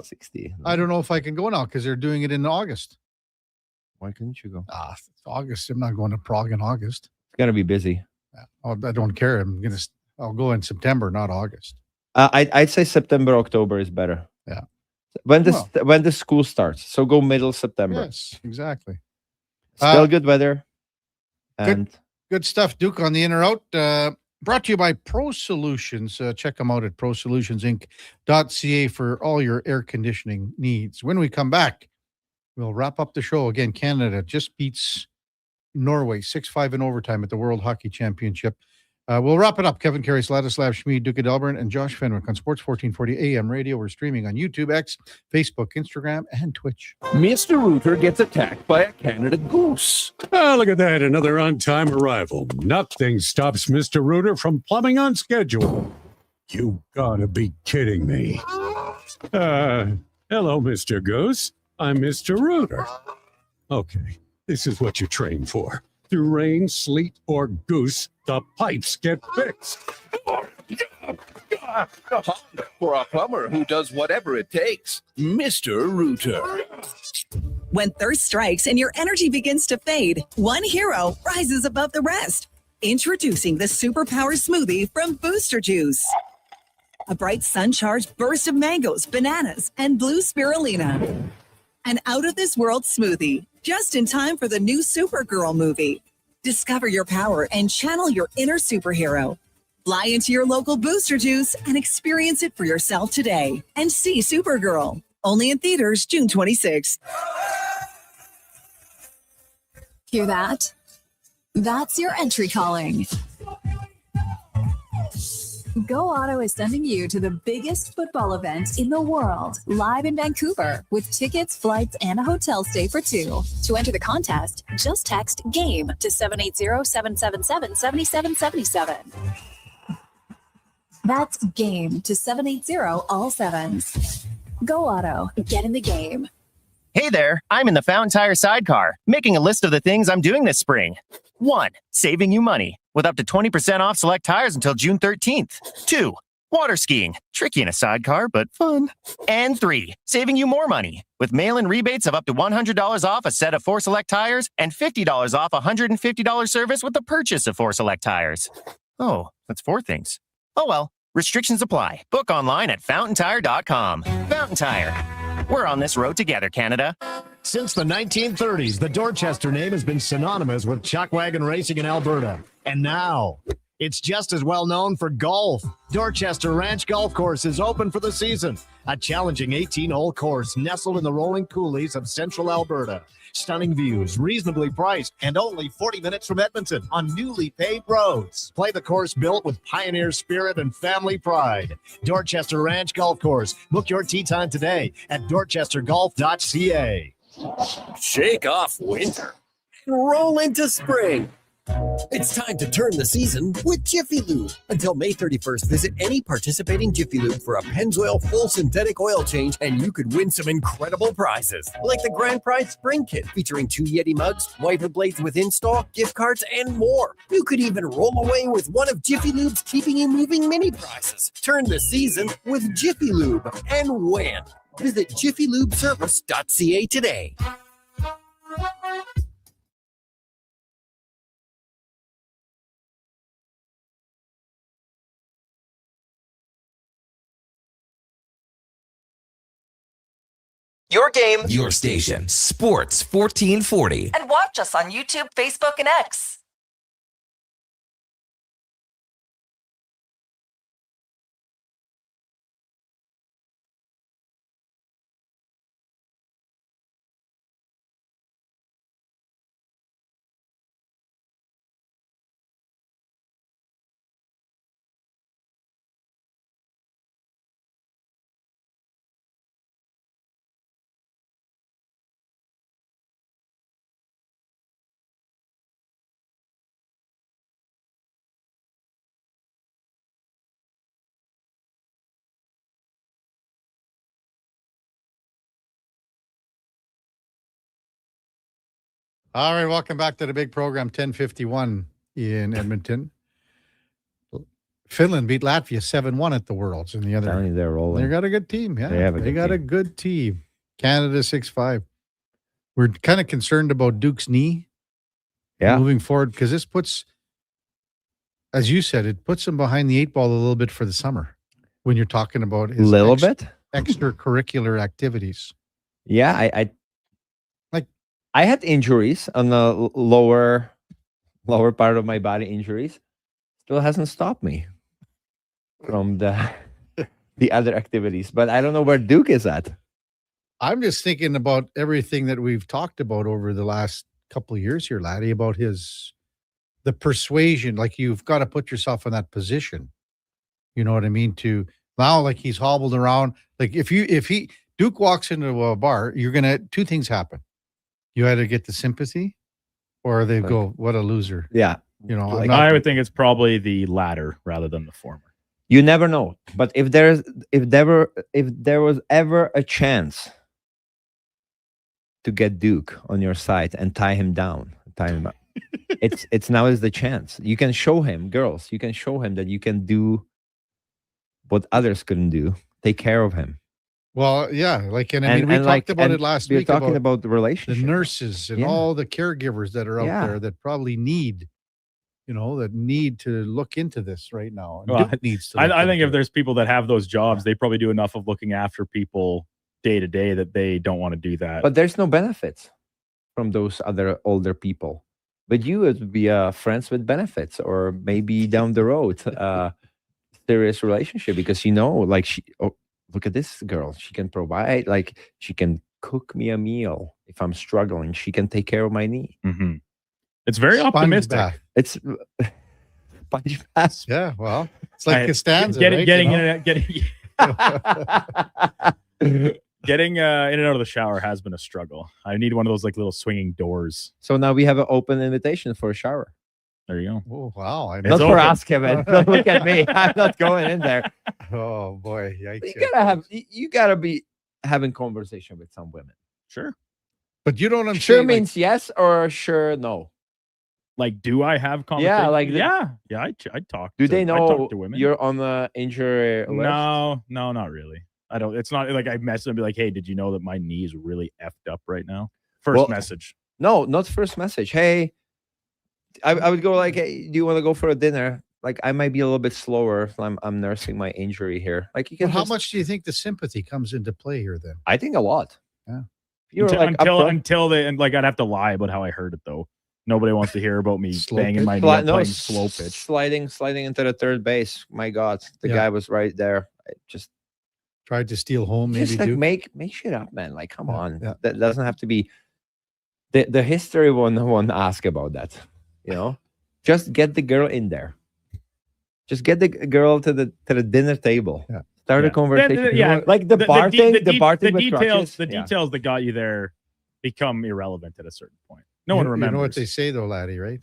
60. I don't know if I can go now because they're doing it in August. Why couldn't you go? It's August. I'm not going to Prague in August. It's gonna be busy. I don't care. I'll go in September, not August. I'd say September, October is better. Yeah. When the school starts, so go middle September. Yes, exactly. Still good weather. And Good stuff, Duke, on the in or out. Brought to you by Pro Solutions. Check them out at prosolutionsinc.ca for all your air conditioning needs. When we come back, we'll wrap up the show. Again, Canada just beats Norway 6-5 in overtime at the World Hockey Championship. We'll wrap it up. Kevin Karius, Ladislav Schmid, Duke of Delburne, and Josh Fenwick on Sports 1440 AM radio. We're streaming on YouTube, X, Facebook, Instagram, and Twitch. Mr. Rooter gets attacked by a Canada goose. Oh, look at that. Another on-time arrival. Nothing stops Mr. Rooter from plumbing on schedule. You gotta be kidding me. Hello, Mr. Goose. I'm Mr. Rooter. Okay, this is what you train for. Through rain, sleet, or goose, the pipes get fixed. For a plumber who does whatever it takes, Mr. Rooter. When thirst strikes and your energy begins to fade, one hero rises above the rest. Introducing the Superpower Smoothie from Booster Juice. A bright sun-charged burst of mangoes, bananas, and blue spirulina. An out-of-this-world smoothie, just in time for the new Supergirl movie. Discover your power and channel your inner superhero. Fly into your local Booster Juice and experience it for yourself today. And see Supergirl. Only in theaters June 26th. Hear that? That's your entry calling. Go Auto is sending you to the biggest football event in the world, live in Vancouver, with tickets, flights, and a hotel stay for two. To enter the contest, just text GAME to 780-777-7777. That's GAME to 780 all sevens. Go Auto, get in the game. Hey there, I'm in the Fountain Tire sidecar, making a list of the things I'm doing this spring. 1. Saving you money, with up to 20% off select tires until June 13th. 2. Water skiing, tricky in a sidecar, but fun. And 3. Saving you more money, with mail-in rebates of up to $100 off a set of 4 select tires and $50 off a $150 service with the purchase of 4 select tires. Oh, that's 4 things. Oh well, restrictions apply. Book online at fountaintire.com. Fountain Tire. We're on this road together, Canada. Since the 1930s, the Dorchester name has been synonymous with chuck wagon racing in Alberta. And now, it's just as well known for golf. Dorchester Ranch Golf Course is open for the season. A challenging 18-hole course nestled in the rolling coulees of central Alberta. Stunning views, reasonably priced, and only 40 minutes from Edmonton on newly paved roads. Play the course built with pioneer spirit and family pride. Dorchester Ranch Golf Course. Book your tee time today at dorchestergolf.ca. Shake off winter and roll into spring. It's time to turn the season with Jiffy Lube. Until May 31st, visit any participating Jiffy Lube for a Pennzoil full synthetic oil change, and you could win some incredible prizes, like the Grand Prize Spring Kit featuring 2 Yeti mugs, wiper blades with install, gift cards, and more. You could even roll away with one of Jiffy Lube's Keeping You Moving mini prizes. Turn the season with Jiffy Lube and win. Visit jiffylubeservice.ca today. Your game, your station. Sports 1440. And watch us on YouTube, Facebook, and X. All right, welcome back to the big program, 10:51 in Edmonton. Finland beat Latvia 7-1 at the Worlds, and the other They're rolling. They got a good team. Yeah, They got a good team. Canada 6-5. We're kind of concerned about Duke's knee. Yeah, moving forward, because this puts, as you said, it puts him behind the 8 ball a little bit for the summer. When you're talking about his extracurricular activities. Yeah, I had injuries on the lower part of my body. Injuries still hasn't stopped me from the other activities. But I don't know where Duke is at. I'm just thinking about everything that we've talked about over the last couple of years here, Laddie, about the persuasion. Like, you've got to put yourself in that position. You know what I mean? To now, like, he's hobbled around. Like, if Duke walks into a bar, two things happen. You either get the sympathy, or they go, "What a loser!" Yeah, you know. I would think it's probably the latter rather than the former. You never know. But if there was ever a chance to get Duke on your side and tie him up, it's now is the chance. You can show him, girls. You can show him that you can do what others couldn't do. Take care of him. Well, yeah, we talked about it last week. We're talking about the relationship, the nurses and all the caregivers that are out there that probably need to look into this right now. Well, I think if there's people that have those jobs, they probably do enough of looking after people day to day that they don't want to do that. But there's no benefits from those other older people. But you would be friends with benefits, or maybe down the road, serious relationship, because look at this girl. She can provide, she can cook me a meal if I'm struggling. She can take care of my knee. Mm-hmm. It's very optimistic. It's sponge bath. Yeah, well, it's like Costanza, getting right? getting You know? in and getting in and out of the shower has been a struggle. I need one of those like little swinging doors. So now we have an open invitation for a shower. There you go. Oh, wow. Not for us, Kevin. Don't look at me. I'm not going in there. Oh boy, yikes. You gotta be having conversation with some women. Sure. But you know what I'm Sure saying? means yes or sure no. Like, do I have conversation? Yeah, like yeah. I talk. Do to, they I know talk to women. you're on the injury list? No, not really. I don't. It's not like I message them and be like, "Hey, did you know that my knee is really effed up right now?" First message. No, not first message. Hey, I would go like, "Hey, do you want to go for a dinner?" Like, I might be a little bit slower. I'm nursing my injury here. Like, you can. Well, how much do you think the sympathy comes into play here then? I think a lot. Yeah. You're Until they and like I'd have to lie about how I heard it though. Nobody wants to hear about me banging my knee up playing slow pitch. Sliding into the third base. My God, the guy was right there. I just tried to steal home. Maybe just like Duke. make shit up, man. Like, come on. Yeah. That doesn't have to be. The history won't ask about that. You know, just get the girl in there. Just get the girl to the dinner table. Yeah. Start a conversation. Like the bar thing. The bar thing. The details that got you there become irrelevant at a certain point. No one remembers. You know what they say though, laddie, right?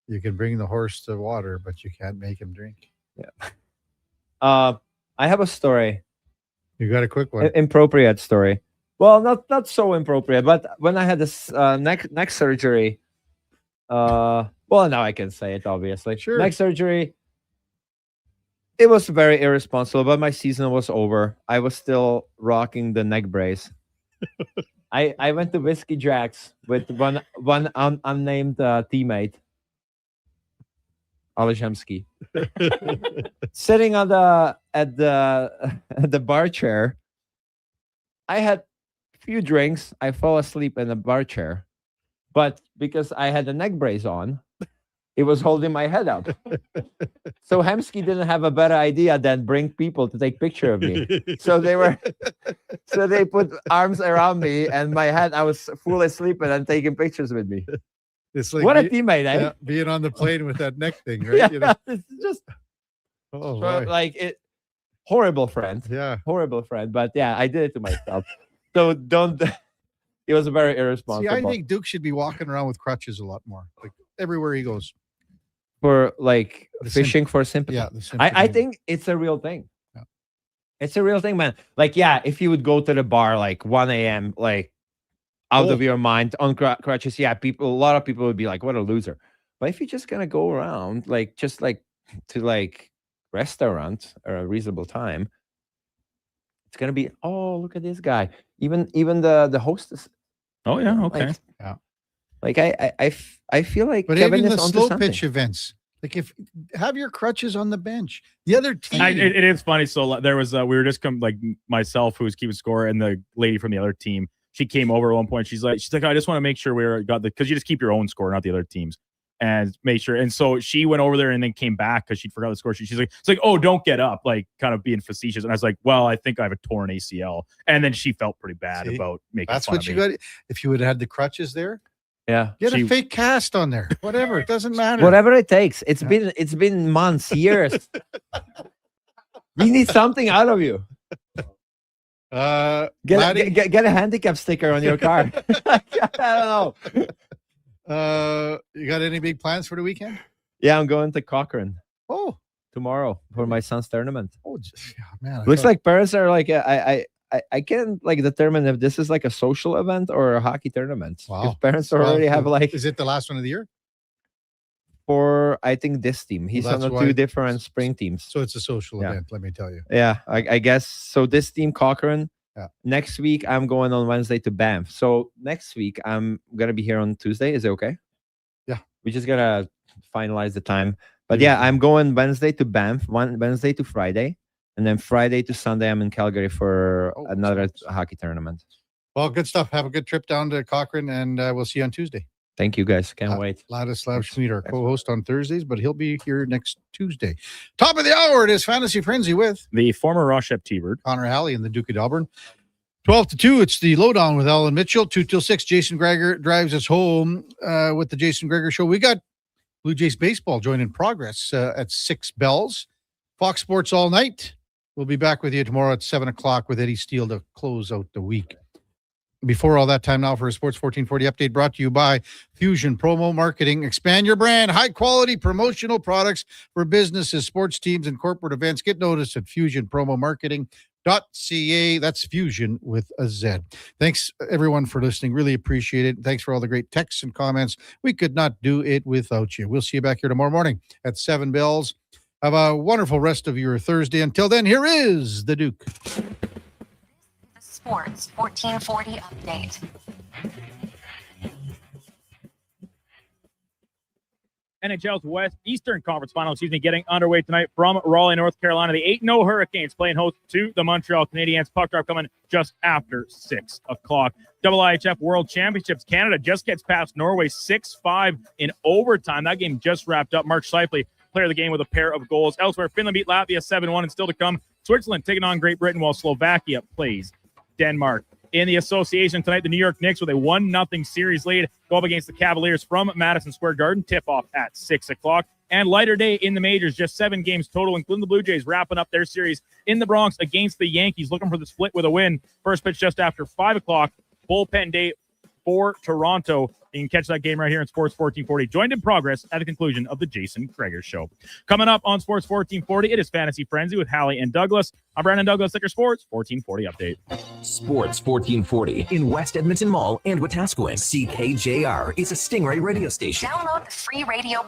You can bring the horse to water, but you can't make him drink. Yeah. I have a story. You got a quick one. Inappropriate story. Well, not so inappropriate, but when I had this neck surgery, well, now I can say it, obviously. Sure. Neck surgery. It was very irresponsible, but my season was over. I was still rocking the neck brace. I went to Whiskey Jack's with one unnamed teammate, Oleszewski, sitting at the bar chair. I had a few drinks. I fell asleep in the bar chair, but because I had the neck brace on, it was holding my head up. So Hemsky didn't have a better idea than bring people to take picture of me. So they put arms around me and my head. I was fully asleep and taking pictures with me. It's like what a teammate, eh? Yeah, being on the plane with that neck thing, right? Yeah, You know? it's just boy. like it. Horrible friend. Yeah, horrible friend. But yeah, I did it to myself. So don't. It was very irresponsible. See, I think Duke should be walking around with crutches a lot more, like everywhere he goes. For like fishing for sympathy. Yeah, the sympathy. I think it's a real thing. Yeah. It's a real thing, man. Like, yeah, if you would go to the bar like 1 a.m., like out of your mind on crutches, yeah, a lot of people would be like, what a loser. But if you're just gonna go around, like just like to like restaurant or a reasonable time, it's gonna be, oh, look at this guy. Even the hostess. Oh yeah, okay. Like, yeah. Like I feel like But Kevin even is the onto slow something. pitch events, like if have your crutches on the bench. The other team. It is funny. So there was we were just like myself who was keeping score and the lady from the other team. She came over at one point. She's like, I just want to make sure we got because you just keep your own score, not the other teams, and make sure. And so she went over there and then came back because she forgot the score. She's like, it's like, oh, don't get up, like kind of being facetious. And I was like, well, I think I have a torn ACL. And then she felt pretty bad about making. That's fun what of you me. got. If you would have had the crutches there. Yeah, Get a fake cast on there. Whatever, it doesn't matter. Whatever it takes. It's been months, years. We need something out of you. Get a handicap sticker on your car. I don't know. You got any big plans for the weekend? Yeah, I'm going to Cochrane. Oh, tomorrow for my son's tournament. Oh, yeah, man. Looks like parents are like I can't like determine if this is like a social event or a hockey tournament. Wow. If parents already have like. Is it the last one of the year? For I think this team. He's on the two different spring teams. So it's a social event, let me tell you. Yeah, I guess so. This team Cochrane. Yeah. Next week I'm going on Wednesday to Banff. So next week I'm gonna be here on Tuesday. Is it okay? Yeah. We just gotta finalize the time. But yeah, I'm going Wednesday to Banff, Wednesday to Friday. And then Friday to Sunday, I'm in Calgary for another hockey tournament. Well, good stuff. Have a good trip down to Cochrane, and we'll see you on Tuesday. Thank you, guys. Can't wait. Ladislav Schmid, our co-host on Thursdays, but he'll be here next Tuesday. Top of the hour, it is Fantasy Frenzy with the former Rochep T-Bird, Connor Halley, and the Duke of Delburne. 12 to 2, it's the Lowdown with Alan Mitchell. 2 till 6, Jason Greger drives us home with the Jason Greger Show. We got Blue Jays baseball joined in progress at 6 bells. Fox Sports all night. We'll be back with you tomorrow at 7 o'clock with Eddie Steele to close out the week. Before all that, time now for a Sports 1440 update brought to you by Fusion Promo Marketing. Expand your brand. High-quality promotional products for businesses, sports teams, and corporate events. Get noticed at fusionpromomarketing.ca. That's Fusion with a Z. Thanks, everyone, for listening. Really appreciate it. Thanks for all the great texts and comments. We could not do it without you. We'll see you back here tomorrow morning at 7 bells. Have a wonderful rest of your Thursday. Until then, here is the Duke. Sports 1440 update. NHL's West Eastern Conference Final, getting underway tonight from Raleigh, North Carolina. The 8-0 Hurricanes playing host to the Montreal Canadiens. Puck drop coming just after 6 o'clock. IIHF World Championships. Canada just gets past Norway 6-5 in overtime. That game just wrapped up. Mark Scheifele, player of the game with a pair of goals. Elsewhere, Finland beat Latvia 7-1, and still to come, Switzerland taking on Great Britain while Slovakia plays Denmark. In the association tonight, the New York Knicks with a 1-0 series lead go up against the Cavaliers from Madison Square Garden. Tip-off at 6 o'clock. And lighter day in the majors, just 7 games total, including the Blue Jays wrapping up their series in the Bronx against the Yankees, looking for the split with a win. First pitch just after 5 o'clock. Bullpen day for Toronto. You can catch that game right here in Sports 1440. Joined in progress at the conclusion of the Jason Krager Show. Coming up on Sports 1440, it is Fantasy Frenzy with Hallie and Douglas. I'm Brandon Douglas, Liquor Sports 1440 update. Sports 1440 in West Edmonton Mall and Wetaskiwin. CKJR is a Stingray radio station. Download the free radio